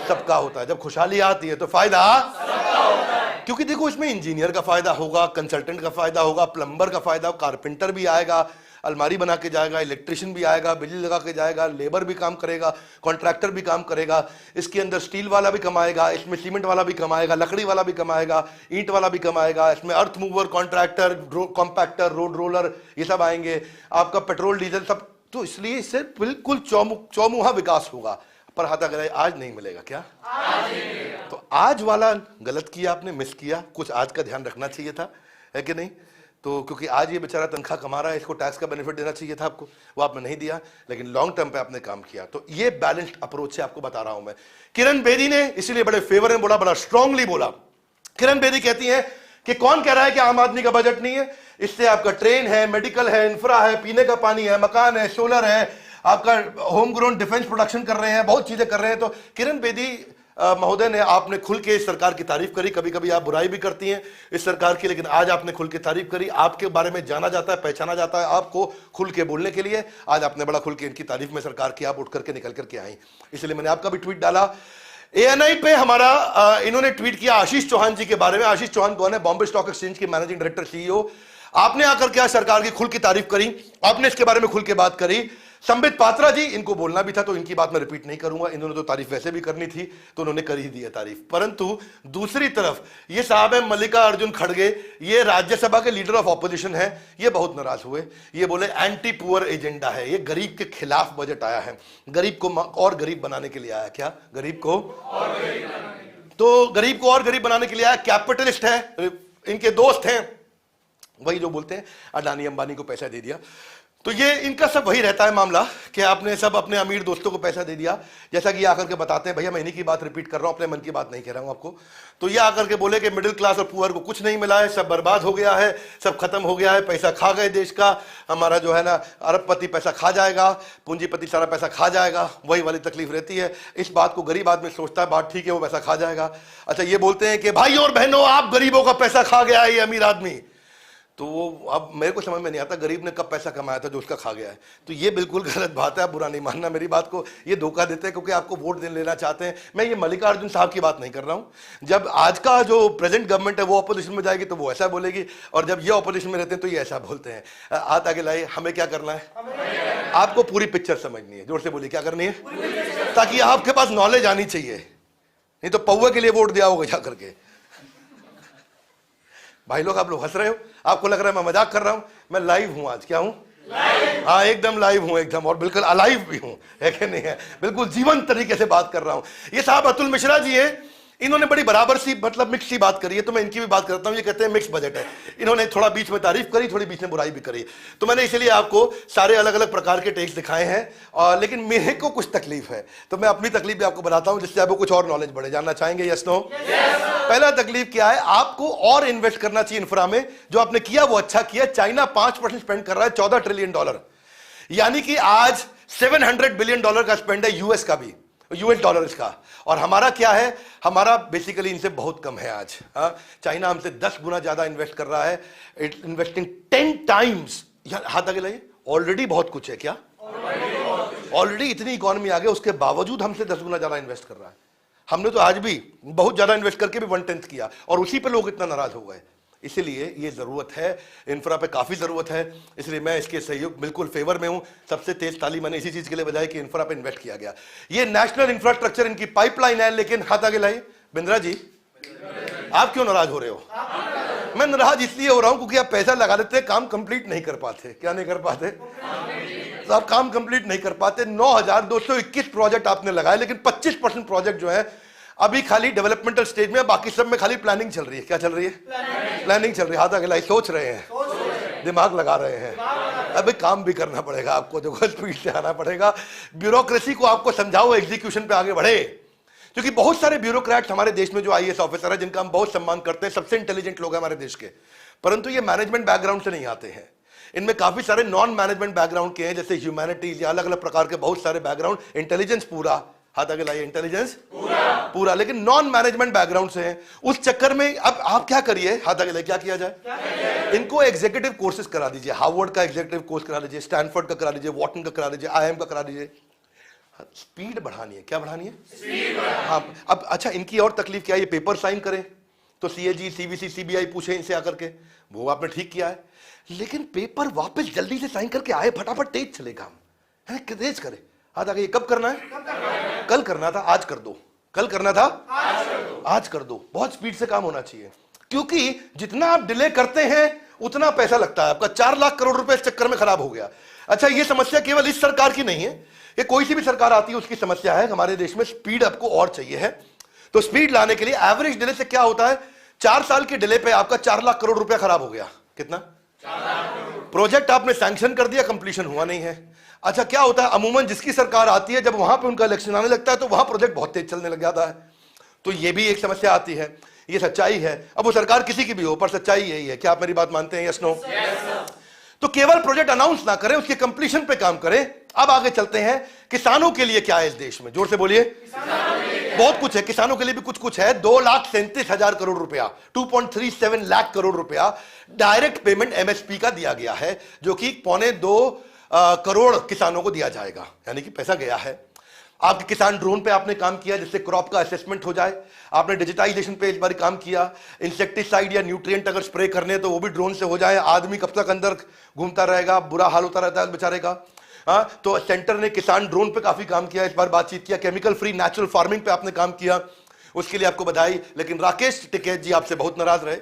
सबका होता है, जब खुशहाली आती है तो फायदा सबका होता है। क्योंकि देखो इसमें इंजीनियर का फायदा होगा, कंसल्टेंट का फायदा होगा, प्लम्बर का फायदा होगा, कारपेंटर भी आएगा, अलमारी बना के जाएगा, इलेक्ट्रिशियन भी आएगा, बिजली लगा के जाएगा, लेबर भी काम करेगा, कॉन्ट्रैक्टर भी काम करेगा, इसके अंदर स्टील वाला भी कमाएगा, इसमें सीमेंट वाला भी कमाएगा, लकड़ी वाला भी कमाएगा, ईंट वाला भी कमाएगा, इसमें earth mover, contractor, compactor, road roller, ये सब आएंगे, आपका पेट्रोल डीजल सब। तो इसलिए इससे बिल्कुल चौमुहा विकास होगा। पर हाथ अगर आज नहीं मिलेगा क्या? आज नहीं। तो आज वाला गलत किया आपने, मिस किया, कुछ आज का ध्यान रखना चाहिए था, है कि नहीं? तो क्योंकि आज ये बेचारा तनख्वाह कमा रहा है, इसको टैक्स का बेनिफिट देना चाहिए था आपको, वो आपने नहीं दिया, लेकिन लॉन्ग टर्म पे आपने काम किया। तो ये बैलेंस्ड अप्रोच से आपको बता रहा हूं मैं। किरण बेदी ने इसीलिए बड़े फेवर में बोला, बड़ा स्ट्रांगली बोला। किरण बेदी कहती है कि कौन कह रहा है कि आम आदमी का बजट नहीं है, इससे आपका ट्रेन है, मेडिकल है, इंफ्रा है, पीने का पानी है, मकान है, सोलर है, आपका होम ग्रोन डिफेंस प्रोडक्शन कर रहे हैं, बहुत चीजें कर रहे हैं। तो किरण बेदी महोदय ने, आपने खुल के इस सरकार की तारीफ करी, कभी कभी आप बुराई भी करती हैं इस सरकार की, लेकिन आज आपने खुल के तारीफ करी, आपके बारे में जाना जाता है, पहचाना जाता है आपको खुल के बोलने के लिए। आज आपने बड़ा खुल के इनकी तारीफ में सरकार की आप उठ करके निकल करके आई, इसलिए मैंने आपका भी ट्वीट डाला। ANI पे हमारा इन्होंने ट्वीट किया आशीष चौहान जी के बारे में। आशीष चौहान कौन है? बॉम्बे स्टॉक एक्सचेंज के मैनेजिंग डायरेक्टर, CEO। आपने आकर क्या सरकार की खुल की तारीफ करी, आपने इसके बारे में खुल के बात करी। संबित पात्रा जी, इनको बोलना भी था तो इनकी बात मैं रिपीट नहीं करूंगा, इन्होंने तो तारीफ वैसे भी करनी थी तो उन्होंने कर ही दी है तारीफ। परंतु दूसरी तरफ ये साहब है मल्लिकार्जुन खड़गे, ये राज्यसभा के लीडर ऑफ ऑपोजिशन है, ये बहुत नाराज हुए। ये बोले एंटी पुअर एजेंडा है, ये गरीब के खिलाफ बजट आया है, गरीब को और गरीब बनाने के लिए आया। क्या? गरीब को और गरीब बनाने, तो गरीब को और गरीब बनाने के लिए आया। कैपिटलिस्ट है, इनके दोस्त हैं, वही जो बोलते हैं अडानी अंबानी को पैसा दे दिया। तो ये इनका सब वही रहता है मामला कि आपने सब अपने अमीर दोस्तों को पैसा दे दिया। जैसा कि ये आकर के बताते हैं, भैया मैं इन्हीं की बात रिपीट कर रहा हूं, अपने मन की बात नहीं कह रहा हूं आपको। तो ये आकर के बोले कि मिडिल क्लास और पुअर को कुछ नहीं मिला है, सब बर्बाद हो गया है, सब खत्म हो गया है, पैसा खा गए देश का, हमारा जो है ना अरबपति पैसा खा जाएगा, पूंजीपति सारा पैसा खा जाएगा, वही वाली तकलीफ रहती है। इस बात को गरीब आदमी सोचता है बात ठीक है, वो पैसा खा जाएगा। अच्छा, ये बोलते हैं कि भाई और बहनों आप गरीबों का पैसा खा गया है ये अमीर आदमी। तो वो अब मेरे को समझ में नहीं आता गरीब ने कब पैसा कमाया था जो उसका खा गया है। तो ये बिल्कुल गलत बात है, आप बुरा नहीं मानना मेरी बात को, ये धोखा देते हैं क्योंकि आपको वोट लेना चाहते हैं। मैं ये मल्लिकार्जुन साहब की बात नहीं कर रहा हूं। जब आज का जो प्रेजेंट गवर्नमेंट है वो ऑपोजिशन में जाएगी तो वो ऐसा बोलेगी, और जब ये ऑपोजिशन में रहते हैं तो ये ऐसा बोलते हैं। हाथ आगे लाइए, हमें क्या करना है? आपको पूरी पिक्चर समझनी है। जोर से बोलिए, क्या करनी है? ताकि आपके पास नॉलेज आनी चाहिए, नहीं तो पौवे के लिए वोट दिया होगा जा करके। भाई लोग, आप लोग हंस रहे हो, आपको लग रहा है मैं मजाक कर रहा हूं। मैं लाइव हूं आज। क्या हूं? लाइव। हाँ, एकदम लाइव हूं, एकदम, और बिल्कुल अलाइव भी हूं, है कि नहीं है? बिल्कुल जीवंत तरीके से बात कर रहा हूं। ये साहब अतुल मिश्रा जी है, इन्होंने बड़ी बराबर सी, मतलब मिक्स सी बात करी है, तो मैं इनकी भी बात करता हूं। ये कहते हैं मिक्स बजट है। इन्होंने थोड़ा बीच में तारीफ करी, थोड़ी बीच में बुराई भी करी। तो मैंने इसलिए आपको सारे अलग अलग प्रकार के टेक्स्ट दिखाए हैं, और लेकिन मेरे को कुछ तकलीफ है तो मैं अपनी तकलीफ भी आपको बताता हूं, जिससे आपको कुछ और नॉलेज बढ़े। जानना चाहेंगे? Yes no? पहला तकलीफ क्या है? आपको और इन्वेस्ट करना चाहिए इंफ्रा में। जो आपने किया वो अच्छा किया। चाइना 5% स्पेंड कर रहा है, $14 ट्रिलियन, यानी कि आज $700 बिलियन का स्पेंड है, यूएस का भी, US डॉलर्स का। और हमारा क्या है? हमारा बेसिकली इनसे बहुत कम है आज। चाइना हमसे 10 गुना ज्यादा इन्वेस्ट कर रहा है, इन्वेस्टिंग 10 टाइम्स। हाथ आगे लाइए, ऑलरेडी बहुत कुछ है। क्या? ऑलरेडी इतनी इकोनॉमी आ गई, उसके बावजूद हमसे 10 गुना ज्यादा इन्वेस्ट कर रहा है। हमने तो आज भी बहुत ज्यादा इन्वेस्ट करके भी 1/10 किया, और उसी पे लोग इतना नाराज हो गए। इसलिए ये जरूरत है, इंफ्रा पे काफी जरूरत है, इसलिए मैं इसके सहयोग बिल्कुल फेवर में हूं। सबसे तेज ताली मैंने इसी चीज के लिए बजाई कि इंफ्रा पे इन्वेस्ट किया गया। ये नेशनल इंफ्रास्ट्रक्चर इनकी पाइपलाइन है। लेकिन हाथ आगे लाइए, बिंद्रा जी आप क्यों नाराज हो रहे हो? मैं नाराज इसलिए हो रहा हूं क्योंकि आप पैसा लगा देते, काम कंप्लीट नहीं कर पाते। क्या नहीं कर पाते? तो आप काम कंप्लीट नहीं कर पाते। 9,221 प्रोजेक्ट आपने लगाए, लेकिन 25% प्रोजेक्ट जो है अभी खाली डेवलपमेंटल स्टेज में, बाकी सब में खाली प्लानिंग चल रही है। क्या चल रही है? प्लानिंग चल रही है। हाथ आगे लाई, सोच रहे हैं, दिमाग लगा रहे हैं। अभी काम भी करना पड़ेगा आपको, देखो स्पीड से आना पड़ेगा। ब्यूरोक्रेसी को आपको समझाओ एग्जीक्यूशन पे आगे बढ़े, क्योंकि बहुत सारे ब्यूरोक्रेट्स हमारे देश में जो आईएएस ऑफिसर है, जिनका हम बहुत सम्मान करते हैं, सबसे इंटेलिजेंट लोग हैं हमारे देश के, परंतु ये मैनेजमेंट बैकग्राउंड से नहीं आते हैं। इनमें काफी सारे नॉन मैनेजमेंट बैकग्राउंड के हैं, जैसे ह्यूमैनिटीज या अलग अलग प्रकार के बहुत सारे बैकग्राउंड। इंटेलिजेंस पूरा, हाथ आगे लाइए, इंटेलिजेंस पूरा, लेकिन नॉन मैनेजमेंट बैकग्राउंड से हैं। उस चक्कर में अब आप क्या करिए, हाथ आगे लाइए, क्या किया जाए? इनको एग्जीक्यूटिव कोर्सेज करा दीजिए। हार्वर्ड का एग्जीक्यूटिव कोर्स करा लीजिए, स्टैनफोर्ड का करा लीजिए, वॉटन का करा लीजिए, आईआईएम का करा लीजिए। स्पीड बढ़ानी है। क्या बढ़ानी है? स्पीड। हाँ, अब अच्छा, इनकी और तकलीफ क्या है? ये पेपर साइन करें तो सीएजी, सीवीसी, सीबीआई पूछे इनसे आकर के, वो आपने ठीक किया है, लेकिन पेपर वापस जल्दी से साइन करके आए, फटाफट तेज चले काम है, तेज करे। हाथ आगे, ये कब करना है? कल करना था, आज कर दो। कल करना था, आज कर दो। बहुत स्पीड से काम होना चाहिए, क्योंकि जितना आप डिले करते हैं उतना पैसा लगता है आपका। 4 लाख करोड़ रुपए इस चक्कर में खराब हो गया। अच्छा, ये समस्या केवल इस सरकार की नहीं है, ये कोई सी भी सरकार आती है उसकी समस्या है। हमारे देश में स्पीड आपको और चाहिए है, तो स्पीड लाने के लिए एवरेज डिले से क्या होता है, 4 साल के डिले पे आपका 4 लाख करोड़ रुपया खराब हो गया। कितना? 4 लाख करोड़। प्रोजेक्ट आपने सैंक्शन कर दिया, कंप्लीशन हुआ नहीं है। अच्छा, क्या होता है, अमूमन जिसकी सरकार आती है, जब वहां पे उनका इलेक्शन आने लगता है तो वहां प्रोजेक्ट बहुत तेज चलने लग जाता है। तो ये भी एक समस्या आती है, ये सच्चाई है। अब वो सरकार किसी की भी हो, पर सच्चाई यही है। क्या आप मेरी बात मानते हैं? Yes no? तो केवल प्रोजेक्ट अनाउंस ना करें, उसके कंप्लीशन पे काम करें। अब आगे चलते हैं, किसानों के लिए क्या है इस देश में? जोर से बोलिए। बहुत कुछ है, किसानों के लिए भी कुछ कुछ है। 2,37,000 करोड़ रुपया, 2.37 लाख करोड़ रुपया डायरेक्ट पेमेंट एमएसपी का दिया गया है, जो कि 2.25 करोड़ किसानों को दिया जाएगा, यानी कि पैसा गया है। आपके किसान ड्रोन पे आपने काम किया, जिससे क्रॉप का असेसमेंट हो जाए। आपने डिजिटाइजेशन पे इस बार काम किया। इंसेक्टिसाइड या न्यूट्रिएंट अगर स्प्रे करने तो वो भी ड्रोन से हो जाए। आदमी कब तक अंदर घूमता रहेगा, बुरा हाल होता रहता है बेचारे का। हाँ, तो सेंटर ने किसान ड्रोन पे काफी काम किया, इस बार बातचीत किया। केमिकल फ्री नेचुरल फार्मिंग पे आपने काम किया, उसके लिए आपको बधाई। लेकिन राकेश टिकैत जी आपसे बहुत नाराज रहे,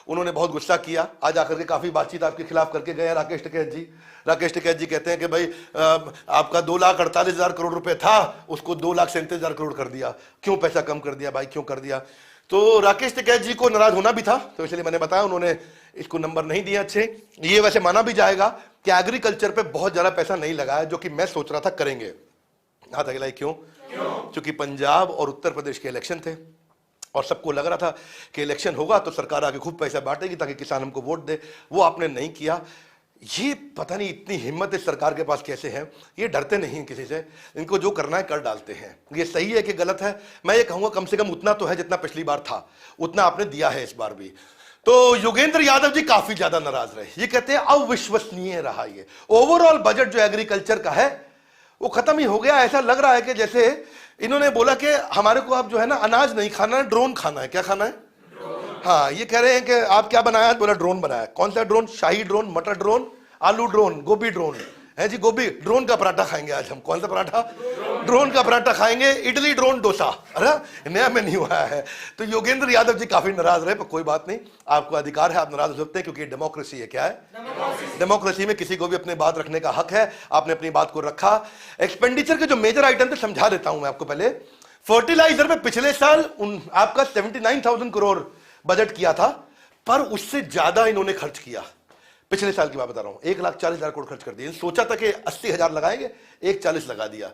उन्होंने बहुत गुस्सा किया। आज आकर के काफी बातचीत आपके खिलाफ करके गए राकेश टिकैत जी। राकेश टिकैत जी कहते हैं कि भाई आपका 2,48,000 करोड़ रुपए था, उसको 2,37,000 करोड़ कर दिया। क्यों पैसा कम कर दिया भाई, क्यों कर दिया? तो राकेश टिकैत जी को नाराज होना भी था, तो इसलिए मैंने बताया, उन्होंने इसको नंबर नहीं दिया अच्छे। ये वैसे माना भी जाएगा कि एग्रीकल्चर पे बहुत ज्यादा पैसा नहीं लगाया, जो कि मैं सोच रहा था करेंगे। हाथ आगे, क्यों? क्योंकि पंजाब और उत्तर प्रदेश के इलेक्शन थे और सबको लग रहा था कि इलेक्शन होगा तो सरकार आगे खूब पैसा बांटेगी ताकि किसान हमको वोट दे। वो आपने नहीं किया। ये पता नहीं इतनी हिम्मत इस सरकार के पास कैसे है, ये डरते नहीं किसी से, इनको जो करना है कर डालते हैं। ये सही है कि गलत है, मैं ये कहूंगा कम से कम उतना तो है जितना पिछली बार था, उतना आपने दिया है इस बार भी। तो योगेंद्र यादव जी काफी ज्यादा नाराज रहे। ये कहते हैं अविश्वसनीय रहा ये ओवरऑल बजट जो एग्रीकल्चर का है वो खत्म ही हो गया। ऐसा लग रहा है कि जैसे इन्होंने बोला कि हमारे को अब जो है ना अनाज नहीं खाना है, ड्रोन खाना है। क्या खाना है? हाँ, ये कह रहे हैं कि आप क्या बनाया? बोला ड्रोन बनाया। कौन सा ड्रोन? शाही ड्रोन, मटर ड्रोन, आलू ड्रोन, गोभी ड्रोन है जी। गोभी ड्रोन का पराठा खाएंगे आज हम। कौन सा पराठा? ड्रोन का पराठा खाएंगे। इडली ड्रोन डोसा, अरे नया में नहीं हुआ है। तो योगेंद्र यादव जी काफी नाराज रहे, पर कोई बात नहीं, आपको अधिकार है, आप नाराज हो सकते हैं, क्योंकि डेमोक्रेसी है। क्या है? डेमोक्रेसी में किसी को भी अपने बात रखने का हक है। आपने अपनी बात को रखा। एक्सपेंडिचर के जो मेजर आइटम थे समझा देता हूं मैं आपको। पहले फर्टिलाइजर में पिछले साल आपका 79,000 करोड़ बजट किया था, पर उससे ज्यादा इन्होंने खर्च किया। पिछले साल की बात बता रहा हूं, 1,40,000 करोड़ खर्च कर दिए। सोचा था कि 80,000 लगाएंगे, 1,40,000 लगा दिया।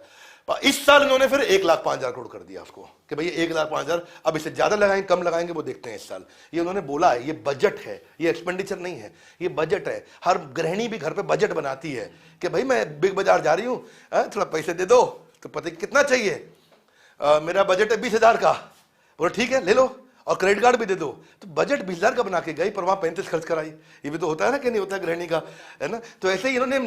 इस साल इन्होंने फिर 1,05,000 करोड़ कर दिया उसको, कि भाई 1,05,000, अब इसे ज्यादा लगाएंगे कम लगाएंगे वो देखते हैं इस साल। ये उन्होंने बोला है, ये बजट है, ये एक्सपेंडिचर नहीं है, ये बजट है। हर गृहिणी भी घर पे बजट बनाती है कि भाई मैं बिग बाजार जा रही हूं, थोड़ा पैसे दे दो, तो पता कितना चाहिए? मेरा बजट है 20,000 का। बोलो ठीक है, ले लो, और क्रेडिट कार्ड भी दे दो। तो बजट 20,000 का बना के गई, पर वहां 35 खर्च कराई। ये भी तो होता है ना कि नहीं होता गृहिणी का, है ना? तो ऐसे ही इन्होंने,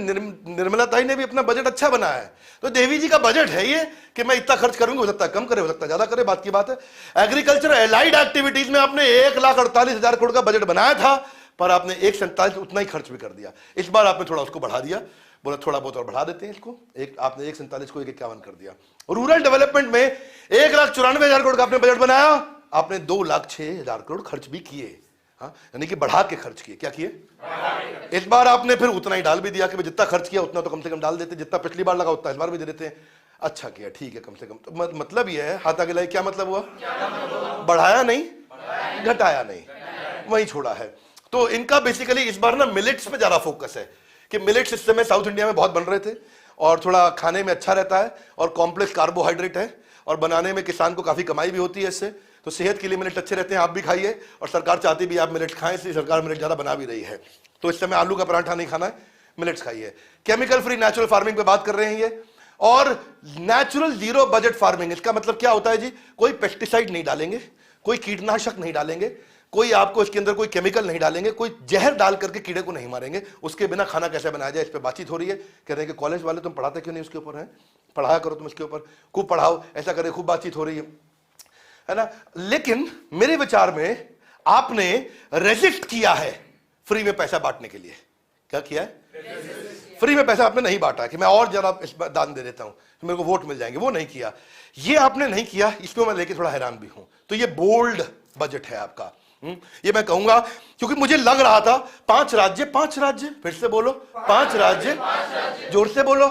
निर्मला ताई ने भी अपना बजट अच्छा बनाया है। तो देवी जी का बजट है ये कि मैं इतना खर्च करूंगी, हो सकता है कम करे, हो सकता है ज्यादा करे, बात की बात है। एग्रीकल्चर एलाइड एक्टिविटीज में आपने 1,48,000 करोड़ का बजट बनाया था, पर आपने 1,47 उतना ही खर्च भी कर दिया। इस बार आपने थोड़ा उसको बढ़ा दिया, बोला थोड़ा बहुत और बढ़ा देते हैं इसको। आपने 1,47 को 1,51 कर दिया। रूरल डेवलपमेंट में 1,94,000 करोड़ का आपने बजट बनाया, आपने 2,06,000 करोड़ खर्च भी किए। हाँ, यानी कि बढ़ा के खर्च किए। क्या किए? इस बार आपने फिर उतना ही डाल भी दिया कि जितना खर्च किया उतना तो कम से कम डाल देते, जितना पिछली बार लगा उतना इस बार भी दे देते हैं। अच्छा किया, ठीक है, कम से कम। तो मतलब ये है, हाथ आगे लाइए, क्या मतलब हुआ? बढ़ाया नहीं, घटाया नहीं, वही छोड़ा है। तो इनका बेसिकली इस बार ना मिलेट्स पे ज्यादा फोकस है कि मिलेट्स इस समय साउथ इंडिया में बहुत बन रहे थे और थोड़ा खाने में अच्छा रहता है और कॉम्प्लेक्स कार्बोहाइड्रेट है और बनाने में किसान को काफी कमाई भी होती है इससे, तो सेहत के लिए मिलेट अच्छे रहते हैं। आप भी खाइए और सरकार चाहती भी आप मिलेट खाएं, इसलिए सरकार मिलेट ज्यादा बना भी रही है। तो इस समय आलू का पराठा नहीं खाना है, मिलेट्स खाइए। केमिकल फ्री नेचुरल फार्मिंग पे बात कर रहे हैं ये, और नेचुरल जीरो बजट फार्मिंग, इसका मतलब क्या होता है जी? कोई पेस्टिसाइड नहीं डालेंगे, कोई कीटनाशक नहीं डालेंगे, कोई आपको इसके अंदर कोई केमिकल नहीं डालेंगे, कोई जहर डाल करके कीड़े को नहीं मारेंगे। उसके बिना खाना कैसे बनाया जाए, इस पर बातचीत हो रही है। कह रहे हैं कि कॉलेज वाले तुम पढ़ाते क्यों नहीं उसके ऊपर? है, पढ़ाया करो तुम इसके ऊपर, खूब पढ़ाओ, ऐसा करे, खूब बातचीत हो रही है ना। लेकिन मेरे विचार में आपने रेजिस्ट किया है फ्री में पैसा बांटने के लिए। क्या किया है? फ्री में पैसा आपने नहीं बांटा कि मैं और जरा इस दान दे देता हूं तो मेरे को वोट मिल जाएंगे, वो नहीं किया, ये आपने नहीं किया। इसमें मैं लेके थोड़ा हैरान भी हूं। तो ये बोल्ड बजट है आपका, ये मैं कहूंगा, क्योंकि मुझे लग रहा था 5 राज्य, 5 राज्य, फिर से बोलो, 5 राज्य, जोर से बोलो,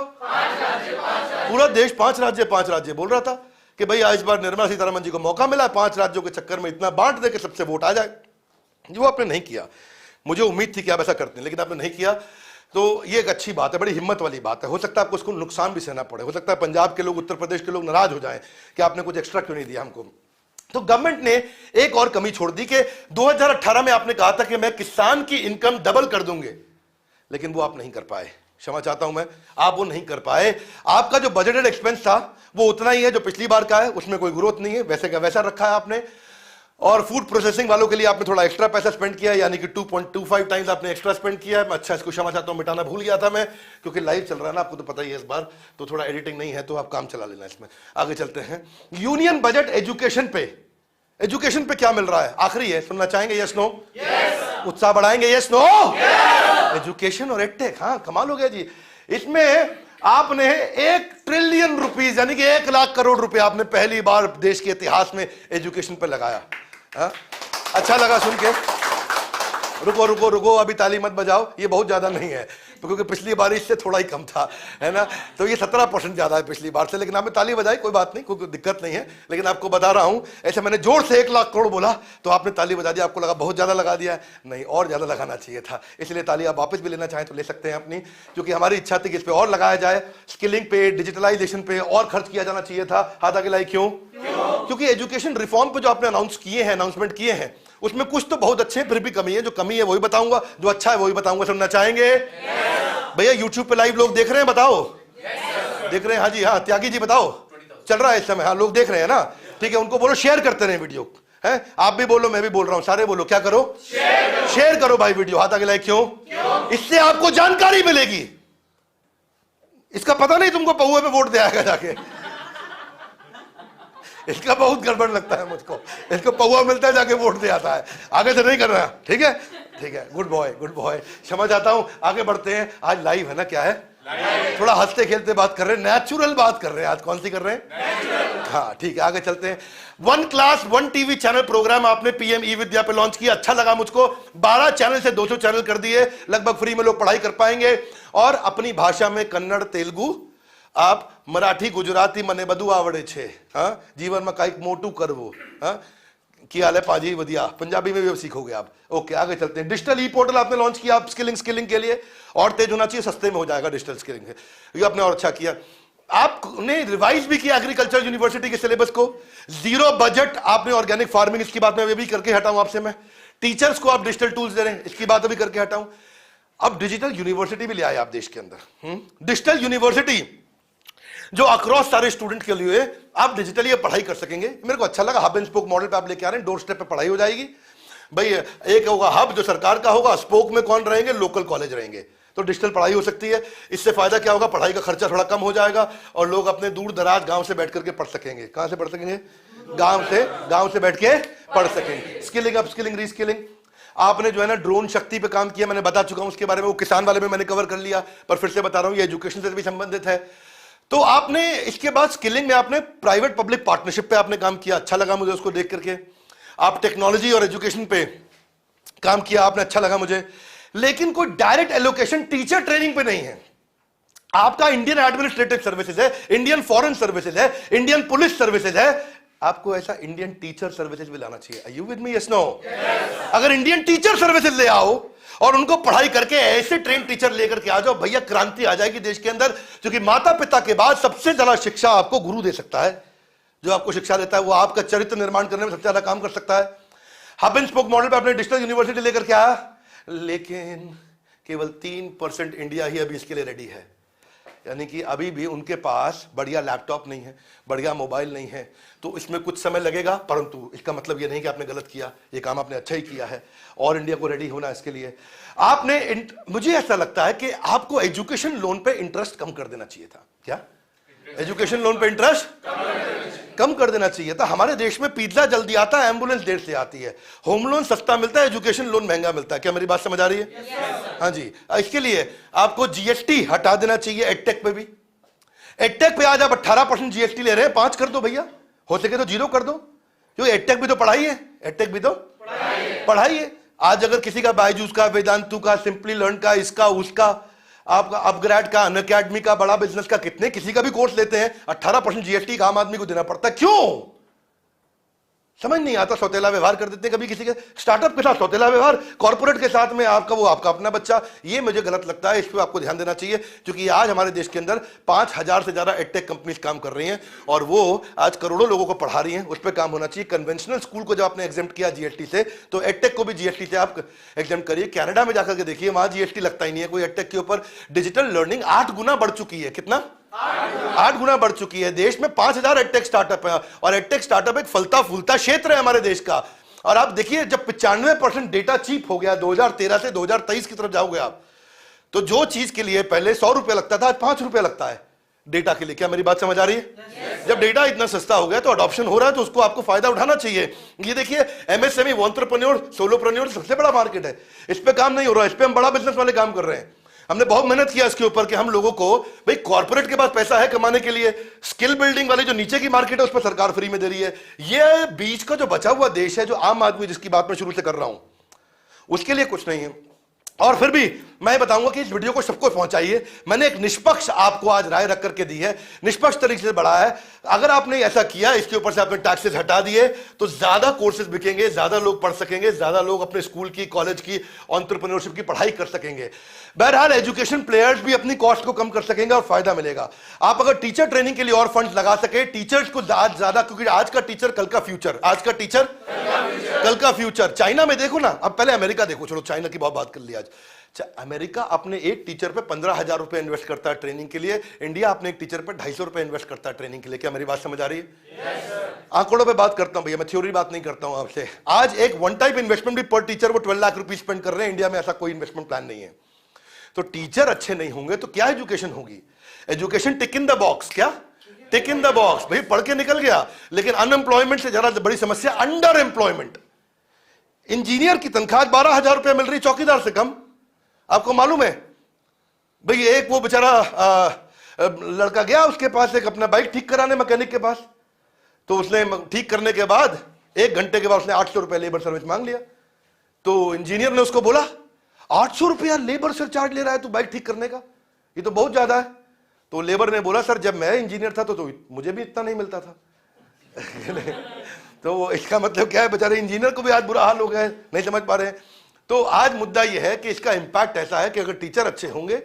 पूरा देश 5 राज्य 5 राज्य बोल रहा था कि भाई इस बार निर्मला सीतारमण जी को मौका मिला 5 राज्यों के चक्कर में इतना बांट दे के सबसे वोट आ जाए। जो आपने नहीं किया, मुझे उम्मीद थी कि आप ऐसा करते हैं, लेकिन आपने नहीं किया। तो ये एक अच्छी बात है, बड़ी हिम्मत वाली बात है। हो सकता है आपको उसको नुकसान भी सहना पड़े, हो सकता है पंजाब के लोग, उत्तर प्रदेश के लोग नाराज हो जाएं कि आपने कुछ एक्स्ट्रा क्यों नहीं दिया हमको। तो गवर्नमेंट ने एक और कमी छोड़ दी कि 2018 में आपने कहा था कि मैं किसान की इनकम डबल कर दूंगे, लेकिन वो आप नहीं कर पाए। क्षमा चाहता हूं मैं, आप वो नहीं कर पाए। आपका जो बजटेड एक्सपेंस था वो उतना ही है जो पिछली बार का है, उसमें कोई ग्रोथ नहीं है, वैसे का वैसा रखा है आपने। और फूड प्रोसेसिंग वालों के लिए आपने थोड़ा एक्स्ट्रा पैसा स्पेंड किया है, यानी कि 2.25 टाइम्स आपने एक्स्ट्रा स्पेंड किया है। अच्छा, इसको क्षमा चाहता हूं, मिटाना भूल गया था मैं, क्योंकि लाइव चल रहा है ना, आपको तो पता ही है इस बार, तो थोड़ा एडिटिंग नहीं है तो आप काम चला लेना इसमें। आगे चलते हैं। यूनियन बजट एजुकेशन पे, एजुकेशन पे क्या मिल रहा है? आखिरी है, सुनना चाहेंगे? Yes no? उत्साह बढ़ाएंगे? Yes no? एजुकेशन और एडटेक, हाँ कमाल हो गया जी। इसमें आपने 1 ट्रिलियन रुपीस यानी कि 1 लाख करोड़ रुपए आपने पहली बार देश के इतिहास में एजुकेशन पे लगाया। हा? अच्छा लगा सुन के। रुको रुको रुको, अभी ताली मत बजाओ, ये बहुत ज्यादा नहीं है क्योंकि पिछली बार इससे थोड़ा ही कम था, है ना। तो ये 17% ज्यादा है पिछली बार से, लेकिन आपने ताली बजाई, कोई बात नहीं, कोई दिक्कत नहीं है। लेकिन आपको बता रहा हूं, ऐसे मैंने जोर से 1 लाख करोड़ बोला तो आपने ताली बजा दी, आपको लगा बहुत ज्यादा लगा दिया, नहीं और ज्यादा लगाना चाहिए था। इसलिए ताली आप वापस भी लेना चाहें तो ले सकते हैं अपनी, क्योंकि हमारी इच्छा थी कि इस पर और लगाया जाए, स्किलिंग पे, डिजिटलाइजेशन पे और खर्च किया जाना चाहिए था। हाथ आगे लाई, क्यों? क्योंकि एजुकेशन रिफॉर्म पे जो आपने अनाउंसमेंट किए हैं उसमें कुछ तो बहुत अच्छे हैं, फिर भी कमी है। जो कमी है वही बताऊंगा, जो अच्छा है वही बताऊंगा। सुनना चाहेंगे? भैया यूट्यूब पे लाइव लोग देख रहे हैं, बताओ। देख रहे हैं? हाँ जी, हाँ त्यागी जी बताओ। चल रहा है इस समय? हाँ, लोग देख रहे हैं ना, ठीक है। उनको बोलो शेयर करते रहे वीडियो, है? आप भी बोलो, मैं भी बोल रहा हूं, सारे बोलो, क्या करो? शेयर करो भाई वीडियो। हाथ आगे लाइक, क्यों? इससे आपको जानकारी मिलेगी। इसका पता नहीं तुमको पहुए पे वोट दे आएगा जाके, इसका बहुत गड़बड़ लगता है मुझको। इसको पौवा मिलता है, जाके वोट दे आता है। आगे से नहीं करना, ठीक है? ठीक है, गुड बॉय, गुड बॉय। क्षमा चाहता हूं, आगे बढ़ते हैं। आज लाइव है ना, क्या है? थोड़ा हंसते खेलते बात कर रहे हैं, नेचुरल बात कर रहे हैं। आज कौन सी कर रहे हैं? हाँ ठीक है, आगे चलते हैं। 1 क्लास 1 टीवी चैनल प्रोग्राम आपने पीएम ई विद्या पे लॉन्च किया, अच्छा लगा मुझको। 12 चैनल से 200 चैनल कर दिए, लगभग फ्री में लोग पढ़ाई कर पाएंगे। और अपनी भाषा में कन्नड़, तेलुगु, आप मराठी, गुजराती मने बधु आवड़े छे, हाँ? जीवन में काइक मोटू करवो, हाँ? की हाल है पाजी वधिया, पंजाबी में भी सीखोगे आप। ओके, आगे चलते हैं। डिजिटल ई पोर्टल आपने लॉन्च किया, आप स्किलिंग के लिए, और तेज होना चाहिए, सस्ते में हो जाएगा डिजिटल स्किलिंग, ये आपने और अच्छा किया। आपने रिवाइज भी किया एग्रीकल्चर यूनिवर्सिटी के सिलेबस को। जीरो बजट आपने ऑर्गेनिक फार्मिंग, इसकी बात मैं भी करके हटाऊं आपसे मैं। टीचर्स को आप डिजिटल टूल्स दे रहे हैं, इसकी बात भी करके हटाऊं। अब डिजिटल यूनिवर्सिटी भी ले आए आप देश के अंदर। डिजिटल यूनिवर्सिटी जो अक्रॉस सारे स्टूडेंट के लिए आप डिजिटली पढ़ाई कर सकेंगे। मेरे को अच्छा लगा, हब एंड स्पोक मॉडल पे आप लेके आ रहे हैं, डोर स्टेप पे पढ़ाई हो जाएगी भाई। एक होगा हब जो सरकार का होगा, स्पोक में कौन रहेंगे? लोकल कॉलेज रहेंगे, तो डिजिटल पढ़ाई हो सकती है। इससे फायदा क्या होगा? पढ़ाई का खर्चा थोड़ा कम हो जाएगा और लोग अपने दूर दराज गांव से बैठ करके पढ़ सकेंगे। कहां से पढ़ सकेंगे? गांव से बैठ के पढ़ सकेंगे। स्किलिंग अप स्किलिंग रीस्किलिंग, आपने जो है ना ड्रोन शक्ति पे काम किया, मैंने बता चुका हूं उसके बारे में, वो किसान वाले में मैंने कवर कर लिया, पर फिर से बता रहा हूं, ये एजुकेशन से भी संबंधित है। तो आपने इसके बाद स्किलिंग में आपने प्राइवेट पब्लिक पार्टनरशिप पे आपने काम किया, अच्छा लगा मुझे उसको देख करके। आप टेक्नोलॉजी और एजुकेशन पे काम किया आपने, अच्छा लगा मुझे। लेकिन कोई डायरेक्ट एलोकेशन टीचर ट्रेनिंग पे नहीं है। आपका इंडियन एडमिनिस्ट्रेटिव सर्विसेज है, इंडियन फॉरेन सर्विसेज है, इंडियन पुलिस सर्विसेज है, आपको ऐसा इंडियन टीचर सर्विसेज भी लाना चाहिए। Are you with me? Yes, no? अगर इंडियन टीचर सर्विसेज ले आओ और उनको पढ़ाई करके ऐसे ट्रेन टीचर लेकर के आ जाओ, भैया क्रांति आ जाएगी देश के अंदर। क्योंकि माता पिता के बाद सबसे ज्यादा शिक्षा आपको गुरु दे सकता है। जो आपको शिक्षा देता है वो आपका चरित्र निर्माण करने में सबसे ज्यादा काम कर सकता है। हब एंड स्पोक मॉडल पे अपने डिजिटल यूनिवर्सिटी लेकर के आया, लेकिन केवल 3% इंडिया ही अभी इसके लिए रेडी है। यानी कि अभी भी उनके पास बढ़िया लैपटॉप नहीं है, बढ़िया मोबाइल नहीं है। तो इसमें कुछ समय लगेगा, परंतु इसका मतलब यह नहीं कि आपने गलत किया, ये काम आपने अच्छा ही किया है और इंडिया को रेडी होना है इसके लिए। आपने, मुझे ऐसा लगता है कि आपको एजुकेशन लोन पे इंटरेस्ट कम कर देना चाहिए था। क्या एजुकेशन लोन पे इंटरेस्ट कम कर देना चाहिए था। हमारे देश में पिज्जा जल्दी आता है, एम्बुलेंस देर से आती है, होम लोन सस्ता मिलता है, एजुकेशन लोन महंगा मिलता है। क्या मेरी बात समझ आ रही है? हाँ जी। इसके लिए आपको जीएसटी हटा देना चाहिए। एडटेक पे भी, एडटेक पे आज आप 18% जीएसटी ले रहे हैं, 5 कर दो भैया, हो सके तो 0 कर दो, क्योंकि एडटेक भी तो पढ़ाई है, एडटेक भी तो पढ़ाई है। आज अगर किसी का बायजूस का, वेदांतु का, सिंपली लर्न का, इसका उसका, आपका अपग्रेड का, अनअकैडमी का, बड़ा बिजनेस का, कितने किसी का भी कोर्स लेते हैं, 18% जीएसटी आम आदमी को देना पड़ता है। क्यों? समझ नहीं आता। सौतेला व्यवहार कर देते हैं कभी किसी के स्टार्टअप के साथ, सौतेला व्यवहार कॉर्पोरेट के साथ में, आपका वो आपका अपना बच्चा। ये मुझे गलत लगता है, इस पर आपको ध्यान देना चाहिए। क्योंकि आज हमारे देश के अंदर 5000 से ज्यादा एडटेक कंपनीज काम कर रही हैं और वो आज करोड़ों लोगों को पढ़ा रही हैं। उस पर काम होना चाहिए। कन्वेंशनल स्कूल को जब आपने एग्जेम्प्ट किया जीएसटी से, तो एडटेक को भी जीएसटी से आप एग्जेम्प्ट करिए। कनाडा में जाकर के देखिए, वहां जीएसटी लगता ही नहीं है कोई एडटेक के ऊपर। डिजिटल लर्निंग 8 गुना बढ़ चुकी है। कितना? 8 गुना बढ़ चुकी है। देश में 5000 एडटेक स्टार्टअप है और एडटेक स्टार्टअप एक फलता फूलता क्षेत्र है हमारे देश का। और आप देखिए, जब 95% डेटा चीप हो गया 2013 से 2023 की तरफ जाओगे आप, तो जो चीज के लिए पहले 100 रुपए लगता था, आज 5 रुपए लगता है डेटा के लिए। क्या मेरी बात समझ आ रही है? जब डेटा इतना सस्ता हो गया तो अडॉप्शन हो रहा है, तो उसको आपको फायदा उठाना चाहिए। ये देखिए, एमएसएमई, एंटरप्रेन्योर, सोलोप्रेन्योर सबसे बड़ा मार्केट है। इस पे काम नहीं हो रहा, इस पे हम बड़ा बिजनेस वाले काम कर रहे हैं। हमने बहुत मेहनत किया इसके ऊपर कि हम लोगों को, भाई कॉर्पोरेट के पास पैसा है कमाने के लिए, स्किल बिल्डिंग वाली जो नीचे की मार्केट है उस पर सरकार फ्री में दे रही है। ये बीच का जो बचा हुआ देश है, जो आम आदमी जिसकी बात मैं शुरू से कर रहा हूं, उसके लिए कुछ नहीं है। और फिर भी मैं बताऊंगा कि इस वीडियो को सबको पहुंचाइए। मैंने एक निष्पक्ष आपको आज राय रख करके दी है, निष्पक्ष तरीके से बढ़ा है। अगर आपने ऐसा किया, इसके ऊपर से आपने टैक्सेस हटा दिए, तो ज्यादा कोर्सेज बिकेंगे, ज्यादा लोग पढ़ सकेंगे, ज्यादा लोग अपने स्कूल की, कॉलेज की, एंटरप्रेन्योरशिप की पढ़ाई कर सकेंगे। बहरहाल एजुकेशन प्लेयर्स भी अपनी कॉस्ट को कम कर सकेंगे और फायदा मिलेगा। आप अगर टीचर ट्रेनिंग के लिए और फंड्स लगा सके, टीचर्स को ज्यादा, क्योंकि आज का टीचर कल का फ्यूचर, आज का टीचर कल का फ्यूचर। चाइना में देखो ना, अब पहले अमेरिका देखो, चलो चाइना की बहुत बात कर ली आज। अमेरिका अपने एक टीचर पे 15,000 रुपए इन्वेस्ट करता है ट्रेनिंग के लिए। इंडिया अपने एक टीचर पे 250 रुपए इन्वेस्ट करता है ट्रेनिंग के लिए। क्या मेरी बात समझ आ रही है? आंकड़ों पे बात करता हूं भैया, मैं थ्योरी बात नहीं करता हूं आपसे। आज एक वन टाइम इन्वेस्टमेंट भी पर टीचर वो 12 लाख रुपए स्पेंड कर रहे हैं। इंडिया में ऐसा कोई इन्वेस्टमेंट प्लान नहीं है। तो टीचर अच्छे नहीं होंगे तो क्या एजुकेशन होगी? Education tick in the box. क्या टिक इन द बॉक्स? भाई पढ़ के निकल गया, लेकिन अनएम्प्लॉयमेंट से ज्यादा बड़ी समस्या अंडर एम्प्लॉयमेंट। इंजीनियर की तनख्वाह 12,000 रुपए मिल रही, चौकीदार से कम। आपको मालूम है भाई, एक वो बेचारा लड़का गया उसके पास, एक अपना बाइक ठीक कराने मैकेनिक के पास, तो उसने ठीक करने के बाद 1 घंटे के बाद उसने 800 रुपए लेबर सर्विस मांग लिया। तो इंजीनियर ने उसको बोला, 800 रुपया लेबर से चार्ज ले रहा है तू बाइक ठीक करने का, ये तो बहुत ज्यादा है। तो लेबर ने बोला, सर जब मैं इंजीनियर था तो मुझे भी इतना नहीं मिलता था। तो इसका मतलब क्या है, बेचारे इंजीनियर को भी आज बुरा हाल हो गया है, नहीं समझ पा रहे हैं। तो आज मुद्दा यह है कि इसका इंपैक्ट ऐसा है कि अगर टीचर अच्छे होंगे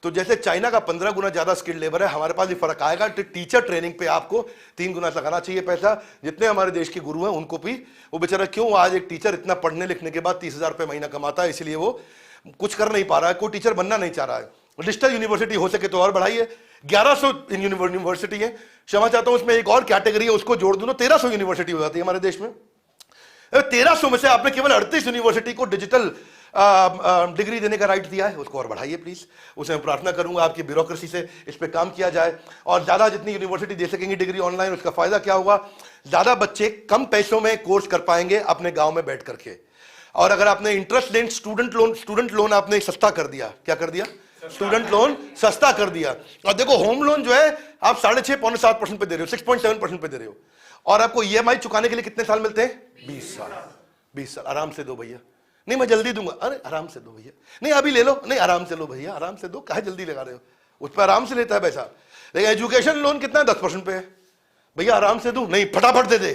तो जैसे चाइना का 15 गुना ज्यादा स्किल्ड लेबर है, हमारे पास भी फर्क आएगा। तो टीचर ट्रेनिंग पे आपको 3 गुना लगाना चाहिए पैसा। जितने हमारे देश के गुरु हैं उनको भी, वो बेचारा क्यों, आज एक टीचर इतना पढ़ने लिखने के बाद 30,000 रुपए महीना कमाता है, इसलिए वो कुछ कर नहीं पा रहा है, कोई टीचर बनना नहीं चाह रहा है। डिजिटल यूनिवर्सिटी हो सके तो और बढ़ाइए। 1100 यूनिवर्सिटी है, क्षमा चाहता हूं, उसमें एक और कैटेगरी है, उसको जोड़ दूं तो 1300 यूनिवर्सिटी हो जाती है हमारे देश में। 1300 में से आपने केवल 38 यूनिवर्सिटी को डिजिटल डिग्री देने का राइट दिया है, उसको और बढ़ाइए प्लीज। उसे मैं प्रार्थना करूंगा आपकी ब्यूरोक्रेसी से इस पे काम किया जाए, और ज्यादा जितनी यूनिवर्सिटी दे सकेंगी डिग्री ऑनलाइन, उसका फायदा क्या होगा, ज्यादा बच्चे कम पैसों में कोर्स कर पाएंगे अपने गांव में बैठ करके। और अगर आपने इंटरेस्ट रेट स्टूडेंट लोन आपने सस्ता कर दिया, क्या कर दिया, स्टूडेंट लोन सस्ता कर दिया। और देखो होम लोन जो है आप 6.5 पौने 7% पे दे रहे हो, 6.7% पे दे रहे हो, और आपको ईएमआई चुकाने के लिए कितने साल मिलते हैं, 20 साल। 20 साल आराम से दो भैया। नहीं मैं जल्दी दूंगा, अरे आराम से दो भैया, नहीं अभी ले लो, नहीं आराम से लो भैया, आराम से दो, काहे जल्दी लगा रहे हो, उस पर आराम से लेता है पैसा। लेकिन एजुकेशन लोन कितना है? 10% पे है। भैया आराम से दूं? नहीं, फटाफट दे दे,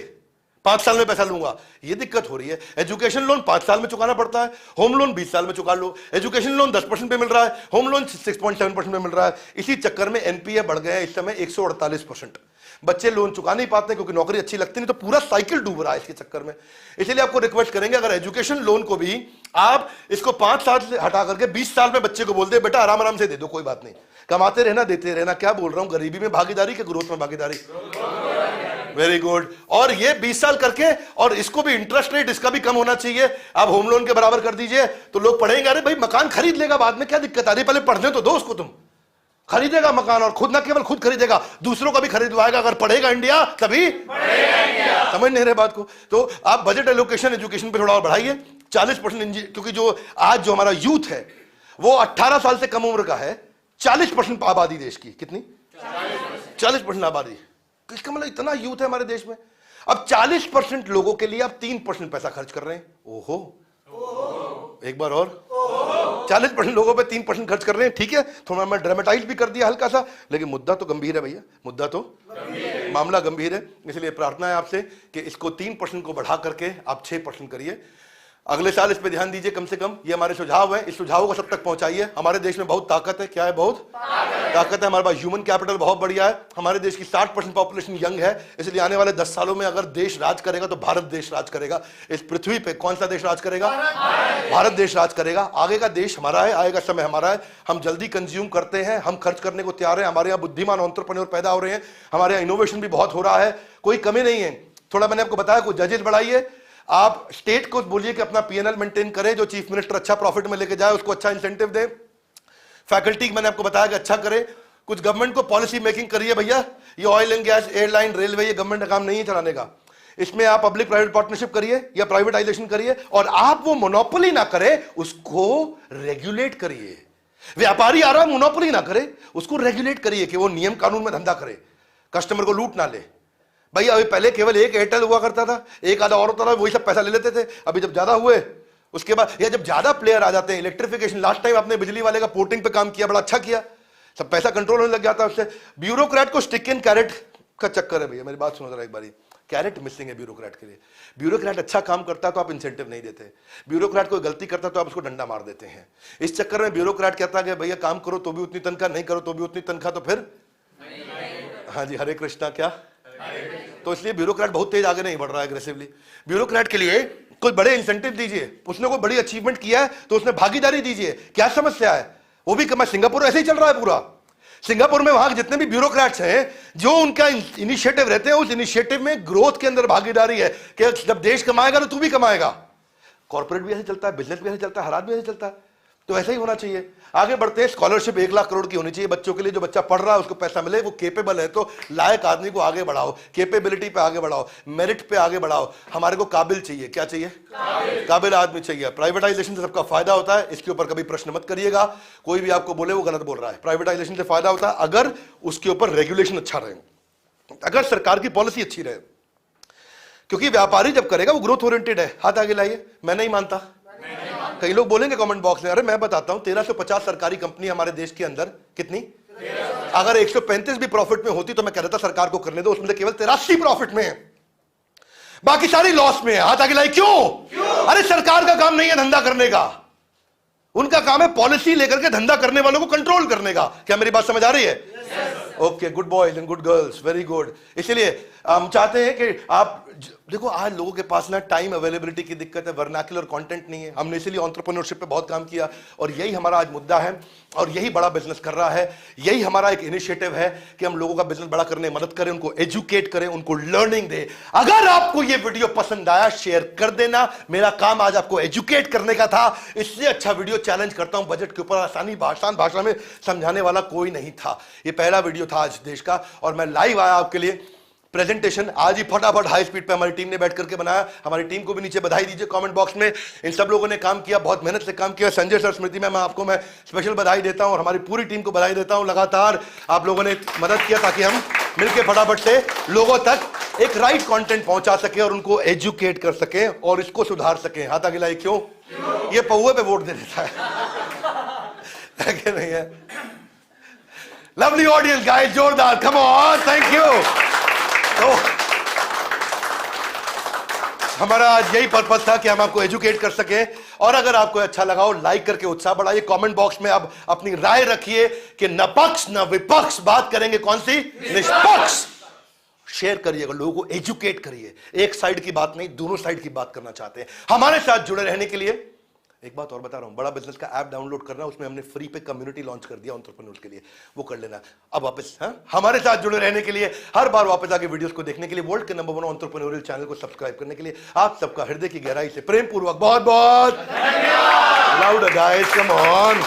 5 साल में पैसा लूंगा। ये दिक्कत हो रही है। एजुकेशन लोन 5 साल में चुकाना पड़ता है, होम लोन 20 साल में चुका लो। एजुकेशन लोन 10% पे मिल रहा है, होम लोन 6.7% पे मिल रहा है। इसी चक्कर में एनपीए बढ़ गए हैं इस समय 148%। बच्चे लोन चुका नहीं पाते क्योंकि नौकरी अच्छी लगती नहीं, तो पूरा साइकिल डूब रहा है इसके चक्कर में। इसलिए आपको रिक्वेस्ट करेंगे, अगर एजुकेशन लोन को भी आप इसको 5 साल से हटा करके 20 साल में बच्चे को बोल दे बेटा आराम आराम से दे दो, कोई बात नहीं, कमाते रहना, देते रहना। क्या बोल रहा हूं? गरीबी में भागीदारी के ग्रोथ में भागीदारी। Very good. और ये 20 साल करके, और इसको भी इंटरेस्ट रेट इसका भी कम होना चाहिए। आप होम लोन के बराबर कर दीजिए तो लोग पढ़ेंगे। अरे भाई मकान खरीद लेगा बाद में, क्या दिक्कत आ रही? पहले पढ़ने तो दो उसको। तुम खरीदेगा मकान, और खुद ना केवल खुद खरीदेगा, दूसरों का भी खरीदवाएगा। अगर पढ़ेगा इंडिया तभी पढ़ेगा इंडिया। समझ नहीं रहे बात को? तो आप बजट एलोकेशन एजुकेशन पे थोड़ा और बढ़ाइए 40%, क्योंकि जो आज जो हमारा यूथ है वो 18 साल से कम उम्र का है। 40% आबादी देश की, कितनी? 40% आबादी। इसका मतलब इतना यूथ है हमारे देश में। अब 40% लोगों के लिए आप 3% पैसा खर्च कर रहे हैं। ओहो, एक बार और 40% लोगों पे 3% खर्च कर रहे हैं। ठीक है, थोड़ा मैं ड्रामेटाइज भी कर दिया हल्का सा, लेकिन मुद्दा तो गंभीर है भैया, मुद्दा तो मामला गंभीर है। इसलिए प्रार्थना है आपसे कि इसको 3% को बढ़ा करके आप 6% करिए। अगले साल इस पे ध्यान दीजिए कम से कम। ये हमारे सुझाव है, इस सुझाव को सब तक पहुंचाइए। हमारे देश में बहुत ताकत है। क्या है? बहुत ताकत है। हमारे पास ह्यूमन कैपिटल बहुत बढ़िया है। हमारे देश की 60% पॉपुलेशन यंग है। इसलिए आने वाले 10 सालों में अगर देश राज करेगा तो भारत देश राज करेगा। इस पृथ्वी पे कौन सा देश राज करेगा? भारत देश राज करेगा। आगे का देश हमारा है, आगे का समय हमारा है। हम जल्दी कंज्यूम करते हैं, हम खर्च करने को तैयार हैं। हमारे यहाँ बुद्धिमान एंटरप्रेन्योर पैदा हो रहे हैं, हमारे यहाँ इनोवेशन भी बहुत हो रहा है, कोई कमी नहीं है। थोड़ा मैंने आपको बताया, कुछ जजेस बढ़ाइए। आप स्टेट को बोलिए कि अपना पीएनएल मेंटेन करे, जो चीफ मिनिस्टर अच्छा प्रॉफिट में लेके जाए उसको अच्छा इंसेंटिव दे। फैकल्टी मैंने आपको बताया कि अच्छा करे। कुछ गवर्नमेंट को पॉलिसी मेकिंग करिए भैया। ये oil and gas, airline, railway, ये गवर्नमेंट का काम नहीं है चलाने का। इसमें आप पब्लिक प्राइवेट पार्टनरशिप करिए या प्राइवेटाइजेशन करिए, और आप वो मोनोपोली ना करे, उसको रेगुलेट करिए। व्यापारी आ रहा है, मोनोपोली ना करे, उसको रेगुलेट करिए कि वो नियम कानून में धंधा करे, कस्टमर को लूट ना ले। भाई अभी पहले केवल एक एयरटेल हुआ करता था, एक आधा और होता था, वही सब पैसा ले लेते थे। अभी जब ज्यादा हुए उसके बाद, या जब ज्यादा प्लेयर आ जाते हैं, इलेक्ट्रिफिकेशन, लास्ट टाइम आपने बिजली वाले का पोर्टिंग पे काम किया, बड़ा अच्छा किया, सब पैसा कंट्रोल होने लग जाता है उससे। ब्यूरोक्रेट को स्टिक एंड कैरेट का चक्कर है भैया। मेरी बात सुनो जरा एक बारी, कैरेट मिसिंग है ब्यूरोक्रेट के लिए। ब्यूरोक्रेट अच्छा काम करता है तो आप इंसेंटिव नहीं देते, ब्यूरोक्रेट कोई गलती करता है तो आप उसको डंडा मार देते हैं। इस चक्कर में ब्यूरोक्रेट कहता है कि भैया काम करो तो भी उतनी तनख्वाह, नहीं करो तो भी उतनी तनख्वाह, तो फिर हाँ जी, हरे कृष्णा। क्या? तो इसलिए ब्यूरोक्रेट बहुत तेज आगे नहीं बढ़ रहा है एग्रेसिवली। ब्यूरोक्रेट के लिए कोई बड़े इंसेंटिव दीजिए। उसने कोई बड़ी अचीवमेंट किया है तो उसने भागीदारी दीजिए। क्या समस्या है? वो भी कमा। सिंगापुर ऐसे ही चल रहा है पूरा। सिंगापुर में वहां जितने भी ब्यूरोक्रेट्स हैं, जो उनका इनिशिएटिव रहते हैं, उस इनिशिएटिव में ग्रोथ के अंदर भागीदारी है कि जब देश कमाएगा तो तू भी कमाएगा। कॉर्पोरेट भी ऐसे चलता है, बिजनेस भी ऐसे चलता है, हर आदमी ऐसे चलता है। तो ऐसा ही होना चाहिए। आगे बढ़ते हैं, स्कॉलरशिप 1 लाख करोड़ की होनी चाहिए बच्चों के लिए। जो बच्चा पढ़ रहा है उसको पैसा मिले, वो केपेबल है तो लायक आदमी को आगे बढ़ाओ, केपेबिलिटी पे आगे बढ़ाओ, मेरिट पे आगे बढ़ाओ। हमारे को काबिल चाहिए। क्या चाहिए? काबिल आदमी चाहिए। प्राइवेटाइजेशन से सबका फायदा होता है, इसके ऊपर कभी प्रश्न मत करिएगा। कोई भी आपको बोले वो गलत बोल रहा है। प्राइवेटाइजेशन से फायदा होता है अगर उसके ऊपर रेगुलेशन अच्छा रहे, अगर सरकार की पॉलिसी अच्छी रहे। क्योंकि व्यापारी जब करेगा वो ग्रोथ ओरिएंटेड है। हाथ आगे लाइए। मैं नहीं मानता। कई लोग बोलेंगे कमेंट बॉक्स में, अरे मैं बताता हूं, 1350 सरकारी कंपनी हमारे देश के अंदर, कितनी? अगर 135 भी प्रॉफिट में होती तो मैं कह रहा था सरकार को करने दो, उसमें से केवल 83 प्रॉफिट में है, बाकी सारी लॉस में है। हाथ आगे लाई। क्यों? अरे सरकार का काम नहीं है धंधा करने का, उनका काम है पॉलिसी लेकर के धंधा करने वालों को कंट्रोल करने का। क्या मेरी बात समझ आ रही है? Okay, good boys and good girls, very good. इसलिए हम चाहते हैं कि आप देखो, आज लोगों के पास ना टाइम अवेलेबिलिटी की दिक्कत है, वर्नाक्युलर कंटेंट नहीं है। हमने इसीलिए एंटरप्रेन्योरशिप पे बहुत काम किया और यही हमारा आज मुद्दा है और यही बड़ा बिजनेस कर रहा है। यही हमारा एक इनिशिएटिव है कि हम लोगों का बिजनेस बड़ा करने में मदद करें, उनको एजुकेट करें, उनको लर्निंग दें। अगर आपको ये वीडियो पसंद आया शेयर कर देना। मेरा काम आज आपको एजुकेट करने का था। इससे अच्छा वीडियो चैलेंज करता हूं बजट के ऊपर आसानी आसान भाषा में समझाने वाला कोई नहीं था। ये पहला वीडियो था आज देश का और मैं लाइव आया आपके लिए। प्रेजेंटेशन आज ही फटाफट हाई स्पीड पे हमारी टीम ने बैठ करके बनाया। हमारी टीम को भी नीचे बधाई दीजिए कमेंट बॉक्स में। इन सब लोगों ने काम किया, बहुत मेहनत से काम किया। संजय सर, स्मृति मैम, आपको मैं स्पेशल बधाई देता हूं और हमारी पूरी टीम को बधाई देता हूं। लगातार आप लोगों ने मदद किया ताकि हम मिलकर फटाफट से लोगों तक एक राइट कंटेंट पहुंचा सके और उनको एजुकेट कर सके और इसको सुधार सके। हाथ आगे लाइए। क्यों? ये पौवे पे वोट दे देता है कि नहीं है? लवली ऑडियंस गाइस, जोरदार, कम ऑन, थैंक यू। तो हमारा आज यही पर्पस था कि हम आपको एजुकेट कर सके, और अगर आपको अच्छा लगा हो लाइक करके उत्साह बढ़ाइए। कमेंट बॉक्स में आप अपनी राय रखिए कि न पक्ष न विपक्ष, बात करेंगे कौन सी, निष्पक्ष। शेयर करिएगा, लोगों को एजुकेट करिए, एक साइड की बात नहीं, दोनों साइड की बात करना चाहते हैं। हमारे साथ जुड़े रहने के लिए एक बात और बता रहा हूं, बड़ा बिजनेस का ऐप डाउनलोड करना, उसमें हमने फ्री पे कम्युनिटी लॉन्च कर दिया एंटरप्रेन्योर्स के लिए, वो कर लेना। अब वापस हमारे साथ जुड़े रहने के लिए, हर बार वापस आके वीडियोस को देखने के लिए, वर्ल्ड के नंबर 1 एंटरप्रेन्योरियल चैनल को सब्सक्राइब करने के लिए आप सबका हृदय की गहराई से प्रेम पूर्वक बहुत बहुत धन्यवाद। Loud guys, come on.